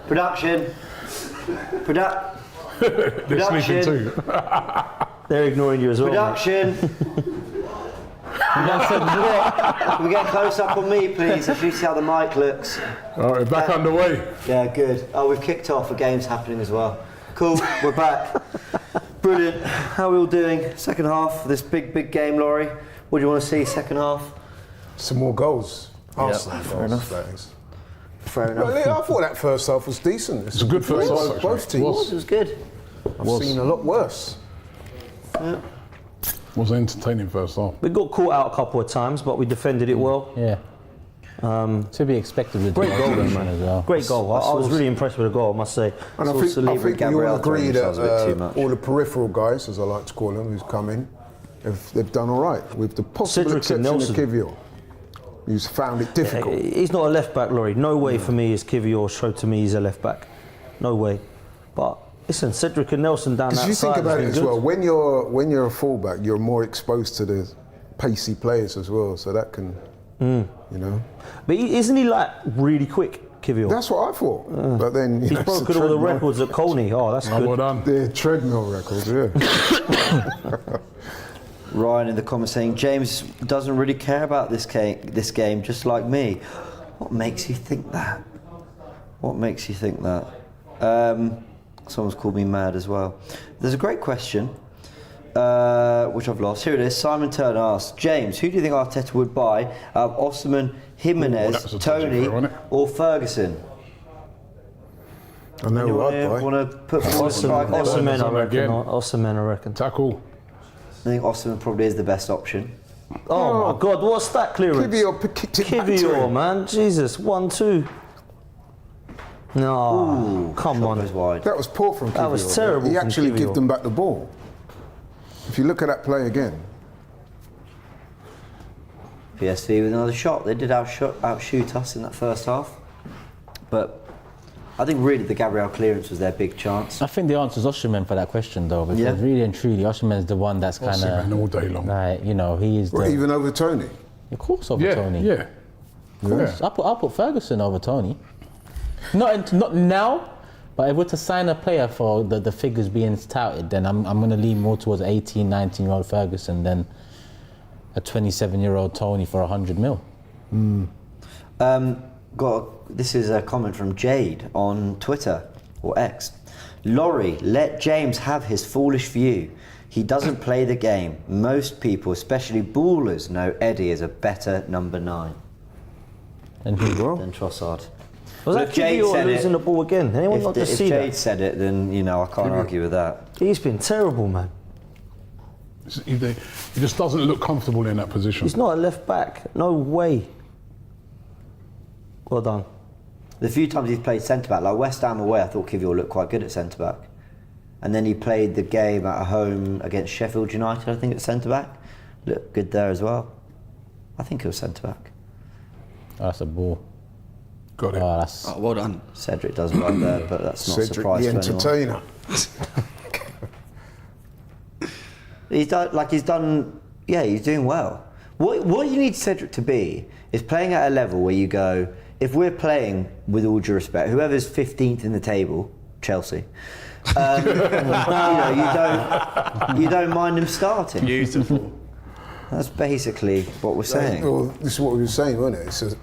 Speaker 1: Production.
Speaker 4: They're sleeping too.
Speaker 3: They're ignoring you as well.
Speaker 1: Production. Can we get close up on me, please? If you see how the mic looks.
Speaker 4: All right, back underway.
Speaker 1: Yeah, good. Oh, we've kicked off. A game's happening as well. Cool. We're back. Brilliant. How are we all doing? Second half of this big game, Laurie. What do you want to see second half?
Speaker 2: Some more goals. Arsenal goals,
Speaker 1: fair enough.
Speaker 2: that is.
Speaker 1: Fair enough.
Speaker 2: Well, I thought that first half was decent.
Speaker 4: It's a good first half,
Speaker 2: Both
Speaker 4: actually.
Speaker 2: teams.
Speaker 1: It was good.
Speaker 2: I've seen a lot worse.
Speaker 1: Yeah.
Speaker 4: Was an entertaining first half.
Speaker 3: We got caught out a couple of times, but we defended it well.
Speaker 5: Yeah. To be expected with
Speaker 3: Great
Speaker 5: the
Speaker 3: goal,
Speaker 5: man as well.
Speaker 3: Great goal. I was really impressed with the goal, I must say.
Speaker 2: And I think we all agree that all the peripheral guys, as I like to call them, who's come in, they've done all right, with the possible
Speaker 3: Cedric and
Speaker 2: exception of
Speaker 3: Nelson.
Speaker 2: Kiwior, who's found it difficult.
Speaker 3: He's not a left back, Laurie. No way for me is Kiwior showed to me he's a left back. No way. But listen, Cedric and Nelson down that side.
Speaker 2: Because you think about it as
Speaker 3: good.
Speaker 2: well, when you're a fullback, you're more exposed to the pacey players as well, so that can,
Speaker 3: But isn't he like really quick, Kiwior?
Speaker 2: That's what I thought. But then
Speaker 3: He's broken all the records at Colney. Oh, that's good.
Speaker 4: Well done.
Speaker 2: The treadmill records, yeah.
Speaker 1: Ryan in the comments saying James doesn't really care about this game, just like me. What makes you think that? What makes you think that? Someone's called me mad as well. There's a great question, which I've lost. Here it is. Simon Turner asks, James, who do you think Arteta would buy out of Osimhen, Jimenez, Tony, or Ferguson?
Speaker 2: I know what I'd buy.
Speaker 1: Want to put
Speaker 3: Osimhen, I reckon.
Speaker 4: again.
Speaker 3: Osimhen, I reckon.
Speaker 4: Tackle.
Speaker 1: I think Osimhen probably is the best option.
Speaker 3: Oh my God, what's that clearance? Kiwior, man. Jesus, 1-2. No, come on.
Speaker 1: Was wide.
Speaker 2: That was poor from Kiwior.
Speaker 3: That was terrible
Speaker 2: He
Speaker 3: from
Speaker 2: actually
Speaker 3: Kiwior.
Speaker 2: gave them back the ball. If you look at that play again.
Speaker 1: PSV with another shot. They did outshoot us in that first half. But I think really the Gabriel clearance was their big chance.
Speaker 5: I think the answer is Osimhen for that question, though, because
Speaker 1: Yeah.
Speaker 5: really and truly, Osimhen's the one that's kind
Speaker 4: Osimhen
Speaker 5: of
Speaker 4: all day long.
Speaker 5: like, he is
Speaker 2: Or
Speaker 5: the,
Speaker 2: even over Tony.
Speaker 5: of course over
Speaker 4: Yeah,
Speaker 5: Tony.
Speaker 4: yeah.
Speaker 5: Of course. I'll put Ferguson over Tony. Not now, but if we're to sign a player for the figures being touted, then I'm going to lean more towards 18, 19-year-old Ferguson than a 27-year-old Tony for 100 mil.
Speaker 1: This is a comment from Jade on Twitter or X. Laurie, let James have his foolish view. He doesn't play the game. Most people, especially ballers, know Eddie is a better number 9
Speaker 5: And who will?
Speaker 1: than Trossard.
Speaker 3: Was that Jade losing the ball again? Anyone not just see
Speaker 1: Jade
Speaker 3: that?
Speaker 1: said it, then I can't argue with that.
Speaker 3: He's been terrible, man.
Speaker 4: He just doesn't look comfortable in that position.
Speaker 3: He's not a left back. No way. Well done.
Speaker 1: The few times he's played centre back, like West Ham away, I thought Kivior looked quite good at centre back. And then he played the game at home against Sheffield United, I think, at centre back. Looked good there as well. I think it was centre back.
Speaker 5: Oh, that's a ball.
Speaker 4: Got it.
Speaker 5: Oh, that's
Speaker 6: Oh, well done.
Speaker 1: Cedric does well there, but that's not a
Speaker 2: Cedric
Speaker 1: surprise
Speaker 2: the
Speaker 1: to anyone.
Speaker 2: entertainer.
Speaker 1: He's done. Yeah, he's doing well. What you need Cedric to be is playing at a level where you go, if we're playing, with all due respect, whoever's 15th in the table, Chelsea, you don't mind him starting.
Speaker 6: Beautiful.
Speaker 1: That's basically what we're saying.
Speaker 2: Well, this is what we were saying, wasn't it? It's a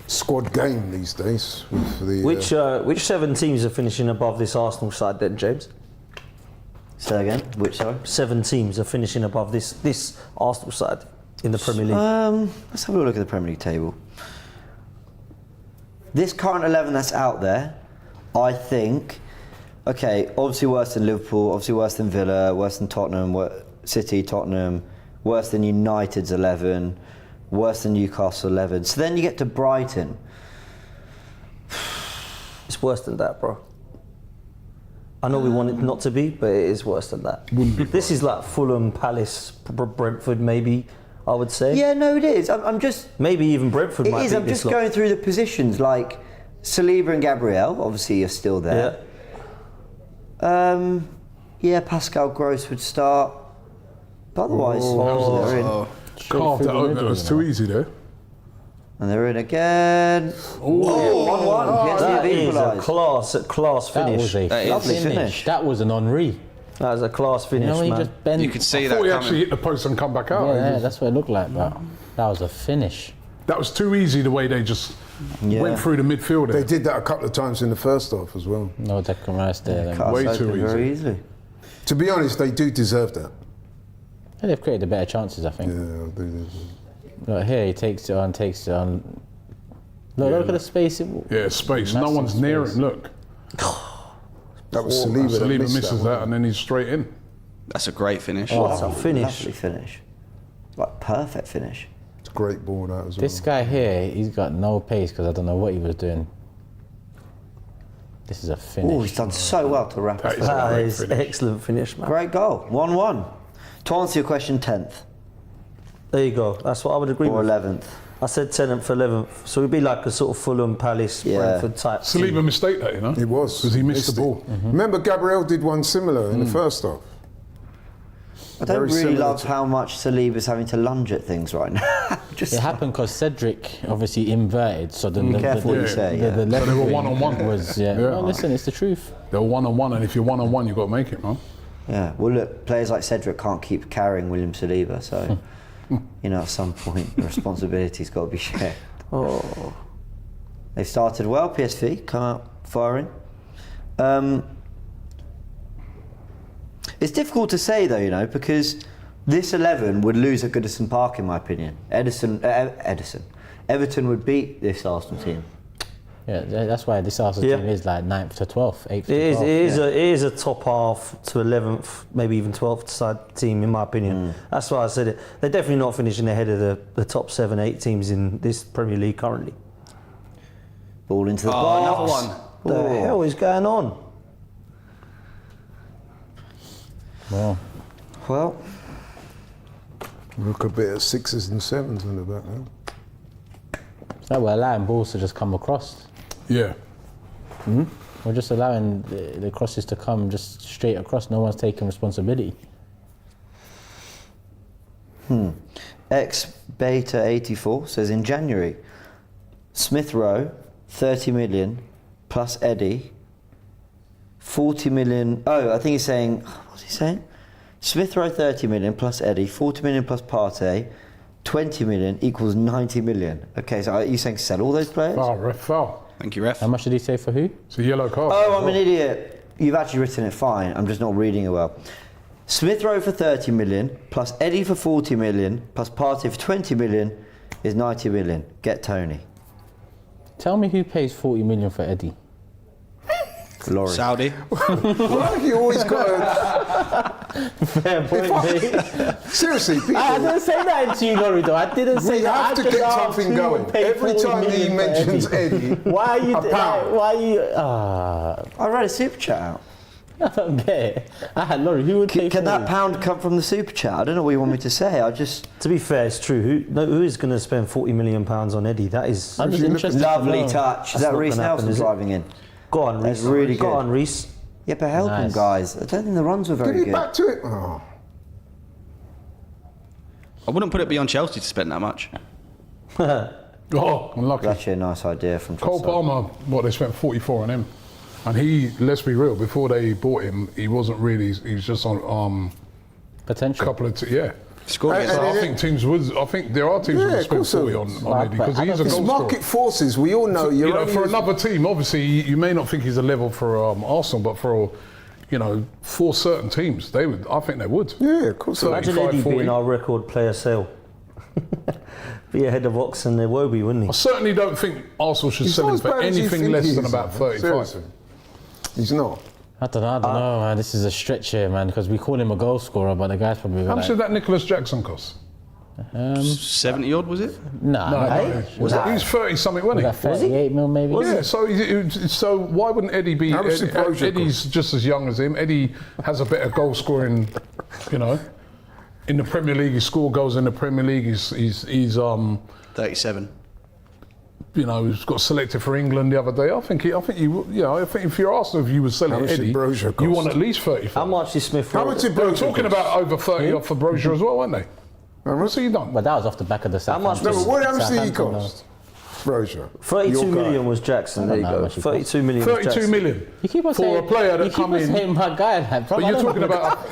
Speaker 2: squad game these days. With the,
Speaker 3: Which 7 teams are finishing above this Arsenal side then, James?
Speaker 1: Say that again. Which, sorry?
Speaker 3: 7 teams are finishing above this Arsenal side in the Premier League.
Speaker 1: Let's have a look at the Premier League table. This current 11 that's out there, I think, okay, obviously worse than Liverpool, obviously worse than Villa, worse than Tottenham, City, Tottenham, worse than United's 11, worse than Newcastle 11. So then you get to Brighton.
Speaker 3: It's worse than that, bro. I know we want it not to be, but it is worse than that. This is like Fulham, Palace, Brentford, maybe, I would say.
Speaker 1: Yeah, no, it is. I'm just...
Speaker 3: Maybe even Brentford might be
Speaker 1: I'm
Speaker 3: this
Speaker 1: just
Speaker 3: lot.
Speaker 1: going through the positions, like Saliba and Gabriel, obviously are still there.
Speaker 3: Yeah.
Speaker 1: Pascal Gross would start. But otherwise, they're in.
Speaker 4: Carved it open. It was too easy there.
Speaker 1: And they're in again. Oh, 1-1.
Speaker 3: That
Speaker 1: PSV
Speaker 3: is a
Speaker 1: equalised.
Speaker 3: class
Speaker 5: that
Speaker 3: finish.
Speaker 5: was a
Speaker 1: Lovely
Speaker 5: finish.
Speaker 1: finish.
Speaker 5: That was an Henri.
Speaker 3: That is a class finish,
Speaker 5: You know, he
Speaker 3: man.
Speaker 5: just bent.
Speaker 6: You could see
Speaker 4: I
Speaker 6: that
Speaker 4: thought he
Speaker 6: coming.
Speaker 4: actually hit the post and come back out.
Speaker 5: Yeah, that's what it looked like, but that was a finish.
Speaker 4: That was too easy the way they just
Speaker 1: Yeah.
Speaker 4: went through the midfield
Speaker 2: they
Speaker 4: there.
Speaker 2: did that a couple of times in the first half as well.
Speaker 5: No Declan Rice there. then.
Speaker 1: Cut us
Speaker 4: Way
Speaker 1: open
Speaker 4: too
Speaker 1: very easily.
Speaker 2: To be honest, they do deserve that.
Speaker 5: Yeah, they've created the better chances, I think.
Speaker 2: Yeah,
Speaker 5: Look, here he takes it on. Look at the space.
Speaker 4: Yeah, space. No
Speaker 5: Massive
Speaker 4: one's near
Speaker 5: space.
Speaker 4: him. Look.
Speaker 2: that was Saliba. that
Speaker 4: Saliba
Speaker 2: missed
Speaker 4: misses that and then he's straight in.
Speaker 6: That's a great finish.
Speaker 3: What a finish.
Speaker 1: Lovely finish. Like, perfect finish.
Speaker 2: It's a great ball that as well.
Speaker 5: This guy here, he's got no pace because I don't know what he was doing. This is a finish.
Speaker 1: Oh, he's done so well to wrap
Speaker 4: That
Speaker 1: us
Speaker 4: is
Speaker 1: up.
Speaker 4: a
Speaker 3: That
Speaker 4: great
Speaker 3: is
Speaker 4: finish.
Speaker 3: excellent finish, man.
Speaker 1: Great goal. 1-1. To answer your question, 10th
Speaker 3: There you go. That's what I would agree
Speaker 1: or
Speaker 3: with.
Speaker 1: 11th.
Speaker 3: I said 10th, 11th. So it'd be like a sort of Fulham, Palace,
Speaker 1: Yeah.
Speaker 3: Brentford type. team.
Speaker 4: Saliba mistake that, you know?
Speaker 2: He was.
Speaker 4: Because he missed the
Speaker 2: it.
Speaker 4: ball.
Speaker 2: Remember, Gabriel did one similar in the first half.
Speaker 1: I don't
Speaker 2: Very
Speaker 1: really
Speaker 2: similar
Speaker 1: love
Speaker 2: to-
Speaker 1: how much Saliba's having to lunge at things right now. Just
Speaker 5: It happened because Cedric obviously inverted, so then
Speaker 1: Be careful what you say, yeah.
Speaker 5: the left
Speaker 4: So they were
Speaker 5: wing
Speaker 4: one-on-one.
Speaker 5: was
Speaker 4: Yeah.
Speaker 5: Well, listen, it's the truth.
Speaker 4: They're one-on-one, and if you're one-on-one, you've got to make it, man.
Speaker 1: Yeah, well, look, players like Cedric can't keep carrying William Saliba, so at some point the responsibility's got to be shared.
Speaker 3: Oh.
Speaker 1: They've started well. PSV come out firing. It's difficult to say though, because this 11 would lose at Goodison Park, in my opinion. Everton would beat this Arsenal team.
Speaker 5: Yeah, that's why this Arsenal
Speaker 3: Yeah.
Speaker 5: team is like 9th to 12th, 8th to
Speaker 3: It
Speaker 5: 12th.
Speaker 3: is a top half to 11th, maybe even 12th side team, in my opinion. That's why I said it. They're definitely not finishing ahead of the top 7, 8 teams in this Premier League currently.
Speaker 1: Ball into the
Speaker 6: Oh,
Speaker 1: box.
Speaker 6: another one.
Speaker 3: What the hell is going on?
Speaker 5: Well,
Speaker 1: Well,
Speaker 2: Look a bit at 6s and 7s in the back now.
Speaker 5: it's like we're allowing balls to just come across.
Speaker 4: Yeah.
Speaker 5: We're just allowing the crosses to come just straight across. No one's taking responsibility.
Speaker 1: X-Beta84 says in January, Smith Rowe, 30 million plus Eddie, 40 million. Oh, I think he's saying, what's he saying? Smith Rowe 30 million plus Eddie, 40 million plus Partey, 20 million equals 90 million. Okay, so are you saying sell all those players?
Speaker 4: Foul, ref, foul.
Speaker 6: Thank you, ref.
Speaker 5: How much did he say for who?
Speaker 4: It's a yellow card.
Speaker 1: Oh, I'm an idiot. You've actually written it fine. I'm just not reading it well. Smith Rowe for 30 million, plus Eddie for 40 million, plus Partey for 20 million is 90 million. Get Tony.
Speaker 5: Tell me who pays 40 million for Eddie.
Speaker 1: Laurie.
Speaker 6: Saudi.
Speaker 2: Why have you always got to...
Speaker 5: Fair point, mate.
Speaker 2: Seriously, people...
Speaker 5: I didn't say that to you, Laurie, though. I didn't say
Speaker 2: We
Speaker 5: that.
Speaker 2: have
Speaker 5: I
Speaker 2: to
Speaker 5: just
Speaker 2: get
Speaker 5: asked
Speaker 2: something
Speaker 5: who
Speaker 2: going.
Speaker 5: would pay
Speaker 2: Every
Speaker 5: 40
Speaker 2: time he
Speaker 5: million for
Speaker 2: mentions Eddie,
Speaker 5: Why are you...
Speaker 2: a pound.
Speaker 5: Why are you...
Speaker 1: I read a super chat out.
Speaker 5: I don't get it. Laurie, who would pay
Speaker 1: Can
Speaker 5: 40?
Speaker 1: that pound come from the super chat? I don't know what you want me to say. I just...
Speaker 3: To be fair, it's true. Who is going to spend 40 million pounds on Eddie? That is
Speaker 5: I'm just interested to
Speaker 1: Lovely
Speaker 5: know.
Speaker 1: touch. Is
Speaker 3: That's
Speaker 1: that
Speaker 3: not
Speaker 1: Reece
Speaker 3: gonna happen,
Speaker 1: Nelson
Speaker 3: is it?
Speaker 1: driving in?
Speaker 3: Go on, Reece.
Speaker 1: That's really
Speaker 3: Go
Speaker 1: good.
Speaker 3: on, Reece.
Speaker 1: Yeah, but help him,
Speaker 5: Nice.
Speaker 1: guys. I don't think the runs were very
Speaker 2: Give it
Speaker 1: good.
Speaker 2: back to it. Oh.
Speaker 6: I wouldn't put it beyond Chelsea to spend that much.
Speaker 4: Oh, unlucky.
Speaker 1: Actually, a nice idea from
Speaker 4: Cole
Speaker 1: Trossard.
Speaker 4: Palmer, they spent 44 on him. And he, let's be real, before they bought him, he wasn't really, he was just on
Speaker 5: Potential.
Speaker 4: couple of, yeah.
Speaker 6: Scored
Speaker 2: Hey,
Speaker 6: against
Speaker 4: So
Speaker 2: hey,
Speaker 4: I think teams would, I think there are teams
Speaker 2: Yeah,
Speaker 4: who would
Speaker 2: of
Speaker 4: spend
Speaker 2: course
Speaker 4: 40
Speaker 2: there
Speaker 4: on
Speaker 2: is.
Speaker 4: Eddie because
Speaker 5: I
Speaker 4: he's a
Speaker 5: don't
Speaker 2: It's
Speaker 4: goal
Speaker 2: market
Speaker 4: scorer.
Speaker 2: forces. We all know.
Speaker 4: You know,
Speaker 2: only
Speaker 4: for
Speaker 2: as-
Speaker 4: another team, obviously, you may not think he's a level for Arsenal, but for, for certain teams, they would. I think they would.
Speaker 2: Yeah, of course.
Speaker 4: So-
Speaker 3: Imagine
Speaker 4: 35,
Speaker 3: Eddie
Speaker 4: 40.
Speaker 3: being our record player sale. Be ahead of Ox and Iwobi, wouldn't
Speaker 4: I
Speaker 3: he?
Speaker 4: certainly don't think Arsenal should
Speaker 2: He's
Speaker 4: sell
Speaker 2: not
Speaker 4: him
Speaker 2: as
Speaker 4: for
Speaker 2: bad as you
Speaker 4: anything
Speaker 2: think
Speaker 4: less
Speaker 2: he
Speaker 4: than
Speaker 2: is,
Speaker 4: about
Speaker 2: man.
Speaker 4: 35.
Speaker 2: Seriously. He's not.
Speaker 5: I don't know, man. This is a stretch here, man, because we call him a goal scorer, but the guy's probably
Speaker 4: How much
Speaker 5: like,
Speaker 4: did that Nicholas Jackson cost?
Speaker 6: 70 odd, was it?
Speaker 5: nah,
Speaker 4: He was 30 something, wasn't
Speaker 5: like
Speaker 4: he?
Speaker 5: 38 mil maybe.
Speaker 4: Yeah, so why wouldn't Eddie be?
Speaker 2: How much did Broja
Speaker 4: Eddie's just as young as him. Eddie has a better goal scoring, in the Premier League. He scored goals in the Premier League. He's
Speaker 6: 37.
Speaker 4: he's got selected for England the other day. I think if you're Arsenal, if you were
Speaker 2: How
Speaker 4: selling
Speaker 2: much did
Speaker 4: Eddie,
Speaker 2: Broja
Speaker 4: you
Speaker 2: cost?
Speaker 4: want at least 35.
Speaker 3: How much is Smith
Speaker 2: How
Speaker 3: Rowe?
Speaker 2: much did
Speaker 4: They were
Speaker 2: Broja
Speaker 4: talking
Speaker 2: cost?
Speaker 4: about over 30 off for Broja as well, weren't they? What's he done?
Speaker 5: But that was off the back of the Southampton.
Speaker 3: much
Speaker 2: No, but what else did he
Speaker 5: Southampton,
Speaker 2: cost? Broja.
Speaker 3: 32
Speaker 2: Your guy.
Speaker 3: million was Jackson. There you
Speaker 5: I don't know how
Speaker 3: go.
Speaker 5: much he cost.
Speaker 3: 32 million was
Speaker 4: 32
Speaker 3: Jackson.
Speaker 4: million
Speaker 5: You keep on
Speaker 4: for
Speaker 5: saying,
Speaker 4: a player
Speaker 5: you
Speaker 4: that
Speaker 5: keep
Speaker 4: come
Speaker 5: on
Speaker 4: in.
Speaker 5: saying my guy, like, bro,
Speaker 4: But
Speaker 5: I
Speaker 4: you're
Speaker 5: don't
Speaker 4: talking
Speaker 5: know.
Speaker 4: about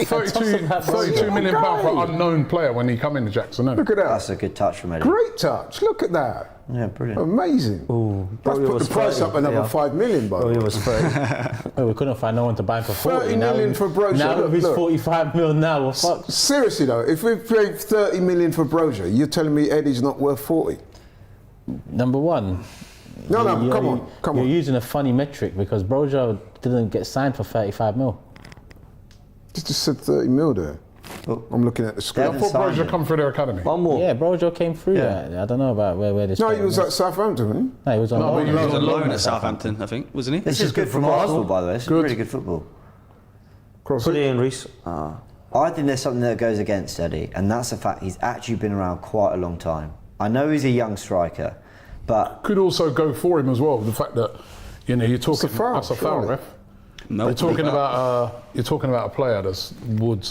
Speaker 4: 32 million pound for an unknown player when he come into Jackson, isn't it?
Speaker 2: Look at that.
Speaker 1: That's a good touch from Eddie.
Speaker 2: Great touch. Look at that.
Speaker 1: Yeah, brilliant.
Speaker 2: Amazing. Let's
Speaker 3: Broja
Speaker 2: put
Speaker 3: was
Speaker 2: the price
Speaker 3: 30,
Speaker 2: up another
Speaker 3: yeah.
Speaker 2: 5 million, by the
Speaker 3: Oh, he
Speaker 2: way.
Speaker 3: was 30.
Speaker 5: Oh, we couldn't find no one to buy him for 40.
Speaker 2: 30
Speaker 5: now
Speaker 2: million
Speaker 5: we-
Speaker 2: for Broja.
Speaker 5: Now
Speaker 2: Look,
Speaker 5: with his
Speaker 2: look.
Speaker 5: 45 mil now, well, fuck.
Speaker 2: Seriously though, if we paid 30 million for Broja, you're telling me Eddie's not worth 40?
Speaker 5: Number one.
Speaker 2: No,
Speaker 5: you're-
Speaker 2: come on, come
Speaker 5: You're
Speaker 2: on.
Speaker 5: using a funny metric because Broja didn't get signed for 35 mil.
Speaker 2: You just said 30 mil there. I'm looking at the
Speaker 1: They
Speaker 2: screen.
Speaker 4: I
Speaker 1: haven't
Speaker 4: thought
Speaker 1: signed
Speaker 4: Broja
Speaker 1: him.
Speaker 4: come through their academy.
Speaker 3: One more.
Speaker 5: Yeah, Broja came through that. I don't know about where this.
Speaker 2: No, he
Speaker 5: player
Speaker 2: was at Southampton, wasn't
Speaker 5: No, he was on
Speaker 4: No,
Speaker 5: loan.
Speaker 4: but he was
Speaker 6: He was
Speaker 4: on
Speaker 6: alone
Speaker 4: loan
Speaker 6: at Southampton, I think, wasn't he?
Speaker 1: This is good from Arsenal, by the way. It's
Speaker 4: Good.
Speaker 1: really good football.
Speaker 2: Cross
Speaker 3: Put
Speaker 2: it.
Speaker 3: it in, Reece.
Speaker 1: I think there's something that goes against Eddie, and that's the fact he's actually been around quite a long time. I know he's a young striker, but
Speaker 4: Could also go for him as well. The fact that you're talking
Speaker 2: a foul,
Speaker 4: that's a foul,
Speaker 2: surely.
Speaker 4: ref.
Speaker 6: No.
Speaker 4: You're talking about a player that would,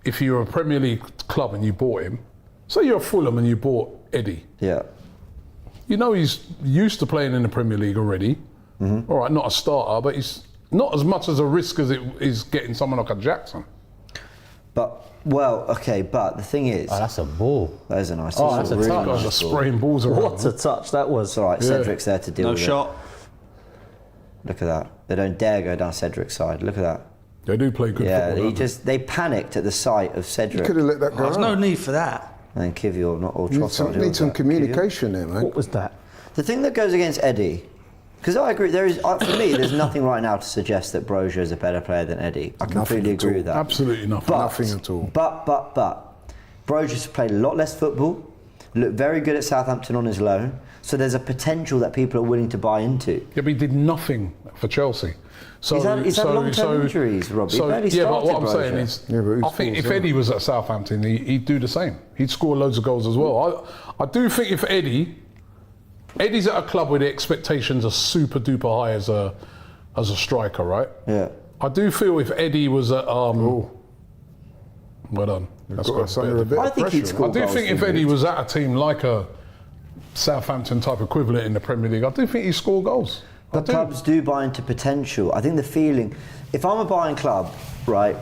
Speaker 4: if you're a Premier League club and you bought him, say you're Fulham and you bought Eddie.
Speaker 1: yeah.
Speaker 4: You know he's used to playing in the Premier League already. All right, not a starter, but he's not as much as a risk as it is getting someone like a Jackson.
Speaker 1: But, but the thing is,
Speaker 5: Oh, that's a ball.
Speaker 1: that is a nice
Speaker 5: Oh, that's a
Speaker 1: really
Speaker 5: touch.
Speaker 1: nice
Speaker 4: Guys are
Speaker 1: ball.
Speaker 4: spraying balls around.
Speaker 3: What a touch that was.
Speaker 1: It's all right,
Speaker 4: Yeah.
Speaker 1: Cedric's there to deal
Speaker 6: No
Speaker 1: with
Speaker 6: shot.
Speaker 1: it. Look at that. They don't dare go down Cedric's side. Look at that.
Speaker 4: They do play good
Speaker 1: Yeah,
Speaker 4: football. don't
Speaker 1: they panicked at the sight of Cedric.
Speaker 2: Could have let that go.
Speaker 6: There's no
Speaker 2: out.
Speaker 6: need for that.
Speaker 1: And then Kivior, not all
Speaker 2: Need
Speaker 1: Trossard.
Speaker 2: some,
Speaker 1: who
Speaker 2: need
Speaker 1: was
Speaker 2: some
Speaker 1: that?
Speaker 2: communication there, man.
Speaker 3: What was that?
Speaker 1: The thing that goes against Eddie, because I agree, there is for me, there's nothing right now to suggest that Broja is a better player than Eddie. I completely
Speaker 2: at
Speaker 1: agree
Speaker 2: all.
Speaker 1: with that.
Speaker 4: Absolutely nothing.
Speaker 2: Nothing at all.
Speaker 1: But Broja's played a lot less football, looked very good at Southampton on his loan, so there's a potential that people are willing to buy into.
Speaker 4: Yeah, but he did nothing for Chelsea. So,
Speaker 1: He's had long-term injuries, Robbie. He barely
Speaker 4: yeah, but what I'm
Speaker 1: started,
Speaker 4: saying
Speaker 1: Broja.
Speaker 4: is,
Speaker 2: Yeah, but he
Speaker 4: I think if
Speaker 2: scores,
Speaker 4: Eddie was at Southampton, he'd do the same. He'd score loads of goals as well. I do think if Eddie's at a club where the expectations are super duper high as a striker, right?
Speaker 1: Yeah.
Speaker 4: I do feel if Eddie was at well done. That's
Speaker 2: Got us
Speaker 4: quite
Speaker 2: under a
Speaker 4: bit.
Speaker 2: bit
Speaker 1: I
Speaker 2: of
Speaker 1: think he'd
Speaker 2: pressure.
Speaker 1: score
Speaker 4: I do
Speaker 1: goals
Speaker 4: think if
Speaker 1: for
Speaker 4: Eddie
Speaker 1: Leeds.
Speaker 4: was at a team like a Southampton type equivalent in the Premier League, I do think he'd score goals. I
Speaker 1: But
Speaker 4: do.
Speaker 1: clubs do buy into potential. I think the feeling, if I'm a buying club, right,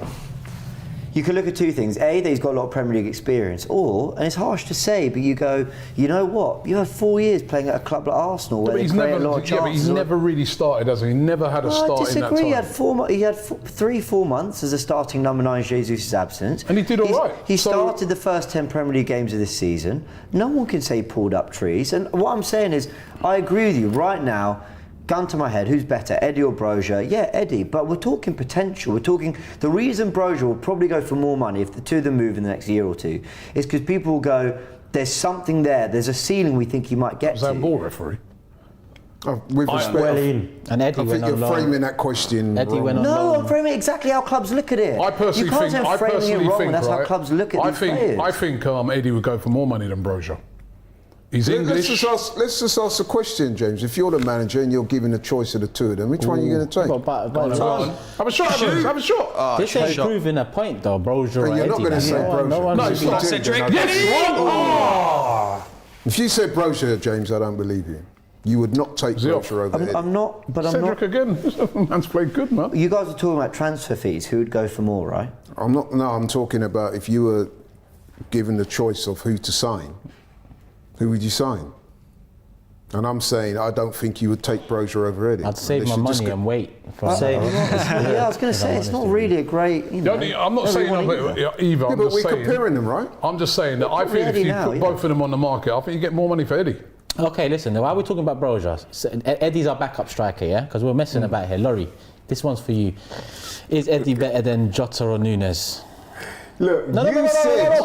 Speaker 1: You can look at two things. A, that he's got a lot of Premier League experience, or, and it's harsh to say, but you go, you know what? You had 4 years playing at a club like Arsenal where they create a lot of chances.
Speaker 4: but he's never really started, has he? He never had a start in that time.
Speaker 1: I disagree. He had 3-4 months as a starting number 9 Jesus' absence.
Speaker 4: And he did all right.
Speaker 1: He started the first 10 Premier League games of this season. No one can say he pulled up trees. And what I'm saying is, I agree with you. Right now, gun to my head, who's better, Eddie or Broja? Yeah, Eddie, but we're talking potential. We're talking, the reason Broja will probably go for more money if the two of them move in the next year or two is because people will go, there's something there, there's a ceiling we think he might get
Speaker 4: Was
Speaker 1: to.
Speaker 4: that ball referee?
Speaker 2: With respect,
Speaker 5: And Eddie
Speaker 2: I
Speaker 5: went
Speaker 2: think
Speaker 5: on
Speaker 2: you're
Speaker 5: loan.
Speaker 2: framing that question
Speaker 5: Eddie
Speaker 2: wrong.
Speaker 5: went on
Speaker 1: No,
Speaker 5: loan.
Speaker 1: I'm framing it exactly how clubs look at it.
Speaker 4: I personally
Speaker 1: you can't
Speaker 4: think.
Speaker 1: say I'm framing it wrong. That's how
Speaker 4: right,
Speaker 1: clubs look at these players.
Speaker 4: I think Eddie would go for more money than Broja. He's English.
Speaker 2: Let's just ask the question, James. If you're the manager and you're given a choice of the two of them, which one are you going to take?
Speaker 4: Have a shot, Evans, have a shot.
Speaker 5: This ain't proving a point though, Broja or
Speaker 2: You're
Speaker 5: Eddie.
Speaker 2: not going to say Broja.
Speaker 4: No, it's not.
Speaker 7: Cedric.
Speaker 2: If you said Broja, James, I don't believe you. You would not take Broja over Eddie.
Speaker 1: I'm not, but I'm
Speaker 4: Cedric
Speaker 1: not.
Speaker 4: again. Man's played good, man.
Speaker 1: You guys are talking about transfer fees. Who would go for more, right?
Speaker 2: I'm not. No, I'm talking about if you were given the choice of who to sign, who would you sign? And I'm saying I don't think you would take Broja over Eddie.
Speaker 5: I'd save my money and wait. For
Speaker 1: Yeah, I was going to say it's not really a great. You know,
Speaker 4: I'm not saying either.
Speaker 2: Yeah,
Speaker 4: I'm
Speaker 2: but
Speaker 4: just
Speaker 2: we're
Speaker 4: saying.
Speaker 2: comparing them, right?
Speaker 4: I'm just saying that I
Speaker 1: for
Speaker 4: think if
Speaker 1: Eddie
Speaker 4: you
Speaker 1: now,
Speaker 4: put
Speaker 1: yeah.
Speaker 4: both of them on the market, I think you get more money for Eddie.
Speaker 5: Okay, listen, now while we're talking about Broja, Eddie's our backup striker, yeah? Because we're messing about here. Laurie, this one's for you. Is Eddie better than Jota or Nunes?
Speaker 2: Look,
Speaker 5: No,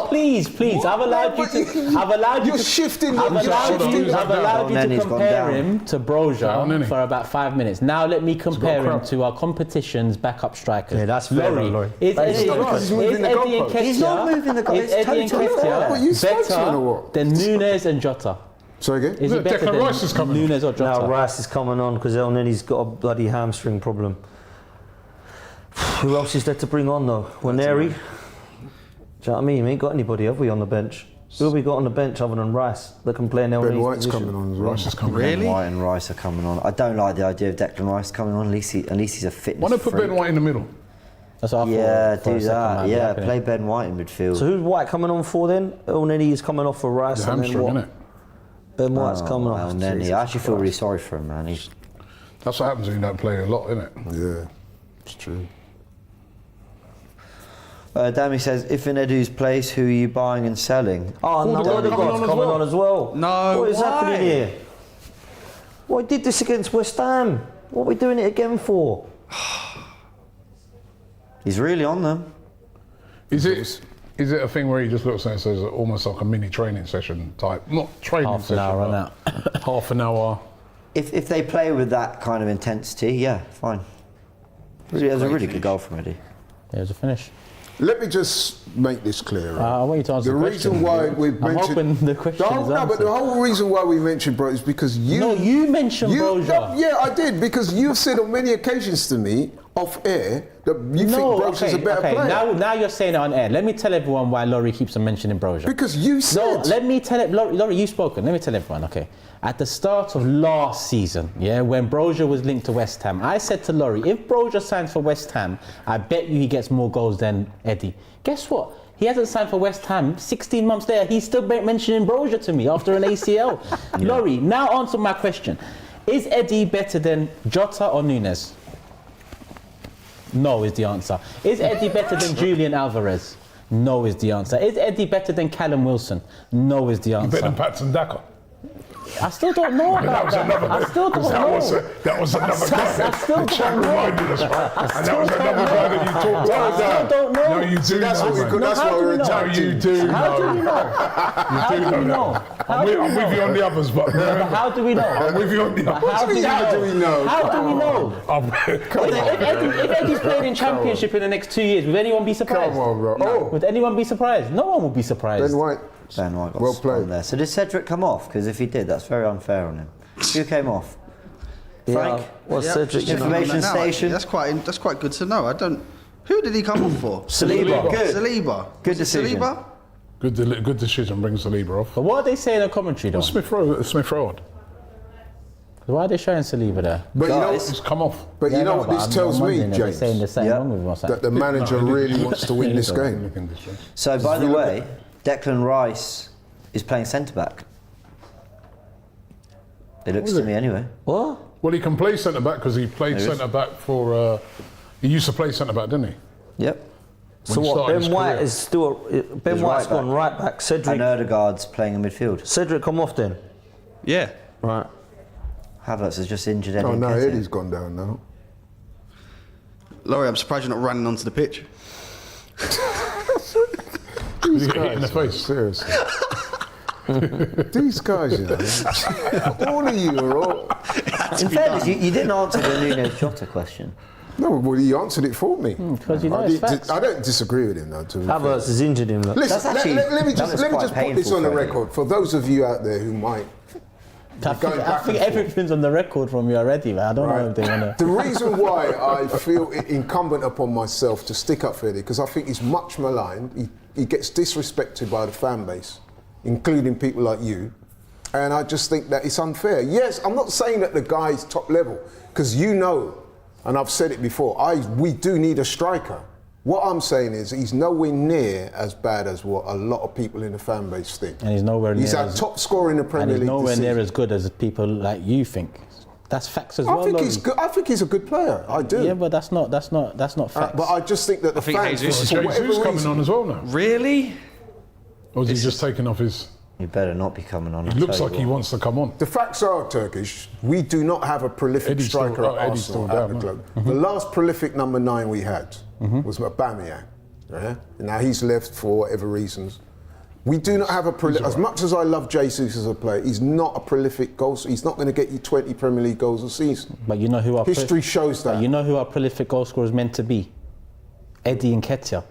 Speaker 5: please. I've allowed you to.
Speaker 2: You're shifting.
Speaker 5: I've allowed you to
Speaker 1: Nenny's gone
Speaker 5: compare
Speaker 1: down.
Speaker 5: him to Broja for about 5 minutes. Now let me compare him to our competition's backup strikers.
Speaker 3: Yeah, that's fair, Laurie.
Speaker 5: Is Eddie
Speaker 2: He's moving the goalpost.
Speaker 1: He's not moving the goalpost.
Speaker 5: Is Eddie
Speaker 1: It's totally fair.
Speaker 2: What, you spokesman or
Speaker 5: better
Speaker 2: what?
Speaker 5: than Nunes and Jota?
Speaker 2: Sorry again?
Speaker 5: Is he
Speaker 4: Look,
Speaker 5: better
Speaker 4: Declan Rice is
Speaker 5: than
Speaker 4: coming.
Speaker 5: Nunes or Jota?
Speaker 3: Now Rice is coming on because El Nenny's got a bloody hamstring problem. Who else is there to bring on though? Waneri? Do you know what I mean? We ain't got anybody, have we, on the bench? Who have we got on the bench other than Rice that can play in El
Speaker 2: Ben
Speaker 3: Nenny's
Speaker 2: White's
Speaker 3: position?
Speaker 2: coming on as well.
Speaker 4: Rice is coming.
Speaker 6: Really?
Speaker 1: Ben White and Rice are coming on. I don't like the idea of Declan Rice coming on. At least he's a fitness
Speaker 4: Why not put
Speaker 1: freak.
Speaker 4: Ben White in the middle?
Speaker 5: That's what I
Speaker 1: Yeah,
Speaker 5: thought for a
Speaker 1: do
Speaker 5: second
Speaker 1: that.
Speaker 5: might be
Speaker 1: Yeah,
Speaker 5: happening.
Speaker 1: play Ben White in midfield.
Speaker 3: So who's White coming on for then? El Nenny is coming off for Rice
Speaker 4: The
Speaker 3: and then
Speaker 4: hamstring,
Speaker 3: what?
Speaker 4: innit?
Speaker 3: Ben White's coming off.
Speaker 1: El Nenny. I actually feel really sorry for him, man. He's
Speaker 4: That's what happens when you don't play a lot, innit?
Speaker 2: Yeah, it's true.
Speaker 1: Dammy says, if in Edu's place, who are you buying and selling?
Speaker 3: Oh, no, Odegaard's coming on as well.
Speaker 6: No,
Speaker 3: What is
Speaker 6: why?
Speaker 3: happening here? Well, he did this against West Ham. What are we doing it again for?
Speaker 1: He's really on them.
Speaker 4: Is it a thing where he just looks at it and says almost like a mini training session type? Not training
Speaker 5: Half
Speaker 4: session.
Speaker 5: an hour on
Speaker 4: but half an hour.
Speaker 1: If they play with that kind of intensity, yeah, fine. Really, it was a really good goal from Eddie.
Speaker 5: There's a finish.
Speaker 2: Let me just make this clear. Right?
Speaker 5: I want you to answer
Speaker 2: the
Speaker 5: the
Speaker 2: reason
Speaker 5: question.
Speaker 2: why we've
Speaker 5: I'm
Speaker 2: mentioned
Speaker 5: hoping the question is
Speaker 2: but
Speaker 5: answered.
Speaker 2: the whole reason why we mentioned Broja is because you.
Speaker 5: No, you mentioned Broja.
Speaker 2: No, yeah, I did because you've said on many occasions to me off air that you think Broja's a better player.
Speaker 5: Now you're saying it on air. Let me tell everyone why Laurie keeps on mentioning Broja.
Speaker 2: Because you said.
Speaker 5: No, let me tell it. Laurie, you've spoken. Let me tell everyone, okay. At the start of last season, yeah, when Broja was linked to West Ham, I said to Laurie, if Broja signs for West Ham, I bet you he gets more goals than Eddie. Guess what? He hasn't signed for West Ham. 16 months later, he's still mentioning Broja to me after an ACL. Laurie, now answer my question. Is Eddie better than Jota or Nunes? No is the answer. Is Eddie better than Julian Alvarez? No is the answer. Is Eddie better than Callum Wilson? No is the answer.
Speaker 4: Better than Patson Daka.
Speaker 5: I still don't know about that. I still don't know.
Speaker 4: That was another guy.
Speaker 5: I still don't know.
Speaker 4: Reminded us, right? And that was another guy that you talked about.
Speaker 5: I still don't know.
Speaker 4: No, you do
Speaker 2: That's
Speaker 4: know,
Speaker 2: what we
Speaker 4: man.
Speaker 2: could. That's
Speaker 5: how
Speaker 2: what
Speaker 5: do
Speaker 2: we're
Speaker 5: we know?
Speaker 4: No,
Speaker 2: attacking.
Speaker 4: you do
Speaker 5: How do
Speaker 4: know.
Speaker 5: we know? How do we know?
Speaker 4: I'm with you on the others, but
Speaker 5: But how do we know?
Speaker 4: I'm with you on the
Speaker 5: But
Speaker 4: others.
Speaker 5: how do we
Speaker 2: How do we know?
Speaker 5: How do we know? If Eddie's playing in Championship in the next 2 years, would anyone be surprised?
Speaker 2: Come on, bro. Oh.
Speaker 5: Would anyone be surprised? No one would be surprised.
Speaker 2: Ben White.
Speaker 1: Ben White got
Speaker 2: Well
Speaker 1: spun
Speaker 2: played.
Speaker 1: there. So did Cedric come off? Because if he did, that's very unfair on him. Who came off? Frank?
Speaker 3: What's
Speaker 6: Yeah,
Speaker 3: Cedric?
Speaker 6: just checking on
Speaker 1: Information
Speaker 6: that now, actually.
Speaker 1: station.
Speaker 6: That's quite good to know. I don't. Who did he come off for?
Speaker 1: Saliba. Good.
Speaker 6: Saliba.
Speaker 1: Good
Speaker 6: Was it
Speaker 1: decision.
Speaker 6: Saliba?
Speaker 4: Good decision, bring Saliba off.
Speaker 5: But what are they saying in the commentary though?
Speaker 4: Smith Rowe.
Speaker 5: Why are they showing Saliba there?
Speaker 2: But you know,
Speaker 1: Guys,
Speaker 4: He's come off.
Speaker 2: but you know what this tells me,
Speaker 5: They're saying
Speaker 2: James,
Speaker 5: there's something
Speaker 1: Yeah.
Speaker 5: wrong with him or
Speaker 2: that
Speaker 5: something.
Speaker 2: the manager really wants to win this game.
Speaker 4: Look in this way.
Speaker 1: So, by the way, Declan Rice is playing centre back. It looks to me anyway.
Speaker 3: What?
Speaker 4: Well, he can play centre back because he played
Speaker 1: There he is.
Speaker 4: centre back for. He used to play centre back, didn't he?
Speaker 1: Yep.
Speaker 3: So
Speaker 4: he
Speaker 3: what?
Speaker 4: started his
Speaker 3: Ben White
Speaker 4: career.
Speaker 3: is still. Ben
Speaker 1: He's
Speaker 3: White's
Speaker 1: right
Speaker 3: gone
Speaker 1: back.
Speaker 3: right back.
Speaker 1: And
Speaker 3: Cedric.
Speaker 1: Erdegaard's playing in midfield.
Speaker 3: Cedric come off then.
Speaker 6: Yeah.
Speaker 3: Right.
Speaker 1: Havertz has just injured Eddie
Speaker 2: Oh no,
Speaker 1: Nketiah.
Speaker 2: Eddie's gone down now.
Speaker 6: Laurie, I'm surprised you're not running onto the pitch.
Speaker 4: Did he get hit in the face?
Speaker 2: Seriously. These guys, you know, all of you are all.
Speaker 1: In fairness, you didn't answer the Nuno Jota question.
Speaker 2: No, well, he answered it for me.
Speaker 5: Because you know it's facts.
Speaker 2: I don't disagree with him, though. To be fair.
Speaker 3: Havertz has injured him. Look.
Speaker 2: Listen,
Speaker 1: That's actually-
Speaker 2: let me
Speaker 1: that
Speaker 2: just
Speaker 1: was
Speaker 2: put
Speaker 1: quite
Speaker 2: this
Speaker 1: painful
Speaker 2: on the
Speaker 1: for Eddie.
Speaker 2: record for those of you out there who might.
Speaker 5: I
Speaker 2: going back
Speaker 5: think
Speaker 2: and forth.
Speaker 5: everything's on the record from you already, man. I don't know if they want
Speaker 2: The
Speaker 5: to.
Speaker 2: reason why I feel it incumbent upon myself to stick up for Eddie, because I think he's much maligned. He gets disrespected by the fan base, including people like you. And I just think that it's unfair. Yes, I'm not saying that the guy's top level, because you know, and I've said it before, we do need a striker. What I'm saying is he's nowhere near as bad as what a lot of people in the fan base think.
Speaker 5: And he's nowhere near.
Speaker 2: He's our
Speaker 5: as-
Speaker 2: top scorer in the
Speaker 5: And
Speaker 2: Premier
Speaker 5: he's
Speaker 2: League.
Speaker 5: nowhere
Speaker 2: this
Speaker 5: near
Speaker 2: season.
Speaker 5: as good as people like you think. That's facts as well.
Speaker 2: I think
Speaker 5: Laurie.
Speaker 2: he's good. I think he's a good player. I do.
Speaker 5: Yeah, but that's not facts.
Speaker 2: But I just think that the
Speaker 6: think
Speaker 2: fans,
Speaker 6: Jesus-
Speaker 2: for whatever
Speaker 4: Jesus coming
Speaker 2: reason,
Speaker 4: on as well now.
Speaker 6: Really?
Speaker 4: Or is he just taking off his?
Speaker 1: You better not be coming on.
Speaker 4: It looks like he wants to come on.
Speaker 2: the facts are, Turkish, we do not have a prolific
Speaker 4: Eddie's
Speaker 2: striker
Speaker 4: still-
Speaker 2: at
Speaker 4: Eddie's
Speaker 2: Arsenal
Speaker 4: still
Speaker 2: at
Speaker 4: down,
Speaker 2: the
Speaker 4: man.
Speaker 2: club. The last prolific number 9 we had was Aubameyang. Yeah? Now he's left for whatever reasons. We do not have a prolific. As much as I love Jesus as a player, he's not a prolific goal. He's not going to get you 20 Premier League goals a season.
Speaker 5: But you know who our
Speaker 2: History shows that.
Speaker 5: You know who our prolific goal scorer is meant to be? Eddie Nketiah.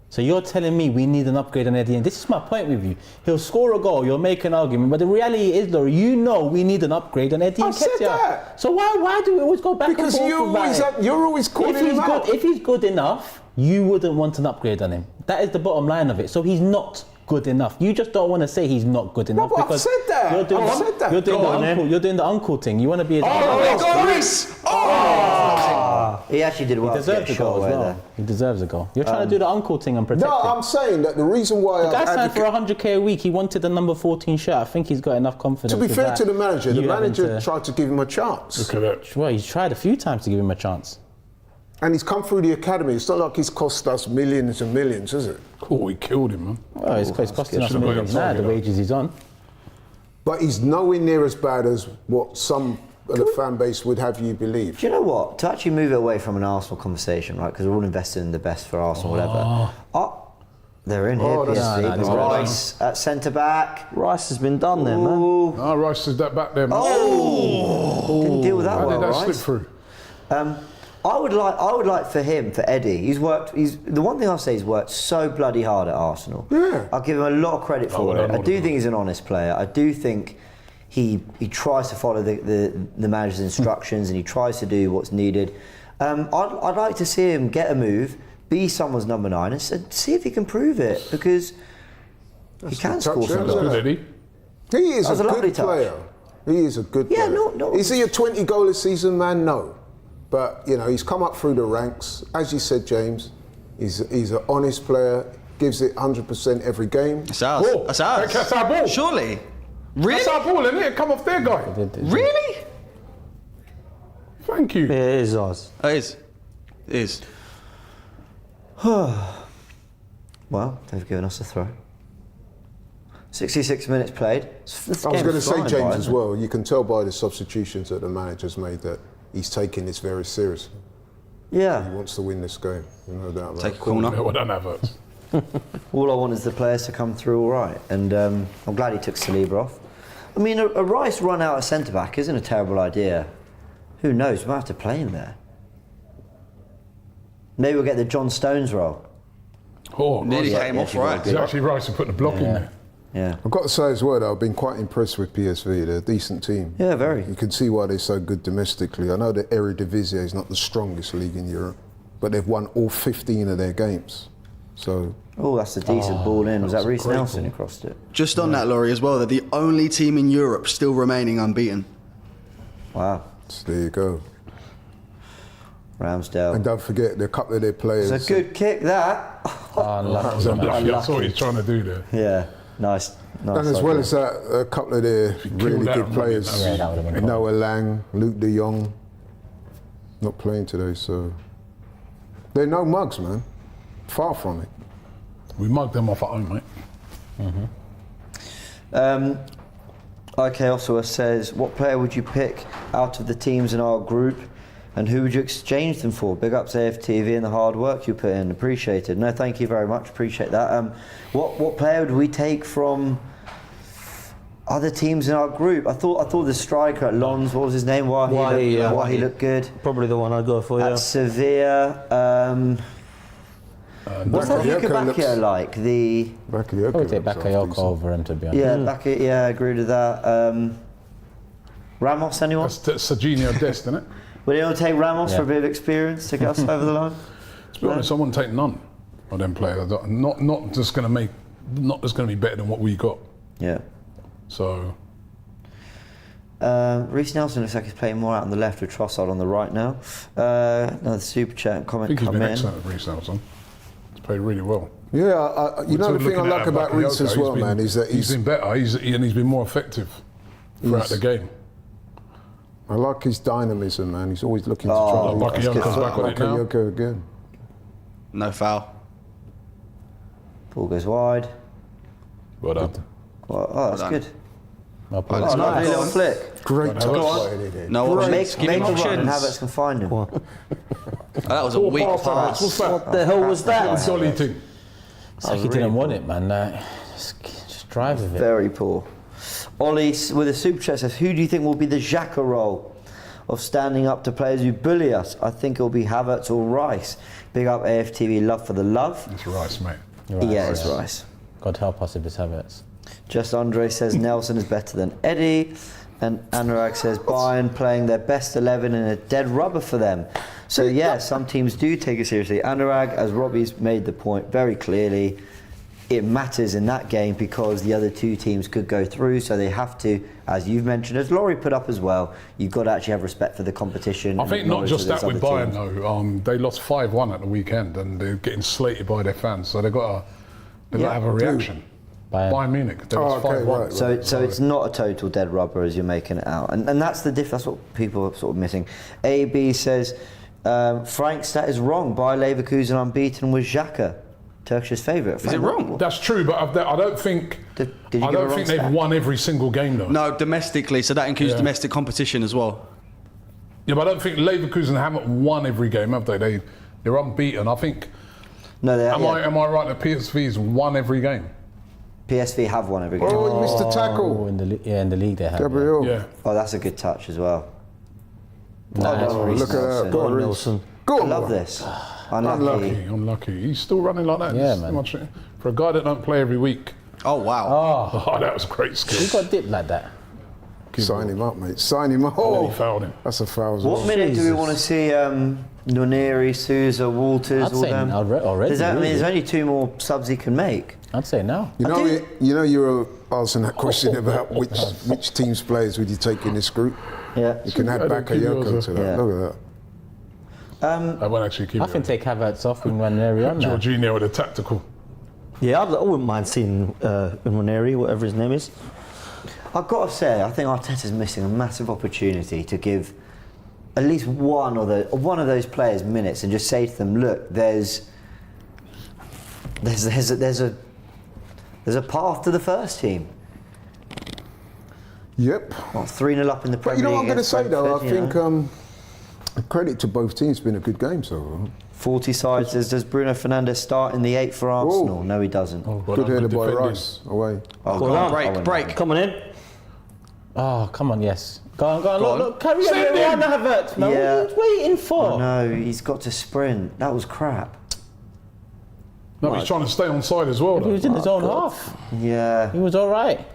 Speaker 5: So you're telling me we need an upgrade on Eddie, and this is my point with you. He'll score a goal, you'll make an argument, but the reality is, Laurie, you know we need an upgrade on Eddie
Speaker 2: I
Speaker 5: Nketiah.
Speaker 2: said that.
Speaker 5: So why do we always go back
Speaker 2: Because
Speaker 5: and forth about it?
Speaker 2: you're always calling him out.
Speaker 5: If he's good enough, you wouldn't want an upgrade on him. That is the bottom line of it. So he's not good enough. You just don't want to say he's not good enough
Speaker 2: but I've
Speaker 5: because
Speaker 2: said that.
Speaker 5: You're doing,
Speaker 2: I've said that.
Speaker 5: You're doing
Speaker 2: Go
Speaker 5: the
Speaker 2: on,
Speaker 5: uncle. You're doing the uncle thing. You want to be.
Speaker 1: He actually did well
Speaker 5: He
Speaker 1: to get
Speaker 5: deserves
Speaker 1: a
Speaker 5: a
Speaker 1: shot
Speaker 5: goal
Speaker 1: away
Speaker 5: as well.
Speaker 1: there.
Speaker 5: He deserves a goal. You're trying to do the uncle thing and protect
Speaker 2: No,
Speaker 5: him.
Speaker 2: I'm saying that the reason why
Speaker 5: The guy
Speaker 2: I've
Speaker 5: signed for 100k a week. He wanted the number 14 shirt. I think he's got enough confidence.
Speaker 2: to be fair
Speaker 5: without
Speaker 2: to the manager,
Speaker 5: you having to-
Speaker 2: tried to give him a chance.
Speaker 4: Look at that.
Speaker 5: Well, he's tried a few times to give him a chance.
Speaker 2: And he's come through the academy. It's not like he's cost us millions and millions, is it?
Speaker 4: Oh, he killed him, man.
Speaker 5: Well, it's costing us
Speaker 4: Should've let him
Speaker 5: millions now.
Speaker 4: target
Speaker 5: The
Speaker 4: that.
Speaker 5: wages he's on.
Speaker 2: But he's nowhere near as bad as what some of the fan base would have you believe.
Speaker 1: Do you know what? To actually move it away from an Arsenal conversation, right? Because we're all invested in the best for Arsenal, whatever. Oh, they're in here,
Speaker 2: Oh, that's-
Speaker 1: PSV.
Speaker 5: No, no,
Speaker 1: Rice at centre back.
Speaker 3: Rice has been done there, man.
Speaker 1: Ooh.
Speaker 4: Ah, Rice is that back there, man.
Speaker 1: Didn't deal with that
Speaker 4: How
Speaker 1: well,
Speaker 4: did that slip
Speaker 1: Rice.
Speaker 4: through?
Speaker 1: I would like for him, for Eddie. He's the one thing I'll say, he's worked so bloody hard at Arsenal.
Speaker 2: Yeah.
Speaker 1: I'll give him a lot of credit for
Speaker 4: well,
Speaker 1: it. I
Speaker 4: no,
Speaker 1: do
Speaker 4: no.
Speaker 1: think he's an honest player. I do think he tries to follow the manager's instructions and he tries to do what's needed. I'd like to see him get a move, be someone's number 9, and see if he can prove it, because he can
Speaker 2: good
Speaker 1: score
Speaker 2: touch,
Speaker 1: from
Speaker 2: yeah.
Speaker 1: goals.
Speaker 4: Good, Eddie.
Speaker 2: He is
Speaker 1: That was
Speaker 2: a
Speaker 1: a lovely
Speaker 2: good
Speaker 1: touch.
Speaker 2: player. He is a good
Speaker 1: Yeah,
Speaker 2: player.
Speaker 1: no.
Speaker 2: Is he a 20 goal a season man? No. But, you know, he's come up through the ranks. As you said, James, he's an honest player, gives it 100% every game.
Speaker 6: That's ours.
Speaker 4: Ball.
Speaker 6: That's ours.
Speaker 4: That's our ball.
Speaker 6: Surely.
Speaker 4: That's
Speaker 6: Really?
Speaker 4: our ball, isn't it? Come off there, guy.
Speaker 6: Really?
Speaker 4: Thank you.
Speaker 3: Yeah, it is ours.
Speaker 6: Oh, it is. It is.
Speaker 1: Well, they've given us a throw. 66 minutes played.
Speaker 2: I was going to say, James, as well, you can tell by the substitutions that the manager's made that he's taking this very seriously. He
Speaker 1: Yeah.
Speaker 2: wants to win this game, no doubt about
Speaker 6: Take a
Speaker 2: it.
Speaker 6: corner.
Speaker 4: Well done, Havertz.
Speaker 1: All I want is the players to come through all right, and I'm glad he took Saliba off. I mean, a Rice run out of centre back isn't a terrible idea. Who knows? We might have to play him there. Maybe we'll get the John Stones role.
Speaker 4: Oh,
Speaker 6: Nearly
Speaker 4: Rice.
Speaker 6: came off
Speaker 1: yeah,
Speaker 6: right.
Speaker 4: He's actually Rice to put the block in there.
Speaker 1: Yeah.
Speaker 2: I've got to say as well, though, I've been quite impressed with PSV. They're a decent team.
Speaker 1: Yeah, very.
Speaker 2: You can see why they're so good domestically. I know the Eredivisie is not the strongest league in Europe, but they've won all 15 of their games. So
Speaker 1: Oh, that's a decent ball in. Was that
Speaker 4: was a
Speaker 1: Reece
Speaker 4: great
Speaker 1: Nelson
Speaker 4: ball.
Speaker 1: who crossed it?
Speaker 6: Just on that, Laurie, as well, they're the only team in Europe still remaining unbeaten.
Speaker 1: Wow.
Speaker 2: So there you go.
Speaker 1: Ramsdale.
Speaker 2: And don't forget, a couple of their players.
Speaker 1: It's a good kick, that.
Speaker 4: That was unlucky. I saw what he's trying to do there.
Speaker 1: Yeah, nice.
Speaker 2: And as well as that, a couple of their really
Speaker 4: that
Speaker 2: good
Speaker 4: one,
Speaker 2: players,
Speaker 5: yeah, that would've been
Speaker 2: Noah Lang, Luke de Jong, not playing today, so they're no mugs, man. Far from it.
Speaker 4: We mugged them off at home, mate.
Speaker 1: Okay, Oscar says, what player would you pick out of the teams in our group and who would you exchange them for? Big ups AFTV and the hard work you put in, appreciated. No, thank you very much, appreciate that. What player would we take from other teams in our group? I thought the striker at Lens, what was his name? Why he looked good.
Speaker 3: Probably the one I'd go for, yeah.
Speaker 1: At Sevilla, what's that Nketiah like? The
Speaker 2: Bakayoko.
Speaker 5: I would take Bakayoko over him, to be honest.
Speaker 1: yeah, I agree with that. Ramos, anyone?
Speaker 4: That's Serginho Dest, isn't it?
Speaker 1: Would anyone take Ramos for a bit of experience to get us over the line?
Speaker 4: To be honest, I wouldn't take none of them players. Not just going to be better than what we got.
Speaker 1: Yeah.
Speaker 4: So
Speaker 1: Reece Nelson looks like he's playing more out on the left with Trossard on the right now. Another super chat
Speaker 4: I
Speaker 1: comment
Speaker 4: think he's been
Speaker 1: come in.
Speaker 4: excellent at Reece Nelson. He's played really well.
Speaker 2: Yeah, you know the thing I like about Reece as well, man, is that
Speaker 4: he's been better. He's been more effective throughout the game.
Speaker 2: I like his dynamism, man. He's always looking to
Speaker 1: Oh,
Speaker 2: try.
Speaker 4: Bakayoko's back on it now.
Speaker 2: Bakayoko again.
Speaker 6: No foul.
Speaker 1: Ball goes wide.
Speaker 4: Well done.
Speaker 1: Oh, that's
Speaker 6: done.
Speaker 1: good.
Speaker 5: Well,
Speaker 1: Oh,
Speaker 6: Let's
Speaker 1: nice
Speaker 6: go.
Speaker 1: little flick.
Speaker 2: Great
Speaker 4: Right,
Speaker 2: touch.
Speaker 4: Havertz.
Speaker 6: No
Speaker 1: Make
Speaker 6: options. Give
Speaker 1: a
Speaker 6: him
Speaker 1: run and
Speaker 6: options.
Speaker 1: Havertz can find him.
Speaker 6: That was a weak
Speaker 4: Pass, Havertz.
Speaker 6: pass.
Speaker 4: What's that?
Speaker 3: What the hell was that?
Speaker 4: Dolly thing.
Speaker 5: It's like he didn't want it, man. Just drive with it.
Speaker 1: Very poor. Ollie with a super chat says, who do you think will be the Xhaka role of standing up to players who bully us? I think it'll be Havertz or Rice. Big up AFTV, love for the love.
Speaker 4: It's Rice, mate.
Speaker 5: You're right,
Speaker 1: Yeah, it's
Speaker 5: yeah.
Speaker 1: Rice.
Speaker 5: God help us if it's Havertz.
Speaker 1: Just Andre says Nelson is better than Eddie. And Anurag says Bayern playing their best 11 in a dead rubber for them. So yeah, some teams do take it seriously. Anurag, as Robbie's made the point very clearly, it matters in that game because the other two teams could go through, so they have to, as you've mentioned, as Laurie put up as well, you've got to actually have respect for the competition.
Speaker 4: I think not just that with Bayern though. They lost 5-1 at the weekend and they're getting slated by their fans, so they've got to have a reaction. Bayern Munich. They lost 5-1.
Speaker 2: right.
Speaker 1: So it's not a total dead rubber as you're making it out, and that's the diff. That's what people are sort of missing. AB says Frank's stat is wrong. Bayer Leverkusen unbeaten with Xhaka, Turkish's favourite.
Speaker 6: Is it wrong?
Speaker 4: That's true, but I don't think.
Speaker 1: Did you
Speaker 4: I
Speaker 1: give a
Speaker 4: don't
Speaker 1: wrong
Speaker 4: think they've
Speaker 1: stat?
Speaker 4: won every single game though.
Speaker 6: No, domestically, so that includes
Speaker 4: Yeah.
Speaker 6: domestic competition as well.
Speaker 4: Yeah, but I don't think Leverkusen haven't won every game, have they? They're unbeaten. I think.
Speaker 1: No, they
Speaker 4: Am I right that PSV's won every game?
Speaker 1: PSV have won every game.
Speaker 2: Oh, he missed the
Speaker 5: Oh,
Speaker 2: tackle.
Speaker 5: in the league they have.
Speaker 2: Gabriel.
Speaker 4: Yeah.
Speaker 1: Oh, that's a good touch as well.
Speaker 5: Nice.
Speaker 1: Oh,
Speaker 2: Look at that. Go on, Reece.
Speaker 3: Nelson.
Speaker 2: Go
Speaker 1: I
Speaker 2: on.
Speaker 1: love this. Unlucky.
Speaker 4: Unlucky. He's still running like that.
Speaker 5: Yeah,
Speaker 4: It's
Speaker 5: man.
Speaker 4: too much- for a guy that don't play every week.
Speaker 6: Oh, wow.
Speaker 4: Oh, that was great
Speaker 5: He
Speaker 4: skill.
Speaker 5: got dipped like that.
Speaker 2: Sign him up, mate. Sign him up.
Speaker 4: And then
Speaker 2: Oh,
Speaker 4: he fouled him.
Speaker 2: that's a foul as well.
Speaker 1: What minute do we want to see Noneri, Sousa, Walters,
Speaker 5: I'd
Speaker 1: all
Speaker 5: say
Speaker 1: them?
Speaker 5: already.
Speaker 1: There's only two more subs he can make.
Speaker 5: I'd say now.
Speaker 2: You know, you were asking that question about which team's players would you take in this group.
Speaker 1: Yeah.
Speaker 2: You can add
Speaker 4: I don't think
Speaker 2: Bakayoko
Speaker 4: yours
Speaker 2: to
Speaker 4: are-
Speaker 2: that.
Speaker 1: Yeah.
Speaker 2: Look at that.
Speaker 4: I won't actually keep
Speaker 5: I
Speaker 4: it.
Speaker 5: can take Havertz off and run area on now.
Speaker 4: Jorginho with a tactical.
Speaker 3: Yeah, I wouldn't mind seeing Nwaneri, whatever his name is.
Speaker 1: I've got to say, I think Arteta's missing a massive opportunity to give at least one of those players minutes and just say to them, look, there's a path to the first team.
Speaker 2: Yep.
Speaker 1: Well, 3-0 up in the
Speaker 2: But
Speaker 1: Premier
Speaker 2: you know what I'm
Speaker 1: League
Speaker 2: going to
Speaker 1: against
Speaker 2: say though? I
Speaker 1: Brentford, you
Speaker 2: think
Speaker 1: know.
Speaker 2: credit to both teams. It's been a good game so far.
Speaker 1: 40 sides says, does Bruno Fernandes start in the 8 for Arsenal? No, he doesn't.
Speaker 4: Well
Speaker 2: Good
Speaker 4: done,
Speaker 2: header by
Speaker 4: defending.
Speaker 2: Rice away.
Speaker 1: Oh,
Speaker 3: Go
Speaker 1: God,
Speaker 3: on.
Speaker 1: I wouldn't
Speaker 6: Break.
Speaker 1: mind.
Speaker 3: Come on in.
Speaker 5: Oh, come on, yes. Go on.
Speaker 6: on.
Speaker 5: Look, carry
Speaker 4: Send
Speaker 5: on.
Speaker 4: him.
Speaker 5: Havertz, man.
Speaker 1: Yeah.
Speaker 5: What are you waiting for?
Speaker 1: No, he's got to sprint. That was crap.
Speaker 4: No, he's trying to stay on side as well.
Speaker 5: He
Speaker 4: Though.
Speaker 5: was in his own half.
Speaker 1: Yeah.
Speaker 5: He was all right.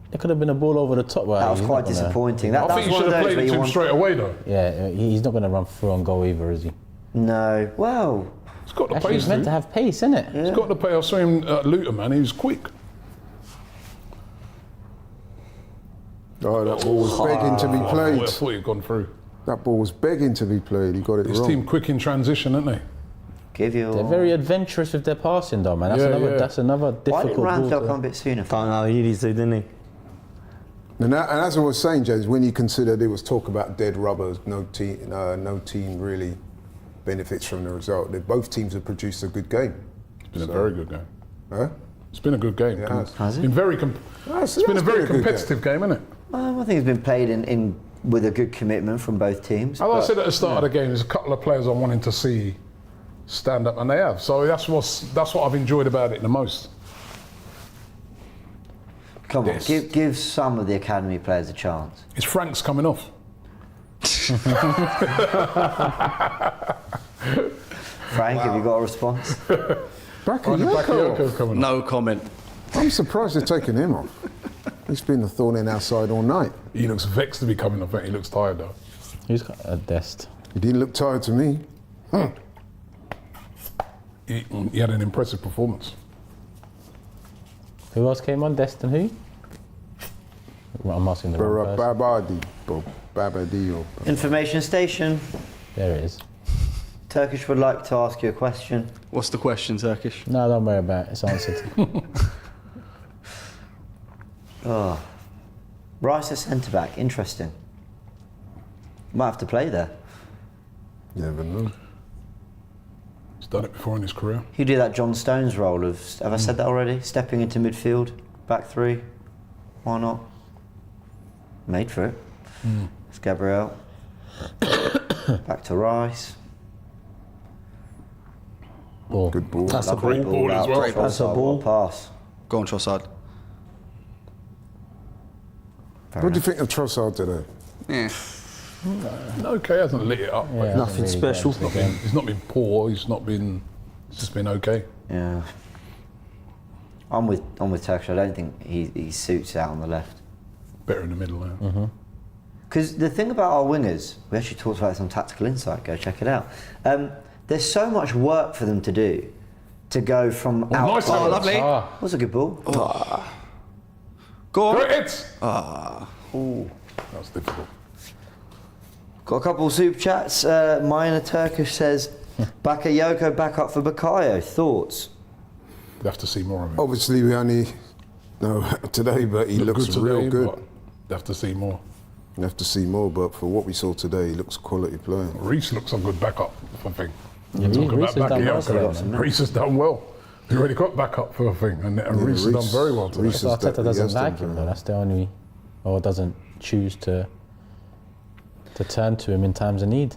Speaker 5: There could have been a ball over the top.
Speaker 1: That was quite disappointing. That
Speaker 4: I
Speaker 1: was
Speaker 4: think he
Speaker 1: one
Speaker 4: should
Speaker 1: of
Speaker 4: have
Speaker 1: those
Speaker 4: played
Speaker 1: where
Speaker 4: it
Speaker 1: you
Speaker 4: to him
Speaker 1: want...
Speaker 4: straight away though.
Speaker 5: Yeah, he's not going to run through and go either, is he?
Speaker 1: No. Well,
Speaker 4: He's got the
Speaker 5: Actually,
Speaker 4: pace.
Speaker 5: he's meant to have pace, isn't it?
Speaker 4: He's got the pace. I saw him at Luton, man. He was quick.
Speaker 2: Oh, that ball was begging to be
Speaker 4: I
Speaker 2: played.
Speaker 4: thought he'd gone through.
Speaker 2: That ball was begging to be played. He got it
Speaker 4: His
Speaker 2: wrong.
Speaker 4: team quick in transition, aren't they?
Speaker 1: Give you.
Speaker 5: They're very adventurous with their passing, though, man. That's another
Speaker 1: Why
Speaker 5: difficult
Speaker 1: didn't Ramsdale
Speaker 5: ball.
Speaker 1: come a bit sooner?
Speaker 3: Don't know, he needs to, didn't he?
Speaker 2: And as I was saying, James, when you consider there was talk about dead rubbers, no team really benefits from the result. Both teams have produced a good game.
Speaker 4: It's been a very good game.
Speaker 2: Huh?
Speaker 4: It's been a good game.
Speaker 2: It has.
Speaker 1: Has it?
Speaker 4: Been very it's been a very
Speaker 2: been a good
Speaker 4: competitive game, isn't it?
Speaker 1: I think it's been played in with a good commitment from both teams.
Speaker 4: As I said at the start of the game, there's a couple of players I'm wanting to see stand up, and they have. So that's what I've enjoyed about it the most.
Speaker 1: Come on,
Speaker 4: Yes.
Speaker 1: give some of the academy players a chance.
Speaker 4: Is Frank's coming off?
Speaker 1: Frank, have you got a response?
Speaker 2: Bakayoko.
Speaker 4: coming off.
Speaker 6: No comment.
Speaker 2: I'm surprised they're taking him off. He's been the thorn in our side all night.
Speaker 4: He looks vexed to be coming off. He looks tired though.
Speaker 5: Who's got a Dest?
Speaker 2: He didn't look tired to me.
Speaker 4: He had an impressive performance.
Speaker 5: Who else came on? Dest and who? Well, I'm asking the wrong person.
Speaker 2: Babadi.
Speaker 1: Information station.
Speaker 5: There it is.
Speaker 1: Turkish would like to ask you a question.
Speaker 6: What's the question, Turkish?
Speaker 5: No, don't worry about it. It's answered.
Speaker 1: Rice at centre back. Interesting. Might have to play there.
Speaker 2: Never know.
Speaker 4: He's done it before in his career.
Speaker 1: You do that John Stones role of, have I said that already? Stepping into midfield, back three. Why not? Made for it. It's Gabriel. Back to Rice.
Speaker 5: Ball.
Speaker 2: Good ball.
Speaker 3: That's a
Speaker 1: Lovely
Speaker 3: ball.
Speaker 4: Ball as well.
Speaker 1: Out.
Speaker 3: That's a ball.
Speaker 1: Pass.
Speaker 6: Go on, Trossard.
Speaker 2: What do you think of Trossard today?
Speaker 6: Yeah.
Speaker 4: Okay, hasn't lit it up.
Speaker 5: Yeah,
Speaker 4: but
Speaker 3: Nothing
Speaker 5: really
Speaker 3: special.
Speaker 5: got into the game.
Speaker 4: he's not been poor. It's just been okay.
Speaker 1: Yeah. I'm with Turkish. I don't think he suits out on the left.
Speaker 4: Better in the middle now.
Speaker 1: Because the thing about our wingers, we actually talked about this on Tactical Insight, go check it out. There's so much work for them to do to go from
Speaker 4: Nice
Speaker 1: outside.
Speaker 4: Havertz.
Speaker 6: lovely.
Speaker 1: That was a good ball.
Speaker 6: Go on.
Speaker 4: Great hits.
Speaker 1: Ooh.
Speaker 4: That's difficult.
Speaker 1: Got a couple of super chats. Minor Turkish says, Bakayoko back up for Bakayo. Thoughts?
Speaker 4: We'd have to see more of him.
Speaker 2: Obviously, we only know today, but he
Speaker 4: Looked
Speaker 2: looks
Speaker 4: good
Speaker 2: real
Speaker 4: today,
Speaker 2: good.
Speaker 4: but we'd have to see more.
Speaker 2: You have to see more, but for what we saw today, he looks quality player.
Speaker 4: Reece looks a good backup, I think.
Speaker 5: Yeah,
Speaker 4: Talk
Speaker 5: Reece
Speaker 4: about
Speaker 5: has done well
Speaker 4: Bakayoko.
Speaker 5: today, man.
Speaker 4: Reece has done well. He already got backup for a thing, and Reece has done very well today.
Speaker 2: Reece
Speaker 5: So
Speaker 2: has
Speaker 5: Arteta
Speaker 2: he
Speaker 5: doesn't
Speaker 2: has done
Speaker 5: like him,
Speaker 2: very
Speaker 5: though.
Speaker 2: well.
Speaker 5: That's the only, or doesn't choose to turn to him in times of need.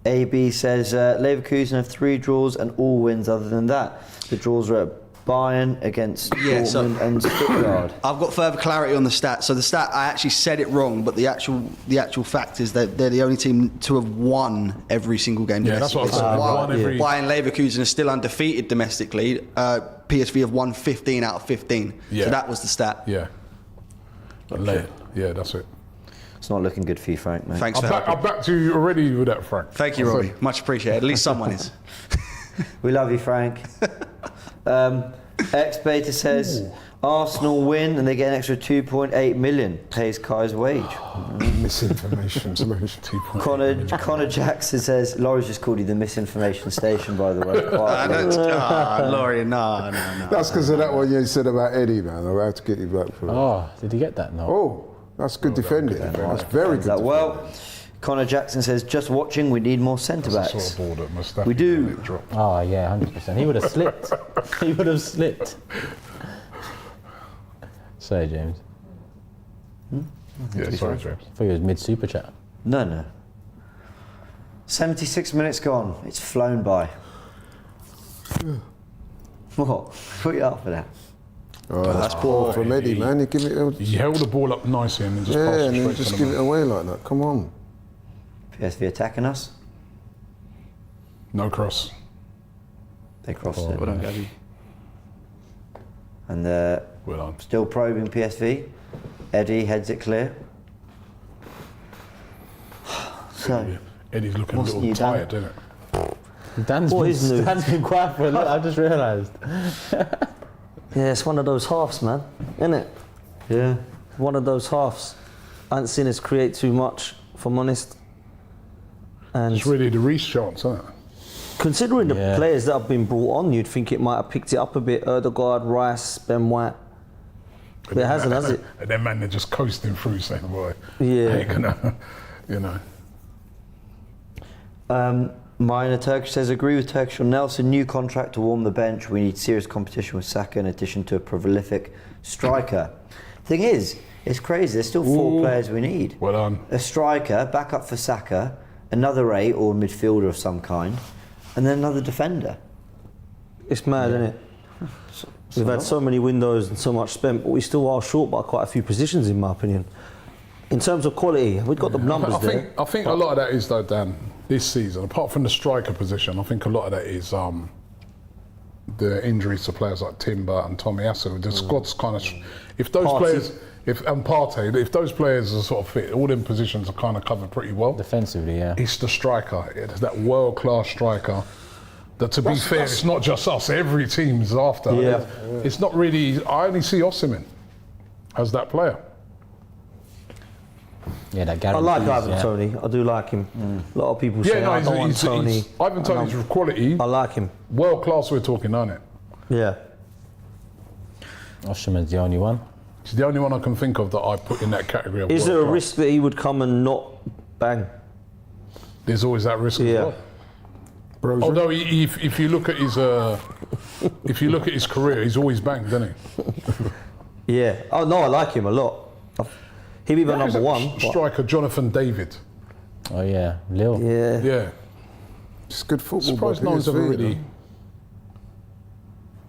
Speaker 1: AB says, Leverkusen have 3 draws and all wins other than that. The draws were at Bayern against Dortmund and Stuttgart.
Speaker 6: I've got further clarity on the stat. So the stat, I actually said it wrong, but the actual fact is that they're the only team to have won every single game
Speaker 4: Yeah, that's what I
Speaker 6: domestically.
Speaker 4: said.
Speaker 6: So
Speaker 4: Won every-
Speaker 6: Bayern Leverkusen is still undefeated domestically. PSV have won 15 out of 15.
Speaker 4: Yeah.
Speaker 6: So that was the stat.
Speaker 4: Yeah. Yeah, that's it.
Speaker 1: It's not looking good for you, Frank, mate.
Speaker 6: Thanks for helping.
Speaker 4: I'm back to you already with that, Frank.
Speaker 6: Thank you,
Speaker 4: I said-
Speaker 6: Robbie. Much appreciated. At least someone is.
Speaker 1: We love you, Frank. X-Beta says, Arsenal win and they get an extra 2.8 million, pays Kai's wage.
Speaker 2: Misinformation solution.
Speaker 1: Connor Jackson says, Laurie's just called you the misinformation station, by the way.
Speaker 6: Laurie, no.
Speaker 2: That's because of that one you said about Eddie, man. I'll have to get you back for that.
Speaker 5: Oh, did he get that? No.
Speaker 2: Oh, that's good defending. That's very good.
Speaker 1: Well, Connor Jackson says, just watching, we need more centre-backs.
Speaker 4: I saw a ball that Mustafi
Speaker 1: We do.
Speaker 4: let it drop.
Speaker 5: Oh, yeah, 100%. He would have slipped. He would have slipped. Sorry, James.
Speaker 4: Yeah, sorry, James.
Speaker 5: I thought he was mid-super chat.
Speaker 1: No. 76 minutes gone. It's flown by. What? Put you up for that.
Speaker 2: Oh, that's poor from Eddie, man. You give it.
Speaker 4: He held the ball up nicely and then just
Speaker 2: Yeah,
Speaker 4: passed it
Speaker 2: and then
Speaker 4: straight
Speaker 2: just
Speaker 4: to
Speaker 2: give
Speaker 4: the
Speaker 2: it
Speaker 4: man.
Speaker 2: away like that. Come on.
Speaker 1: PSV attacking us.
Speaker 4: No cross.
Speaker 1: They crossed it.
Speaker 6: Well done, Gabby.
Speaker 1: And they're
Speaker 4: Well done.
Speaker 1: still probing PSV. Eddie heads it clear. So,
Speaker 4: Eddie's looking
Speaker 1: What's
Speaker 4: a
Speaker 1: new,
Speaker 4: little
Speaker 1: Dan?
Speaker 4: tired, isn't it?
Speaker 5: Dan's been quiet for a little. I just realised.
Speaker 3: Yeah, it's one of those halves, man, isn't it?
Speaker 1: yeah.
Speaker 3: One of those halves. I haven't seen us create too much, if I'm honest. And
Speaker 4: It's really the Reece chance, isn't it?
Speaker 3: considering the players that have been brought on, you'd think it might have picked it up a bit. Odegaard, Rice, Ben White. But it hasn't, has it?
Speaker 4: And then, man, they're just coasting through, saying, boy,
Speaker 3: Yeah.
Speaker 4: ain't gonna, you know.
Speaker 1: Minor Turkish says, agree with Turkish on Nelson. New contract to warm the bench. We need serious competition with Saka in addition to a prolific striker. Thing is, it's crazy. There's still 4 players we need.
Speaker 4: Well done.
Speaker 1: A striker, backup for Saka, another 8 or a midfielder of some kind, and then another defender.
Speaker 3: It's mad, isn't it? We've had so many windows and so much spent, but we still are short by quite a few positions, in my opinion. In terms of quality, we've got the numbers there.
Speaker 4: I think a lot of that is, though, Dan, this season, apart from the striker position, I think a lot of that is the injuries to players like Timber and Tomiyasu. The squad's kind of, if those
Speaker 3: Partey.
Speaker 4: players, and Partey, if those players are sort of fit, all them positions are kind of covered pretty well.
Speaker 5: Defensively, yeah.
Speaker 4: It's the striker. It's that world-class striker. That, to be fair, it's not just us. Every team's after.
Speaker 3: Yeah.
Speaker 4: It's not really. I only see Osimhen as that player.
Speaker 5: Yeah, that
Speaker 3: I
Speaker 5: guarantees.
Speaker 3: like Ivan Toney. I do like him. A lot of people say, I don't want Toney.
Speaker 4: Ivan Toney's quality.
Speaker 3: I like him.
Speaker 4: World class, we're talking, aren't it?
Speaker 3: Yeah.
Speaker 5: Osimhen's the only one.
Speaker 4: It's the only one I can think of that I put in that category of
Speaker 3: Is there a
Speaker 4: world-class.
Speaker 3: risk that he would come and not bang?
Speaker 4: There's always that risk as
Speaker 3: Yeah.
Speaker 4: well. Although if you look at his career, he's always banged, isn't he?
Speaker 3: Yeah. Oh no, I like him a lot. He'd be my number one. but-
Speaker 4: Striker Jonathan David.
Speaker 5: Oh yeah, Lil.
Speaker 3: Yeah.
Speaker 4: Yeah.
Speaker 2: It's good football.
Speaker 4: Surprised
Speaker 2: by
Speaker 4: no one's ever
Speaker 2: PSV,
Speaker 4: really.
Speaker 2: though.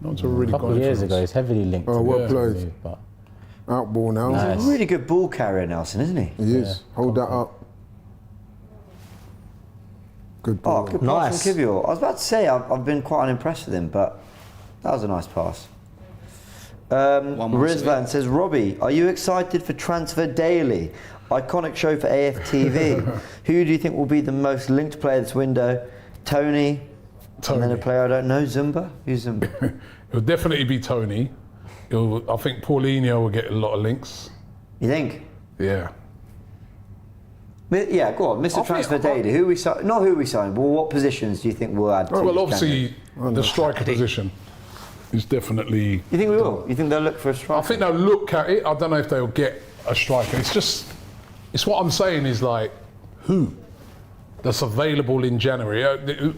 Speaker 4: No one's ever really
Speaker 5: A couple
Speaker 4: gone
Speaker 5: of years
Speaker 4: for
Speaker 5: ago,
Speaker 4: us.
Speaker 5: it's heavily linked.
Speaker 2: Oh,
Speaker 5: to
Speaker 2: well
Speaker 5: the
Speaker 2: played.
Speaker 5: move, but
Speaker 2: Out ball now.
Speaker 5: Nice.
Speaker 1: Really good ball carrier, Nelson, isn't he?
Speaker 2: He is. Hold that up. Good
Speaker 1: Oh,
Speaker 2: ball.
Speaker 1: good pass
Speaker 3: Nice.
Speaker 1: from Kivior. I was about to say I've been quite unimpressed with him, but that was a nice pass.
Speaker 6: One more
Speaker 1: Rizvan says, Robbie, are you excited for Transfer Daily? Iconic show for AFTV. Who do you think will be the most linked player this window? Tony, and then a player I don't know, Zumba? Who's Zumba?
Speaker 4: It'll definitely be Tony. I think Paulinho will get a lot of links.
Speaker 1: You think?
Speaker 4: Yeah.
Speaker 1: Yeah, go on, Mr. Transfer Daily. Who we signed? Not who we signed, but what positions do you think we'll add to?
Speaker 4: Well,
Speaker 1: this
Speaker 4: obviously, the striker position is definitely.
Speaker 1: You think we will? You think they'll look for a striker?
Speaker 4: I think they'll look at it. I don't know if they'll get a striker. It's what I'm saying is like, who that's available in January.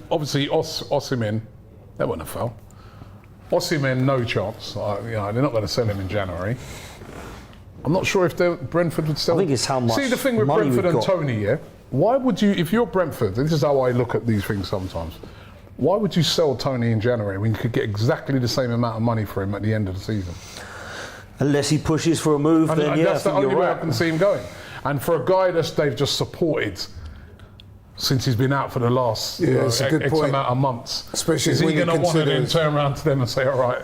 Speaker 4: Obviously, Osimhen, that wasn't a foul. Osimhen, no chance. They're not going to sell him in January. I'm not sure if Brentford would sell.
Speaker 3: I think it's how much
Speaker 4: See the thing with
Speaker 3: money
Speaker 4: Brentford
Speaker 3: we've
Speaker 4: and
Speaker 3: got.
Speaker 4: Tony, yeah? Why would you, if you're Brentford, this is how I look at these things sometimes, why would you sell Tony in January when you could get exactly the same amount of money for him at the end of the season?
Speaker 3: Unless he pushes for a move,
Speaker 4: And
Speaker 3: then yeah, I
Speaker 4: that's the
Speaker 3: think
Speaker 4: only
Speaker 3: you're
Speaker 4: way I
Speaker 3: right.
Speaker 4: can see him going. And for a guy that they've just supported since he's been out for the last
Speaker 2: it's a good
Speaker 4: X
Speaker 2: point.
Speaker 4: amount of months,
Speaker 2: Especially
Speaker 4: is he
Speaker 2: when you
Speaker 4: going to want to then
Speaker 2: consider-
Speaker 4: turn around to them and say, all right,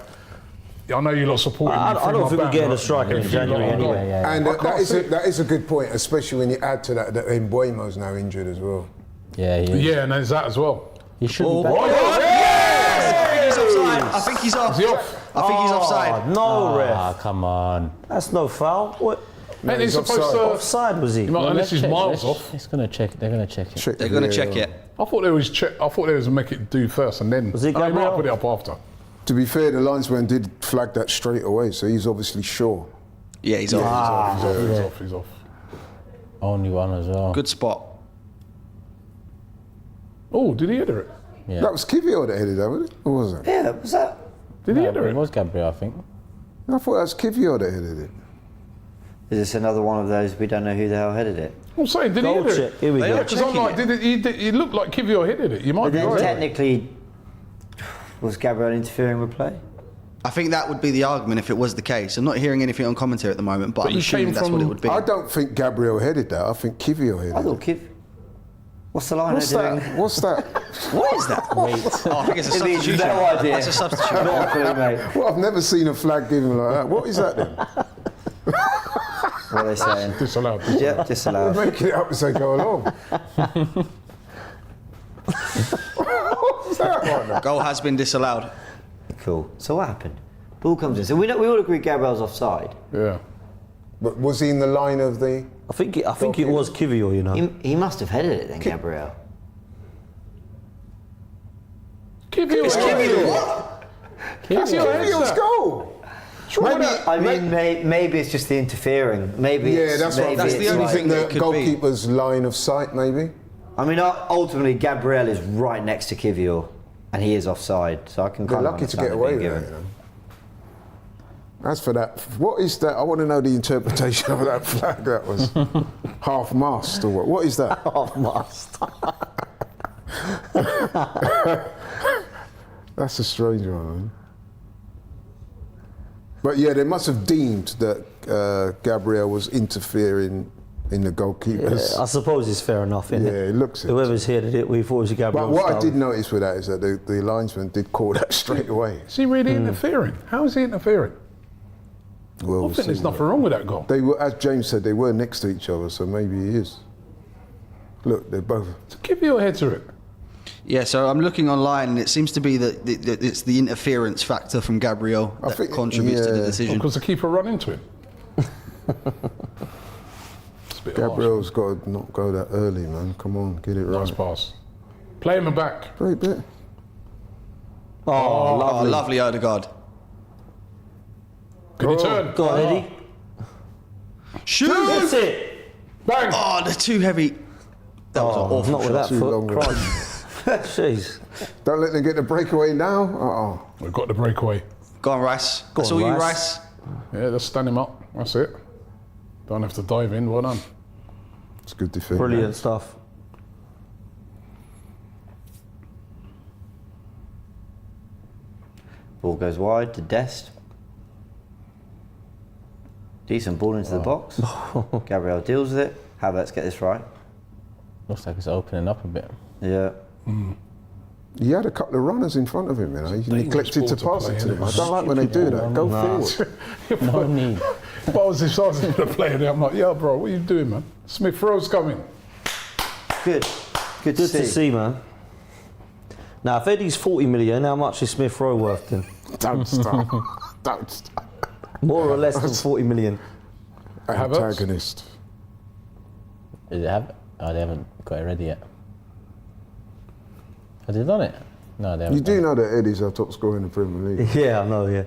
Speaker 4: I know you're not supporting me.
Speaker 3: I don't think we're getting a
Speaker 4: a
Speaker 3: striker in January anyway.
Speaker 2: And
Speaker 4: I can't see it.
Speaker 2: that is a good point, especially when you add to that Mbuemo's now injured as well.
Speaker 5: yeah, he is.
Speaker 4: Yeah, and there's that as well.
Speaker 5: He should be back.
Speaker 6: He's offside. I think he's off.
Speaker 4: Is he off?
Speaker 6: I think he's offside.
Speaker 3: No, ref.
Speaker 5: Ah, come on.
Speaker 3: That's no foul. What?
Speaker 4: And he's supposed to.
Speaker 3: Offside was he?
Speaker 4: Unless he's
Speaker 5: Let's check-
Speaker 4: miles
Speaker 5: let's-
Speaker 4: off.
Speaker 5: It's gonna check. They're gonna check it.
Speaker 6: They're going to check it.
Speaker 4: I thought they was make it do first and then.
Speaker 3: Was he
Speaker 4: they might
Speaker 3: Gabriel?
Speaker 4: put it up after.
Speaker 2: To be fair, the linesman did flag that straight away, so he's obviously sure.
Speaker 6: Yeah, he's off.
Speaker 4: He's off.
Speaker 5: Only one as well.
Speaker 6: Good spot.
Speaker 4: Oh, did he header it?
Speaker 5: Yeah.
Speaker 2: That was Kivior that headed that, wasn't it? Or was it?
Speaker 1: Yeah, was that?
Speaker 4: Did he
Speaker 5: No,
Speaker 4: header
Speaker 5: it
Speaker 4: it?
Speaker 5: was Gabriel, I think.
Speaker 2: I thought that was Kivior that headed it.
Speaker 1: Is this another one of those we don't know who the hell headed it?
Speaker 4: I'm saying, did he
Speaker 3: Goal
Speaker 4: header
Speaker 3: check.
Speaker 4: it?
Speaker 3: Here we go.
Speaker 4: Because I'm like, he looked like Kivior headed it. You might
Speaker 1: But
Speaker 4: be
Speaker 1: then
Speaker 4: right.
Speaker 1: technically, was Gabriel interfering with play?
Speaker 6: I think that would be the argument if it was the case. I'm not hearing anything on commentary at the moment, but I'm
Speaker 4: he
Speaker 6: assuming
Speaker 4: came
Speaker 6: that's what it
Speaker 4: from-
Speaker 6: would be.
Speaker 2: I don't think Gabriel headed that. I think Kivior headed
Speaker 1: I
Speaker 2: it.
Speaker 1: thought Kiv. What's the line
Speaker 2: What's
Speaker 1: doing?
Speaker 2: that? What's that?
Speaker 6: What is that?
Speaker 5: Wait.
Speaker 6: Oh, I think it's a
Speaker 1: It means
Speaker 6: substitution.
Speaker 1: no idea.
Speaker 6: That's a substitution.
Speaker 1: Not a clue, mate.
Speaker 2: Well, I've never seen a flag given like that. What is that then?
Speaker 1: What are they saying?
Speaker 4: Disallowed.
Speaker 1: Yep, disallowed.
Speaker 2: Making it up as they go along. What's that right now?
Speaker 6: Goal has been disallowed.
Speaker 1: Cool. So what happened? Ball comes in. So we all agree Gabriel's offside.
Speaker 4: Yeah.
Speaker 2: But was he in the line of the?
Speaker 3: I think it was Kivior, you know.
Speaker 1: He must have headed it then, Gabriel.
Speaker 2: Kivior's goal.
Speaker 1: Maybe it's just the interfering. Maybe
Speaker 2: That's the only thing that goalkeeper's line of sight, maybe.
Speaker 1: I mean, ultimately, Gabriel is right next to Kivior, and he is offside. So I can
Speaker 2: They're
Speaker 1: kind of
Speaker 2: lucky to
Speaker 1: understand
Speaker 2: get
Speaker 1: it
Speaker 2: away
Speaker 1: being
Speaker 2: with
Speaker 1: given.
Speaker 2: that. As for that, what is that? I want to know the interpretation of that flag. That was half-mast or what? What is that?
Speaker 3: Half-mast.
Speaker 2: That's a strange one. But yeah, they must have deemed that Gabriel was interfering in the goalkeepers.
Speaker 3: Yeah, I suppose it's fair enough, isn't it?
Speaker 2: Yeah, it looks it.
Speaker 3: Whoever's headed it, we thought it was Gabriel.
Speaker 2: But what I did notice with that is that the linesman did call that straight away.
Speaker 4: Is he really interfering? How is he interfering?
Speaker 2: Well,
Speaker 4: I think there's nothing wrong with that goal.
Speaker 2: They were, as James said, they were next to each other, so maybe he is. Look, they're both.
Speaker 4: So give your head to it.
Speaker 6: Yeah, so I'm looking online, and it seems to be that it's the interference factor from Gabriel that contributes to the decision.
Speaker 4: Because the keeper run into him.
Speaker 2: Gabriel's got to not go that early, man. Come on, get it right.
Speaker 4: Nice pass. Play him back.
Speaker 2: Great bit.
Speaker 3: Oh, lovely.
Speaker 6: Lovely Odegaard.
Speaker 4: Can you turn?
Speaker 3: Go on, Eddie.
Speaker 6: Shoot!
Speaker 3: That's it.
Speaker 4: Bang!
Speaker 6: Oh, they're too heavy. That was an awful
Speaker 3: Not with
Speaker 6: shot.
Speaker 3: that
Speaker 2: Too
Speaker 3: foot.
Speaker 2: long.
Speaker 3: Christ. Jeez.
Speaker 2: Don't let them get the breakaway now.
Speaker 4: We've got the breakaway.
Speaker 6: Go on, Rice.
Speaker 3: Go
Speaker 6: That's
Speaker 3: on,
Speaker 6: all you,
Speaker 3: Rice.
Speaker 6: Rice.
Speaker 4: Yeah, let's stand him up. That's it. Don't have to dive in. Well done.
Speaker 2: It's good defense.
Speaker 3: Brilliant stuff.
Speaker 1: Ball goes wide to Dest. Decent ball into the box. Gabriel deals with it. Havertz get this right.
Speaker 5: Looks like it's opening up a bit.
Speaker 1: Yeah.
Speaker 2: He had a couple of runners in front of him, you know. He neglected to
Speaker 4: ball to
Speaker 2: pass
Speaker 4: play,
Speaker 2: it to them. I
Speaker 4: innit?
Speaker 2: don't like when they do that. Go forward.
Speaker 5: No need.
Speaker 4: If I was if I was going to play there, I'm like, yeah, bro, what are you doing, man? Smith Rowe's coming.
Speaker 1: Good. Good
Speaker 3: Good to see, man. Now, if Eddie's 40 million, how much is Smith Rowe worth then?
Speaker 2: Don't stop. Don't stop.
Speaker 3: More or less than 40 million.
Speaker 2: Antagonist.
Speaker 5: Did it have? Oh, they haven't got it ready yet. Have they done it? No, they haven't.
Speaker 2: You do know that Eddie's our top scorer in the Premier League.
Speaker 3: Yeah, I know, yeah.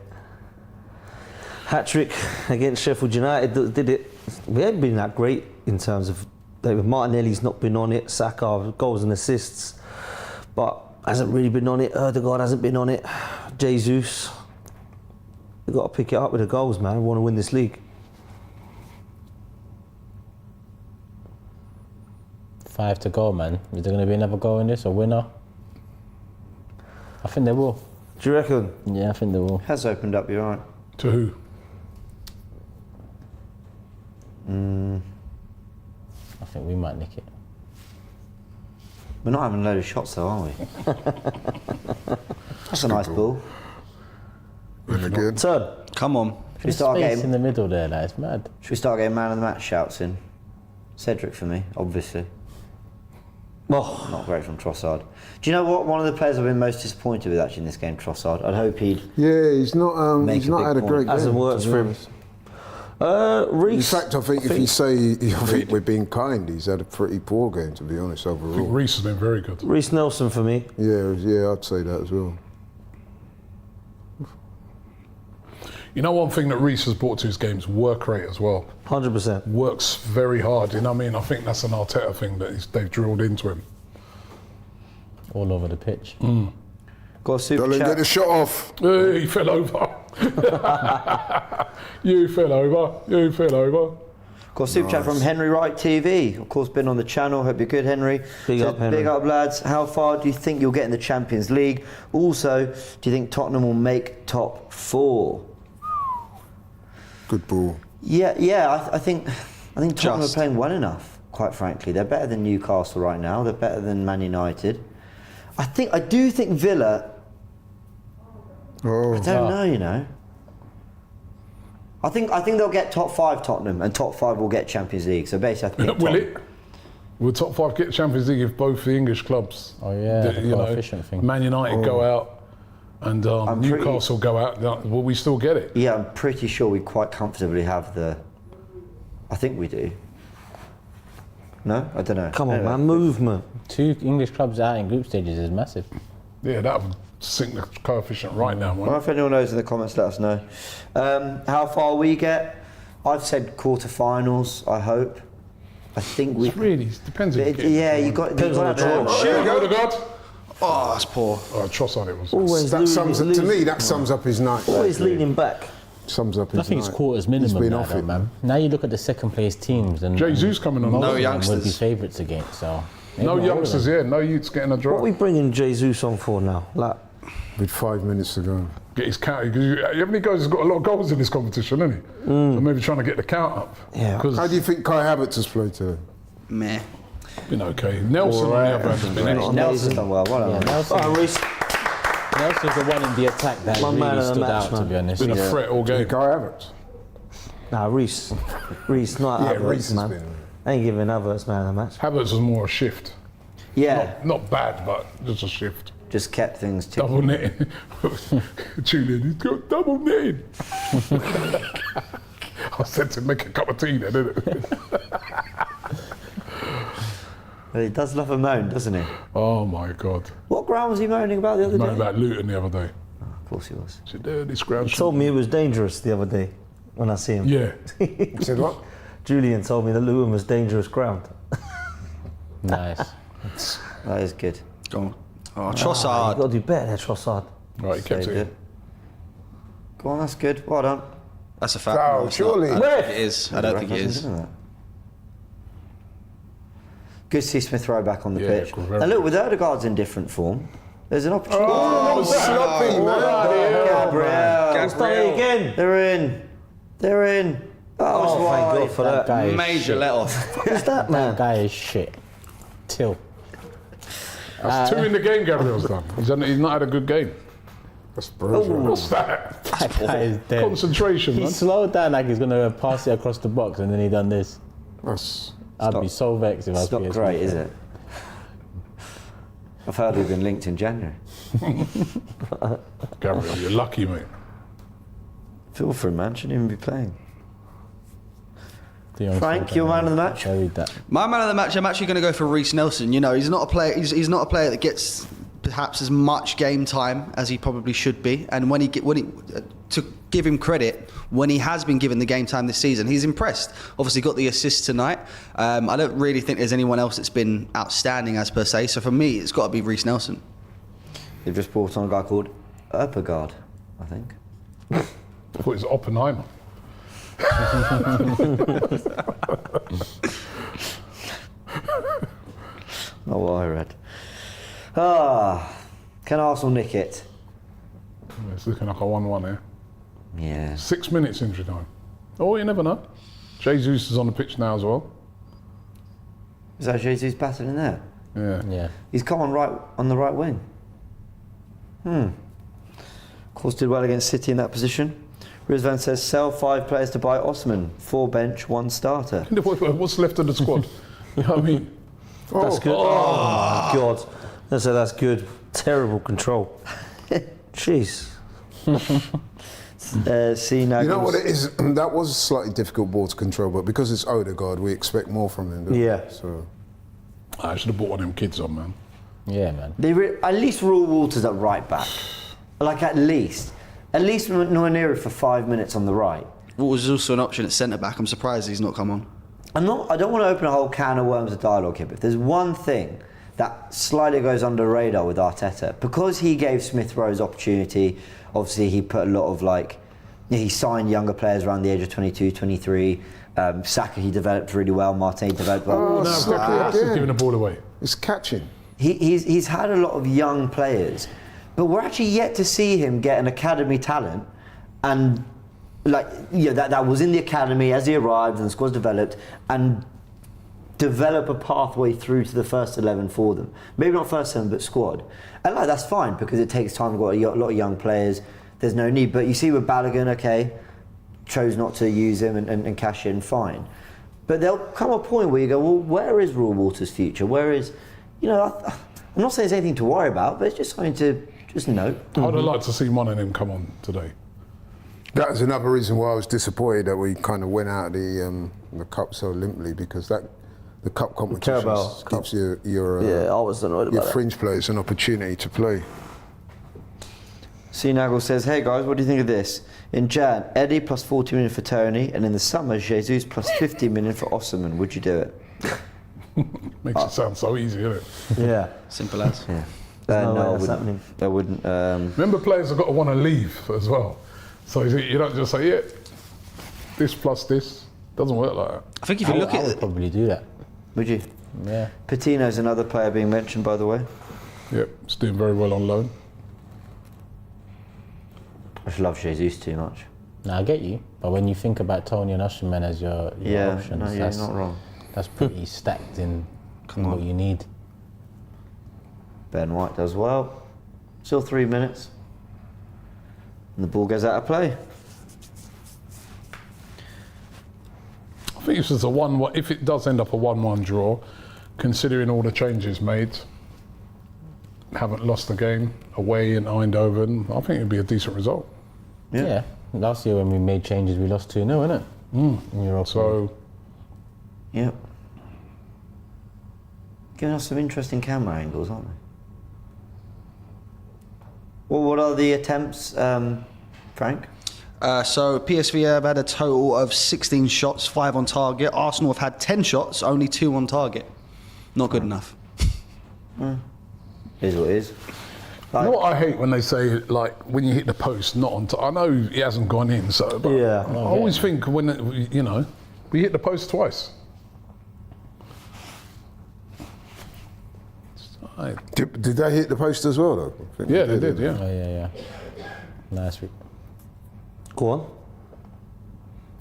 Speaker 3: Hat-trick against Sheffield United, did it. We haven't been that great in terms of, Martinelli's not been on it, Saka, goals and assists, but hasn't really been on it, Odegaard hasn't been on it, Jesus. They've got to pick it up with the goals, man. We want to win this league.
Speaker 5: 5 to go, man. Is there going to be another goal in this, a winner? I think they will.
Speaker 3: Do you reckon?
Speaker 5: Yeah, I think they will.
Speaker 1: Has opened up, you're right.
Speaker 4: To who?
Speaker 5: I think we might nick it.
Speaker 1: We're not having a load of shots though, are we? That's a nice ball.
Speaker 2: Really good.
Speaker 3: Turn.
Speaker 6: Come on.
Speaker 1: Should we start
Speaker 5: Space
Speaker 1: getting,
Speaker 5: in the middle there, that is mad.
Speaker 1: should we start getting man of the match shouts in? Cedric for me, obviously.
Speaker 3: Oh,
Speaker 1: Not great from Trossard. Do you know what? One of the players I've been most disappointed with actually in this game, Trossard. I'd hope he'd.
Speaker 2: Yeah, he's not.
Speaker 1: Make
Speaker 2: He's
Speaker 1: a
Speaker 2: not
Speaker 1: big
Speaker 2: had a
Speaker 1: point.
Speaker 2: great game.
Speaker 3: hasn't worked
Speaker 2: to be
Speaker 3: for him.
Speaker 2: honest. In
Speaker 3: Reece.
Speaker 2: fact, I think if you say, I think we're being kind, he's had a pretty poor game, to be honest,
Speaker 4: I think
Speaker 2: overall.
Speaker 4: Reece has been very good.
Speaker 3: Reece Nelson for me.
Speaker 2: Yeah, I'd say that as well.
Speaker 4: You know, one thing that Reece has brought to his game is work rate as well.
Speaker 3: 100%.
Speaker 4: Works very hard, you know what I mean? I think that's an Arteta thing that they've drilled into him.
Speaker 5: All over the pitch.
Speaker 1: Got a super
Speaker 2: Don't let him
Speaker 1: chat.
Speaker 2: get the shot off.
Speaker 4: Hey, he fell over. You fell over. You fell over.
Speaker 1: Got a super chat from Henry Wright TV. Of course, been on the channel. Hope you're good, Henry.
Speaker 3: Big up, Henry.
Speaker 1: Big up, lads. How far do you think you'll get in the Champions League? Also, do you think Tottenham will make top 4?
Speaker 2: Good ball.
Speaker 1: Yeah. I think Tottenham
Speaker 6: Just.
Speaker 1: are playing well enough. Quite frankly, they're better than Newcastle right now. They're better than Man United. I do think Villa.
Speaker 2: Oh,
Speaker 1: I don't know, you know. I think they'll get top 5 Tottenham, and top 5 will get Champions League. So basically, I think
Speaker 4: Will
Speaker 1: Tottenham-
Speaker 4: it? Will top 5 get Champions League if both the English clubs,
Speaker 5: Oh, yeah, the coefficient thing.
Speaker 4: Man United go out and
Speaker 1: pretty-
Speaker 4: Newcastle go out, will we still get it?
Speaker 1: Yeah, I'm pretty sure we quite comfortably have the I think we do. No, I don't know.
Speaker 3: Come on,
Speaker 1: Anyway.
Speaker 3: man, movement.
Speaker 5: 2 English clubs out in group stages is massive.
Speaker 4: Yeah, that would sink the coefficient right now,
Speaker 1: Well,
Speaker 4: man.
Speaker 1: if anyone knows in the comments, let us know. How far we get? I've said quarterfinals. I hope. I think we.
Speaker 4: It really depends. If
Speaker 1: Yeah, you got.
Speaker 3: Depends on the draw.
Speaker 4: Shoot, go to God.
Speaker 6: Oh, that's poor.
Speaker 4: Oh, Trossard it was.
Speaker 3: Always
Speaker 2: That sums
Speaker 3: losing,
Speaker 2: to me. That sums up his night.
Speaker 3: always
Speaker 2: actually.
Speaker 3: leaning back.
Speaker 2: Sums up his
Speaker 5: I think it's
Speaker 2: night.
Speaker 5: quarters
Speaker 2: He's
Speaker 5: minimum
Speaker 2: been
Speaker 5: now,
Speaker 2: off
Speaker 5: though,
Speaker 2: it,
Speaker 5: man. Now you look at the second place teams and
Speaker 4: Jesus coming on.
Speaker 5: most
Speaker 6: No
Speaker 5: of them would be
Speaker 6: youngsters.
Speaker 5: favourites against. So maybe
Speaker 4: No
Speaker 5: not all of
Speaker 4: youngsters,
Speaker 5: them.
Speaker 4: yeah. No youths getting a
Speaker 3: What
Speaker 4: draw.
Speaker 3: are we bringing Jesus on for now? Like,
Speaker 2: With 5 minutes to go.
Speaker 4: Get his count. How many guys has got a lot of goals in this competition, hasn't he? So maybe trying to get the count up.
Speaker 3: Yeah.
Speaker 4: Because
Speaker 2: How do you think Kai Havertz has played today?
Speaker 6: Meh.
Speaker 4: been okay. Nelson on the other hand has been excellent.
Speaker 1: Nelson's done well. Well
Speaker 5: Yeah,
Speaker 1: done.
Speaker 5: Nelson,
Speaker 3: oh, Reece,
Speaker 5: Nelson's the one in the attack that
Speaker 3: My man
Speaker 5: really
Speaker 3: of the
Speaker 5: stood
Speaker 3: match,
Speaker 5: out, to
Speaker 3: man.
Speaker 5: be honest.
Speaker 4: Been a threat all game.
Speaker 2: Kai Havertz.
Speaker 3: nah, Reece, not
Speaker 2: Yeah,
Speaker 3: Havertz,
Speaker 2: Reece has
Speaker 3: man.
Speaker 2: been.
Speaker 3: I ain't giving Havertz man of the match.
Speaker 4: Havertz was more a shift.
Speaker 1: Yeah,
Speaker 4: Not bad, but just a shift.
Speaker 1: just kept things ticking.
Speaker 4: Double netting. Julian, he's got double netting. I said to him, make a cup of tea then, didn't it?
Speaker 1: Well, he does love a moan, doesn't he?
Speaker 4: Oh my God.
Speaker 1: What ground was he moaning about the other
Speaker 4: Moaned
Speaker 1: day?
Speaker 4: about Luton the other day.
Speaker 1: Of course he was.
Speaker 4: He said, this ground
Speaker 3: Told me it was dangerous the other day when I see him.
Speaker 4: Yeah.
Speaker 2: He said what?
Speaker 3: Julian told me that Luton was dangerous ground.
Speaker 5: Nice.
Speaker 1: That is good.
Speaker 6: Go on. Oh,
Speaker 3: You
Speaker 6: Trossard.
Speaker 3: got to do better there, Trossard.
Speaker 4: Right, he kept
Speaker 1: Saved
Speaker 4: it.
Speaker 1: it. Go on, that's good. Well done.
Speaker 6: That's a foul.
Speaker 2: Foul,
Speaker 6: No, it's not.
Speaker 2: surely.
Speaker 6: I don't think it is. I don't think it
Speaker 1: Hasn't
Speaker 6: is.
Speaker 1: done that. Good to see Smith Rowe back on the
Speaker 4: Yeah,
Speaker 1: pitch.
Speaker 4: cool, very
Speaker 1: And look, with Odegaard's in different form, there's an opportunity.
Speaker 2: Oh, sloppy, man.
Speaker 1: Gabriel.
Speaker 3: He's done it again.
Speaker 1: They're in. They're in. Oh, it's
Speaker 3: Oh, thank
Speaker 1: wide.
Speaker 3: God for that.
Speaker 5: guy is
Speaker 6: Major
Speaker 5: shit.
Speaker 6: let off.
Speaker 3: Who's that, man?
Speaker 5: Guy is shit. Till.
Speaker 4: That's 2 in the game Gabriel's done. He's not had a good game.
Speaker 2: That's brilliant.
Speaker 4: What's that?
Speaker 5: That guy is dead.
Speaker 4: Concentration,
Speaker 5: He
Speaker 4: man.
Speaker 5: slowed down like he's going to pass it across the box and then he done this.
Speaker 2: That's
Speaker 5: I'd be so vexed if I was
Speaker 1: It's not
Speaker 5: PSV.
Speaker 1: great, is it? I've heard we've been linked in January.
Speaker 4: Gabriel, you're lucky, mate.
Speaker 1: Feel for him, man. Shouldn't even be playing.
Speaker 5: The young
Speaker 1: Frank,
Speaker 5: squad,
Speaker 1: your man
Speaker 5: man.
Speaker 1: of the match?
Speaker 5: I read that.
Speaker 6: My man of the match, I'm actually going to go for Reece Nelson. You know, he's not a player. He's not a player that gets perhaps as much game time as he probably should be. And to give him credit, when he has been given the game time this season, he's impressed. Obviously, got the assist tonight. I don't really think there's anyone else that's been outstanding as per se. So for me, it's got to be Reece Nelson.
Speaker 1: They've just brought on a guy called Erpegaard, I think.
Speaker 4: I thought it was Oppenheimer.
Speaker 1: Not what I read. Can Arsenal nick it?
Speaker 4: It's looking like a 1-1 here.
Speaker 1: Yeah.
Speaker 4: 6 minutes injury time. Oh, you never know. Jesus is on the pitch now as well.
Speaker 1: Is that Jesus battling there?
Speaker 4: Yeah.
Speaker 5: Yeah.
Speaker 1: He's come on the right wing. Of course, did well against City in that position. Rizvan says, sell 5 players to buy Osman. 4 bench, 1 starter.
Speaker 4: What's left of the squad? You know what I mean?
Speaker 3: That's good. Oh, my God. That's good. Terrible control. Jeez.
Speaker 1: See now.
Speaker 2: You know what it is? That was a slightly difficult ball to control, but because it's Odegaard, we expect more from him. don't we?
Speaker 3: Yeah.
Speaker 2: So
Speaker 4: I should have brought one of them kids on, man.
Speaker 5: Yeah, man.
Speaker 1: At least rule Walters at right back. Like at least Nwaneri for 5 minutes on the right.
Speaker 6: What was also an option at centre back. I'm surprised he's not come on.
Speaker 1: I don't want to open a whole can of worms of dialogue here, but if there's one thing that slightly goes under the radar with Arteta, because he gave Smith Rowe's opportunity, obviously he put a lot of he signed younger players around the age of 22, 23. Saka, he developed really well. Martin developed well.
Speaker 2: Oh,
Speaker 4: Now,
Speaker 2: Saka
Speaker 4: Declan Rice is
Speaker 2: again.
Speaker 4: giving the ball away.
Speaker 2: it's catching.
Speaker 1: He's had a lot of young players, but we're actually yet to see him get an academy talent, and that was in the academy as he arrived and the squad's developed, and develop a pathway through to the first 11 for them. Maybe not first 11, but squad. And that's fine because it takes time. We've got a lot of young players. There's no need. But you see with Balogun, okay, chose not to use him and cash in, fine. But there'll come a point where you go, well, where is Roy Walters' future? Where is, I'm not saying there's anything to worry about, but it's just something to just note.
Speaker 4: I'd have liked to see one of them come on today.
Speaker 2: That was another reason why I was disappointed that we kind of went out of the cup so limply, because the cup competition gives your
Speaker 3: I was annoyed
Speaker 2: your
Speaker 3: about
Speaker 2: fringe players an opportunity to play.
Speaker 1: Nagel says, hey guys, what do you think of this? In Jan, Eddie plus 40 million for Tony, and in the summer, Jesus plus 50 million for Osimhen. Would you do it?
Speaker 4: Makes it sound so easy, doesn't it?
Speaker 3: that. Yeah.
Speaker 6: Simple as.
Speaker 1: Yeah.
Speaker 3: No way
Speaker 1: I
Speaker 3: that's
Speaker 1: wouldn't.
Speaker 3: happening.
Speaker 1: I wouldn't.
Speaker 4: Remember, players have got to want to leave as well. So you don't just say, yeah, this plus this. Doesn't work like that.
Speaker 6: I think if you look
Speaker 5: I
Speaker 6: at
Speaker 5: would
Speaker 6: it,
Speaker 5: probably do that.
Speaker 1: Would you?
Speaker 5: Yeah.
Speaker 1: Patino's another player being mentioned, by the way.
Speaker 4: Yep, it's doing very well on loan.
Speaker 1: I just love Jesus too much.
Speaker 5: No, I get you, but when you think about Tony and Osimhen as your options,
Speaker 1: no, you're not wrong.
Speaker 5: that's pretty stacked in what you need.
Speaker 1: Ben White does well. Still 3 minutes. And the ball goes out of play.
Speaker 4: I think this is a 1-1. If it does end up a 1-1 draw, considering all the changes made, haven't lost the game away in Eindhoven, I think it'd be a decent result.
Speaker 5: Yeah. Last year when we made changes, we lost 2-0, innit? In Europe.
Speaker 4: So
Speaker 1: Yep. Giving us some interesting camera angles, aren't they? Well, what are the attempts, Frank?
Speaker 6: so PSV have had a total of 16 shots, 5 on target. Arsenal have had 10 shots, only 2 on target. Not good enough.
Speaker 1: Is what it is.
Speaker 4: you know what I hate when they say, like, when you hit the post, not on I know he hasn't gone in, so but
Speaker 3: Yeah.
Speaker 4: I always think when we hit the post twice.
Speaker 2: Did they hit the post as well, though? I think
Speaker 4: Yeah, they did. Yeah.
Speaker 5: Oh, yeah. Nice.
Speaker 3: Go on.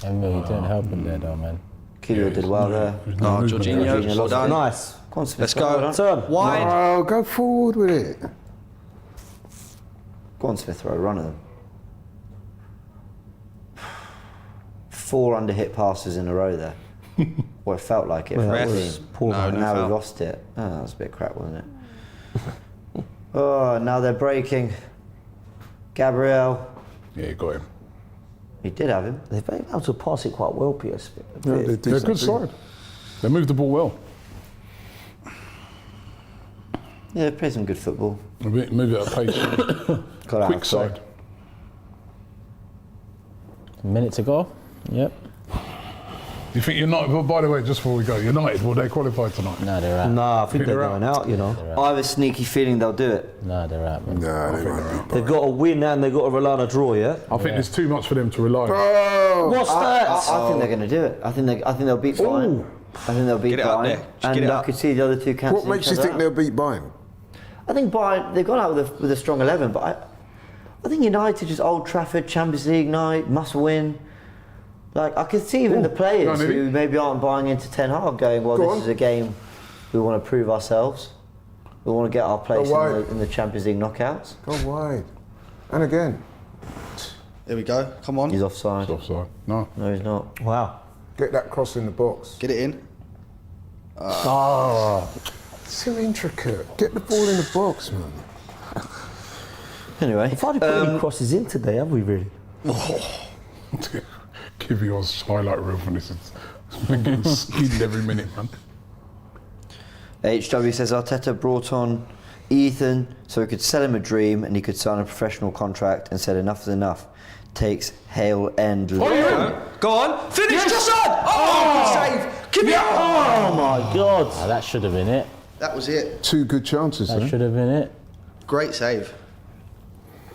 Speaker 5: Emil, you didn't help him there, though, man.
Speaker 1: Keeler did well there.
Speaker 6: Oh, Jorginho, well
Speaker 1: lost
Speaker 6: done.
Speaker 3: Nice.
Speaker 1: Go on, Smith.
Speaker 6: Let's
Speaker 1: Well
Speaker 6: go.
Speaker 1: done.
Speaker 3: Turn.
Speaker 6: Wide.
Speaker 2: Oh, go forward with it.
Speaker 1: Go on, Smith, throw a run at them. 4 under-hit passes in a row there. Well, it felt like it.
Speaker 3: Well,
Speaker 1: for
Speaker 3: that
Speaker 1: the
Speaker 3: was
Speaker 1: team.
Speaker 3: poor.
Speaker 6: No,
Speaker 1: And now
Speaker 6: foul.
Speaker 1: we lost it. Oh, that was a bit crap, wasn't it? Oh, now they're breaking. Gabriel.
Speaker 4: Yeah, you got him.
Speaker 1: He did have him.
Speaker 3: They've been able to pass it quite well, PSV.
Speaker 4: They're a good side. They moved the ball well.
Speaker 1: Yeah, they played some good football.
Speaker 4: Move it at pace.
Speaker 1: Got out
Speaker 4: Quick
Speaker 1: of play.
Speaker 4: side.
Speaker 5: A minute to go. Yep.
Speaker 4: You think United? Well, by the way, just before we go, United will they qualify tonight?
Speaker 5: No, they're out.
Speaker 3: Nah, I think they're
Speaker 4: they're
Speaker 3: going out, you know.
Speaker 1: I have a sneaky feeling they'll do it.
Speaker 5: No, they're out, man.
Speaker 2: No, they won't be.
Speaker 3: They've got to win and they've got to rely on a draw, yeah?
Speaker 4: I think there's too much for them to rely on.
Speaker 2: Oh,
Speaker 3: What's that?
Speaker 1: I think they're going to do it. I think they'll beat Bayern. I think they'll beat
Speaker 6: Get it up
Speaker 1: Bayern.
Speaker 6: there. Just get
Speaker 1: And
Speaker 6: it
Speaker 1: I
Speaker 6: up.
Speaker 1: could see the other two cancelling
Speaker 2: what makes
Speaker 1: each
Speaker 2: you
Speaker 1: other
Speaker 2: think
Speaker 1: out.
Speaker 2: they'll beat Bayern?
Speaker 1: I think Bayern, they've gone out with a strong 11, but I think United just Old Trafford, Champions League night, must win. Like, I could see even the players
Speaker 4: go on, Eddie.
Speaker 1: who maybe aren't buying into Ten Hag going, well,
Speaker 2: Go
Speaker 1: this
Speaker 2: on.
Speaker 1: is a game we want to prove ourselves. We want to get our place
Speaker 2: wide.
Speaker 1: in the Champions League knockouts.
Speaker 2: Go wide. And again.
Speaker 6: There we go. Come on.
Speaker 1: He's offside.
Speaker 4: It's offside. No.
Speaker 1: No, he's not.
Speaker 3: Wow.
Speaker 2: Get that cross in the box.
Speaker 6: Get it in.
Speaker 3: Oh.
Speaker 2: It's so intricate. Get the ball in the box, man.
Speaker 1: Anyway,
Speaker 3: If I'd put any crosses in today, have we really?
Speaker 4: Give your highlight reel for this. It's been getting skinned every minute, man.
Speaker 1: HW says Arteta brought on Ethan so he could sell him a dream and he could sign a professional contract, and said enough is enough. Takes Hale End.
Speaker 6: Go on. Finish. Trossard. Oh, good save. Keep it up.
Speaker 3: Oh my God.
Speaker 5: Ah, that should have been it.
Speaker 6: That was it.
Speaker 2: 2 good chances,
Speaker 5: That
Speaker 2: huh?
Speaker 5: should have been it.
Speaker 6: Great save.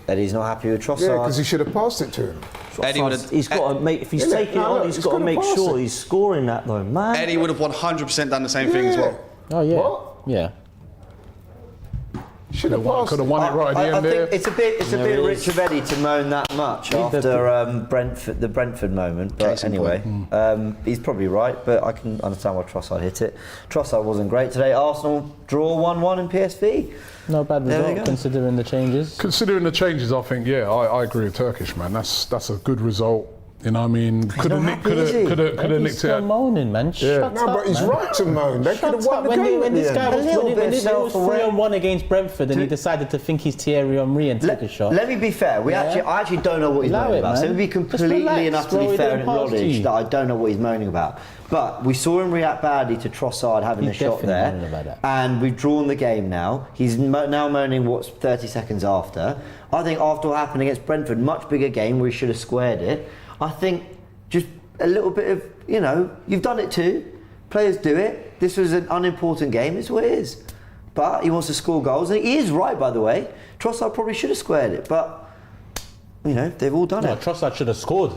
Speaker 1: Eddie's not happy with Trossard.
Speaker 2: Yeah, because he should have passed it to him.
Speaker 6: Eddie would have.
Speaker 3: He's got to make, if he's
Speaker 2: Yeah,
Speaker 3: taking
Speaker 2: no,
Speaker 3: it on,
Speaker 2: look,
Speaker 3: he's
Speaker 2: he's
Speaker 3: got to
Speaker 2: gotta
Speaker 3: make
Speaker 2: pass
Speaker 3: sure
Speaker 2: it.
Speaker 3: he's scoring that though, man.
Speaker 6: Eddie would have 100% done the same thing as well.
Speaker 5: Oh, yeah.
Speaker 2: What?
Speaker 5: Yeah.
Speaker 2: Should have passed
Speaker 4: Could have
Speaker 2: it.
Speaker 4: won it right at the
Speaker 1: I
Speaker 4: end there.
Speaker 1: think it's a bit
Speaker 5: it
Speaker 1: rich
Speaker 5: is.
Speaker 1: of Eddie to moan that much after the Brentford moment. But
Speaker 6: Case in
Speaker 1: anyway, he's probably right. But I can understand why Trossard hit it. Trossard wasn't great today. Arsenal draw 1-1 in PSV.
Speaker 5: No bad
Speaker 1: There we
Speaker 5: result
Speaker 1: go.
Speaker 5: considering the changes.
Speaker 4: Considering the changes, I think, yeah, I agree with Turkish, man. That's a good result. You know what I mean? Could have
Speaker 1: not happy, is he?
Speaker 4: nicked
Speaker 5: He's still
Speaker 4: it.
Speaker 5: moaning, man. Shut
Speaker 2: No,
Speaker 5: up,
Speaker 2: but he's
Speaker 5: man.
Speaker 2: right to moan. They could have won the
Speaker 5: when,
Speaker 2: game.
Speaker 5: when this
Speaker 2: at the
Speaker 5: guy
Speaker 2: end.
Speaker 5: was
Speaker 1: A little
Speaker 5: when
Speaker 1: bit
Speaker 5: it was
Speaker 1: self-aware.
Speaker 5: 3-on-1 against Brentford and he decided to think he's Thierry Henry and take a shot.
Speaker 1: Let me be fair. I actually don't know what he's
Speaker 5: Allow
Speaker 1: moaning
Speaker 5: it,
Speaker 1: about. So
Speaker 5: man.
Speaker 1: let me be
Speaker 5: Just
Speaker 1: completely
Speaker 5: relax,
Speaker 1: and utterly
Speaker 5: bro,
Speaker 1: fair
Speaker 5: he
Speaker 1: and
Speaker 5: didn't pass to
Speaker 1: acknowledge
Speaker 5: you.
Speaker 1: that I don't know what he's moaning about. But we saw him react badly to Trossard having
Speaker 5: He's
Speaker 1: the shot
Speaker 5: definitely
Speaker 1: there,
Speaker 5: moaning about that.
Speaker 1: and we've drawn the game now. He's now moaning what's 30 seconds after. I think after what happened against Brentford, much bigger game where he should have squared it. I think just a little bit of, you've done it too. Players do it. This was an unimportant game. It's what it is. But he wants to score goals, and he is right, by the way. Trossard probably should have squared it, but they've all done
Speaker 5: No,
Speaker 1: it.
Speaker 5: Trossard should have scored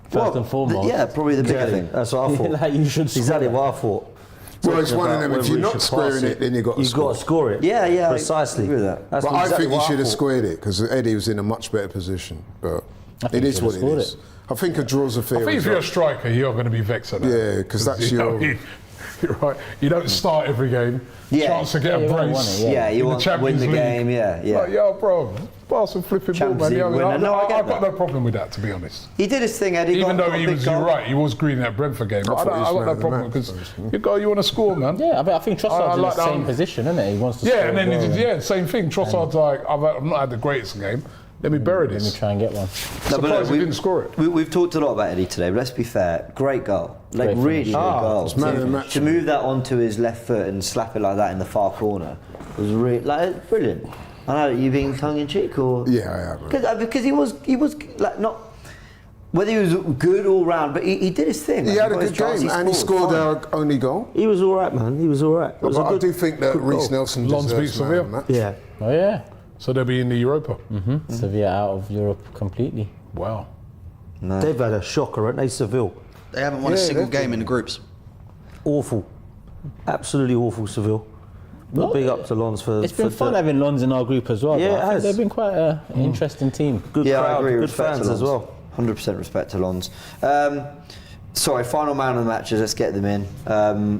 Speaker 5: first and foremost.
Speaker 1: Yeah, probably the bigger thing.
Speaker 3: That's what I thought.
Speaker 5: Like, you should
Speaker 3: Exactly
Speaker 5: score.
Speaker 3: what I thought.
Speaker 2: Well, it's one of them. If
Speaker 3: Whether
Speaker 2: you're
Speaker 3: we
Speaker 2: not
Speaker 3: should
Speaker 2: squaring
Speaker 3: pass
Speaker 2: it, then you've got to
Speaker 3: You've got to score it.
Speaker 1: Yeah,
Speaker 3: Precisely.
Speaker 1: I agree with that.
Speaker 3: That's
Speaker 2: But I
Speaker 3: exactly
Speaker 2: think he
Speaker 3: what
Speaker 2: should have
Speaker 3: thought.
Speaker 2: squared it because Eddie was in a much better position. But
Speaker 5: I think
Speaker 2: it
Speaker 5: he
Speaker 2: is
Speaker 5: should
Speaker 2: what
Speaker 5: have
Speaker 2: it
Speaker 5: scored
Speaker 2: is.
Speaker 5: it.
Speaker 2: I think a draw's a fair
Speaker 4: I think if you're a
Speaker 2: result.
Speaker 4: striker, you're going to be vexed at that.
Speaker 2: Yeah, 'cause that's
Speaker 4: you know
Speaker 2: your-
Speaker 4: what I mean? You're right. You don't start every game.
Speaker 1: Yeah.
Speaker 4: Chance to get
Speaker 5: Yeah,
Speaker 4: a
Speaker 5: you won't
Speaker 4: brace.
Speaker 5: want it,
Speaker 1: Yeah,
Speaker 5: In
Speaker 1: you
Speaker 4: in
Speaker 1: want
Speaker 4: the
Speaker 1: to win the
Speaker 4: Champions
Speaker 1: game.
Speaker 4: League.
Speaker 1: Yeah.
Speaker 4: Like, yo, bro, pass and flipping ball,
Speaker 1: Champions
Speaker 4: man.
Speaker 1: League
Speaker 4: Yeah,
Speaker 1: winner. No, I get
Speaker 4: I've got
Speaker 1: that.
Speaker 4: no problem with that, to be honest.
Speaker 1: He did his thing, Eddie.
Speaker 4: Even
Speaker 1: got
Speaker 4: though
Speaker 1: a big
Speaker 4: you're
Speaker 1: goal.
Speaker 4: right, he was green in that Brentford game. But
Speaker 2: I thought he was
Speaker 4: I got
Speaker 2: man
Speaker 4: no
Speaker 2: of the
Speaker 4: problem
Speaker 2: match,
Speaker 4: because
Speaker 2: personally.
Speaker 4: you want to score, man.
Speaker 5: Yeah, I think Trossard's in
Speaker 4: like
Speaker 5: the
Speaker 4: that.
Speaker 5: same position, isn't it? He wants to score.
Speaker 4: Yeah, and then
Speaker 5: as well,
Speaker 4: same thing. Trossard's like, I've not had the greatest game. Let me bury
Speaker 5: Let me
Speaker 4: this.
Speaker 5: try and get one.
Speaker 1: No, but
Speaker 4: Surprised
Speaker 1: look,
Speaker 4: he didn't score it.
Speaker 1: We've talked a lot about Eddie today, but let's be fair. Great goal. Like,
Speaker 5: Great
Speaker 1: really
Speaker 5: finish.
Speaker 1: good goal.
Speaker 2: it's man of the match.
Speaker 1: To move that onto his left foot and slap it like that in the far corner was really, brilliant. I know, you being tongue-in-cheek or...
Speaker 2: Yeah, I am.
Speaker 1: Because he was like, not... Whether he was good all round, but he did his thing.
Speaker 2: He
Speaker 1: Like,
Speaker 2: had a
Speaker 1: got his
Speaker 2: good
Speaker 1: chance,
Speaker 2: game and he scored
Speaker 1: fine.
Speaker 2: our only goal.
Speaker 3: He was all right, man. He was all right. It was
Speaker 2: But
Speaker 3: a
Speaker 2: I
Speaker 3: good,
Speaker 2: do think that
Speaker 3: good
Speaker 2: Reece
Speaker 3: goal.
Speaker 2: Nelson
Speaker 4: Lons
Speaker 2: deserves
Speaker 4: beat
Speaker 2: man of the
Speaker 4: Sevilla.
Speaker 2: match.
Speaker 3: Yeah.
Speaker 5: Oh yeah,
Speaker 4: So they'll be in the Europa.
Speaker 5: Sevilla out of Europe completely.
Speaker 4: Wow.
Speaker 3: They've had a shocker, haven't they, Seville?
Speaker 6: They haven't won a
Speaker 2: Yeah,
Speaker 6: single
Speaker 2: they've
Speaker 6: game in the groups.
Speaker 3: Awful. Absolutely awful, Seville. But big up to Lons for...
Speaker 5: It's been
Speaker 3: for
Speaker 5: fun
Speaker 3: the
Speaker 5: having Lons in our group as well.
Speaker 3: Yeah,
Speaker 5: but
Speaker 3: it
Speaker 5: I think
Speaker 3: has.
Speaker 5: they've been quite an interesting team.
Speaker 3: Good
Speaker 1: Yeah,
Speaker 3: crowd,
Speaker 1: I agree.
Speaker 3: good
Speaker 1: Respect
Speaker 3: fans
Speaker 1: to
Speaker 3: as
Speaker 1: Lons.
Speaker 3: well.
Speaker 1: 100% respect to Lons. Sorry, final man of the matches. Let's get them in.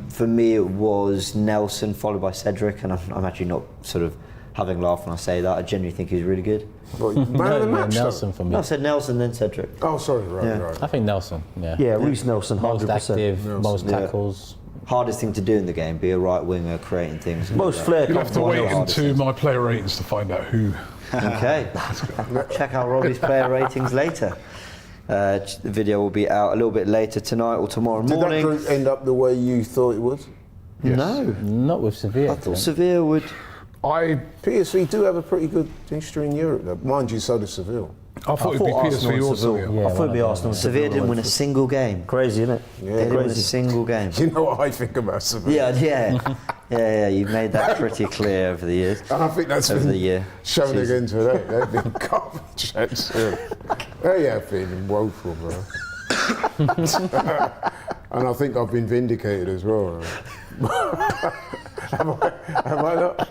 Speaker 1: For me, it was Nelson, followed by Cedric, and I'm actually not sort of having a laugh when I say that. I genuinely think he's really good.
Speaker 2: Well, man of the match, though.
Speaker 5: Nelson for me.
Speaker 1: No, I said Nelson, then Cedric.
Speaker 2: Oh, sorry, right,
Speaker 1: Yeah.
Speaker 2: right.
Speaker 5: I think Nelson. Yeah.
Speaker 3: Yeah, Reece Nelson, 100%.
Speaker 5: Most active, most
Speaker 1: Yeah.
Speaker 5: tackles.
Speaker 1: Hardest thing to do in the game, be a right winger, creating things. and
Speaker 3: Most
Speaker 1: all that.
Speaker 3: flair
Speaker 4: You'll
Speaker 3: comes
Speaker 4: have to
Speaker 3: from
Speaker 4: wait
Speaker 3: Hardest.
Speaker 4: into my player ratings to find out who.
Speaker 1: Okay. Check out Robbie's player ratings later. The video will be out a little bit later tonight or tomorrow
Speaker 2: Did that
Speaker 1: morning.
Speaker 2: group end up the way you thought it would?
Speaker 4: Yes.
Speaker 1: No,
Speaker 5: Not with Sevilla.
Speaker 1: I thought Sevilla would.
Speaker 2: PSV do have a pretty good history in Europe, though. Mind you, so does Seville.
Speaker 4: I thought it'd be
Speaker 3: Arsenal
Speaker 4: PSV
Speaker 3: and
Speaker 4: or
Speaker 3: Seville.
Speaker 4: Sevilla.
Speaker 5: Yeah,
Speaker 3: I thought it'd be
Speaker 5: one of
Speaker 3: Arsenal. and
Speaker 1: Sevilla didn't win a
Speaker 3: went
Speaker 1: single game.
Speaker 3: for- Crazy, innit?
Speaker 2: Yeah,
Speaker 1: They didn't win a
Speaker 2: crazy.
Speaker 1: single game.
Speaker 2: Do you know what I think about Seville?
Speaker 1: Yeah. You've made that pretty clear over the years.
Speaker 2: And I think that's
Speaker 1: Over
Speaker 2: been
Speaker 1: the year.
Speaker 2: shown
Speaker 1: Season.
Speaker 2: again today. They've been garbage. They have been woeful, bro. And I think I've been vindicated as well. Have I not?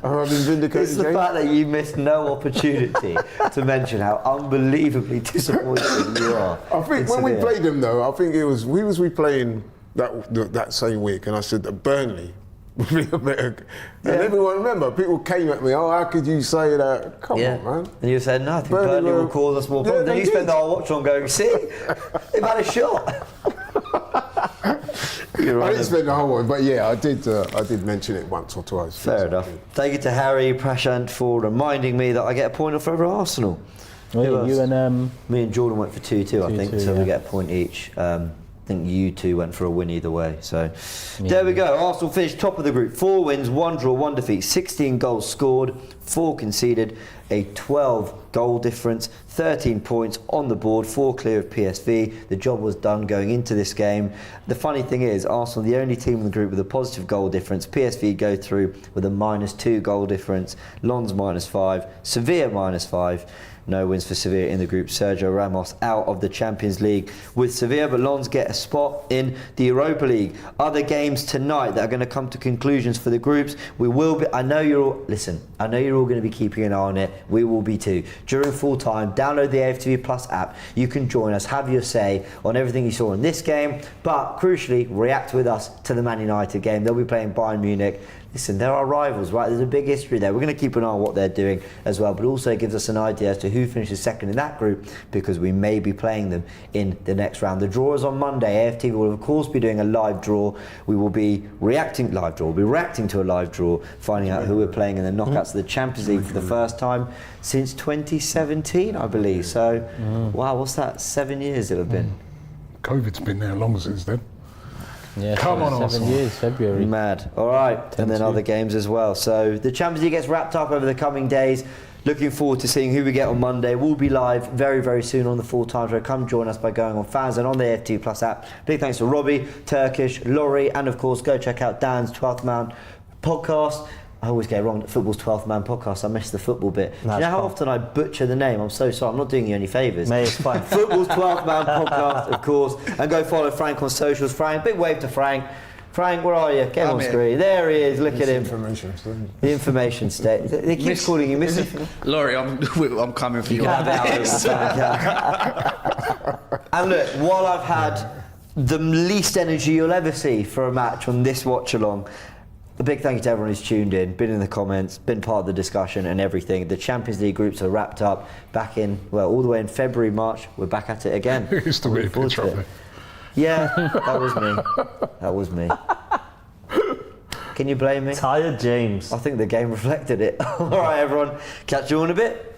Speaker 2: Have I been vindicated?
Speaker 1: It's the
Speaker 2: James?
Speaker 1: fact that you missed no opportunity to mention how unbelievably disappointing you are.
Speaker 2: I think
Speaker 1: in
Speaker 2: when we
Speaker 1: Sevilla.
Speaker 2: played them, though, I think it was we playing that same week, and I said that Burnley would be a better. And everyone, remember, people came at me. Oh, how could you say that? Come on, man.
Speaker 1: And you said, no, I think
Speaker 2: Burnley
Speaker 1: Burnley will
Speaker 2: were-
Speaker 1: cause us more
Speaker 2: Yeah,
Speaker 1: problems. Then
Speaker 2: they
Speaker 1: you spent
Speaker 2: did.
Speaker 1: the whole watch on going, see, they've had a shot. You're
Speaker 2: I
Speaker 1: right.
Speaker 2: didn't spend the whole one, but yeah, I did mention it once or twice.
Speaker 1: Fair enough. Thank you to Harry Prashant for reminding me that I get a point off every Arsenal.
Speaker 5: Well, you and
Speaker 1: Me and Jordan went for 2-2, I think,
Speaker 5: 2-2,
Speaker 1: so we
Speaker 5: yeah.
Speaker 1: get a point each. I think you two went for a win either way. So there we go. Arsenal finished top of the group. 4 wins, 1 draw, 1 defeat, 16 goals scored, 4 conceded, a 12 goal difference, 13 points on the board, 4 clear of PSV. The job was done going into this game. The funny thing is, Arsenal, the only team in the group with a positive goal difference. PSV go through with a -2 goal difference. Lens -5, Sevilla -5. No wins for Sevilla in the group. Sergio Ramos out of the Champions League with Sevilla, but Lens get a spot in the Europa League. Other games tonight that are going to come to conclusions for the groups. We will be. I know you're all. Listen. I know you're all going to be keeping an eye on it. We will be too. During full time, download the AFTV Plus app. You can join us, have your say on everything you saw in this game, but crucially, react with us to the Man United game. They'll be playing Bayern Munich. listen, they're our rivals, right? There's a big history there. We're going to keep an eye on what they're doing as well, but also it gives us an idea as to who finishes second in that group, because we may be playing them in the next round. The draw is on Monday. AFTV will of course be doing a live draw. We will be reacting to a live draw, finding out who we're playing in the knockouts of the Champions League for the first time since 2017, I believe. So, wow, what's that? 7 years it'll have been.
Speaker 4: COVID's been there long since then.
Speaker 5: Yeah,
Speaker 4: Come on,
Speaker 5: 7
Speaker 4: Arsenal.
Speaker 5: years, February.
Speaker 1: Mad. All right, and then other games as well. So the Champions League gets wrapped up over the coming days. Looking forward to seeing who we get on Monday. We'll be live very, very soon on the full time show. Come join us by going on Fans and on the AFTV Plus app. Big thanks to Robbie, Turkish, Laurie, and of course go check out Dan's 12th Man podcast. I always get it wrong. Football's 12th Man podcast. I missed the football bit. Do you know how often I butcher the name? I'm so sorry. I'm not doing you any favours.
Speaker 3: Mate, it's fine.
Speaker 1: Football's 12th Man podcast, of course. And go follow Frank on socials. Frank, big wave to Frank. Frank, where are you? Get on screen. There he is. Look at him. The information state. They keep calling you Mr.
Speaker 6: Laurie, I'm coming for you.
Speaker 1: And look, while I've had the least energy you'll ever see for a match on this watch along, a big thank you to everyone who's tuned in, been in the comments, been part of the discussion and everything. The Champions League groups are wrapped up back in, well, all the way in February, March. We're back at it again.
Speaker 4: It's the weird picture of it.
Speaker 1: Yeah, that was me. That was me. Can you blame me?
Speaker 3: Tired James.
Speaker 1: I think the game reflected it. All right, everyone. Catch you all in a bit.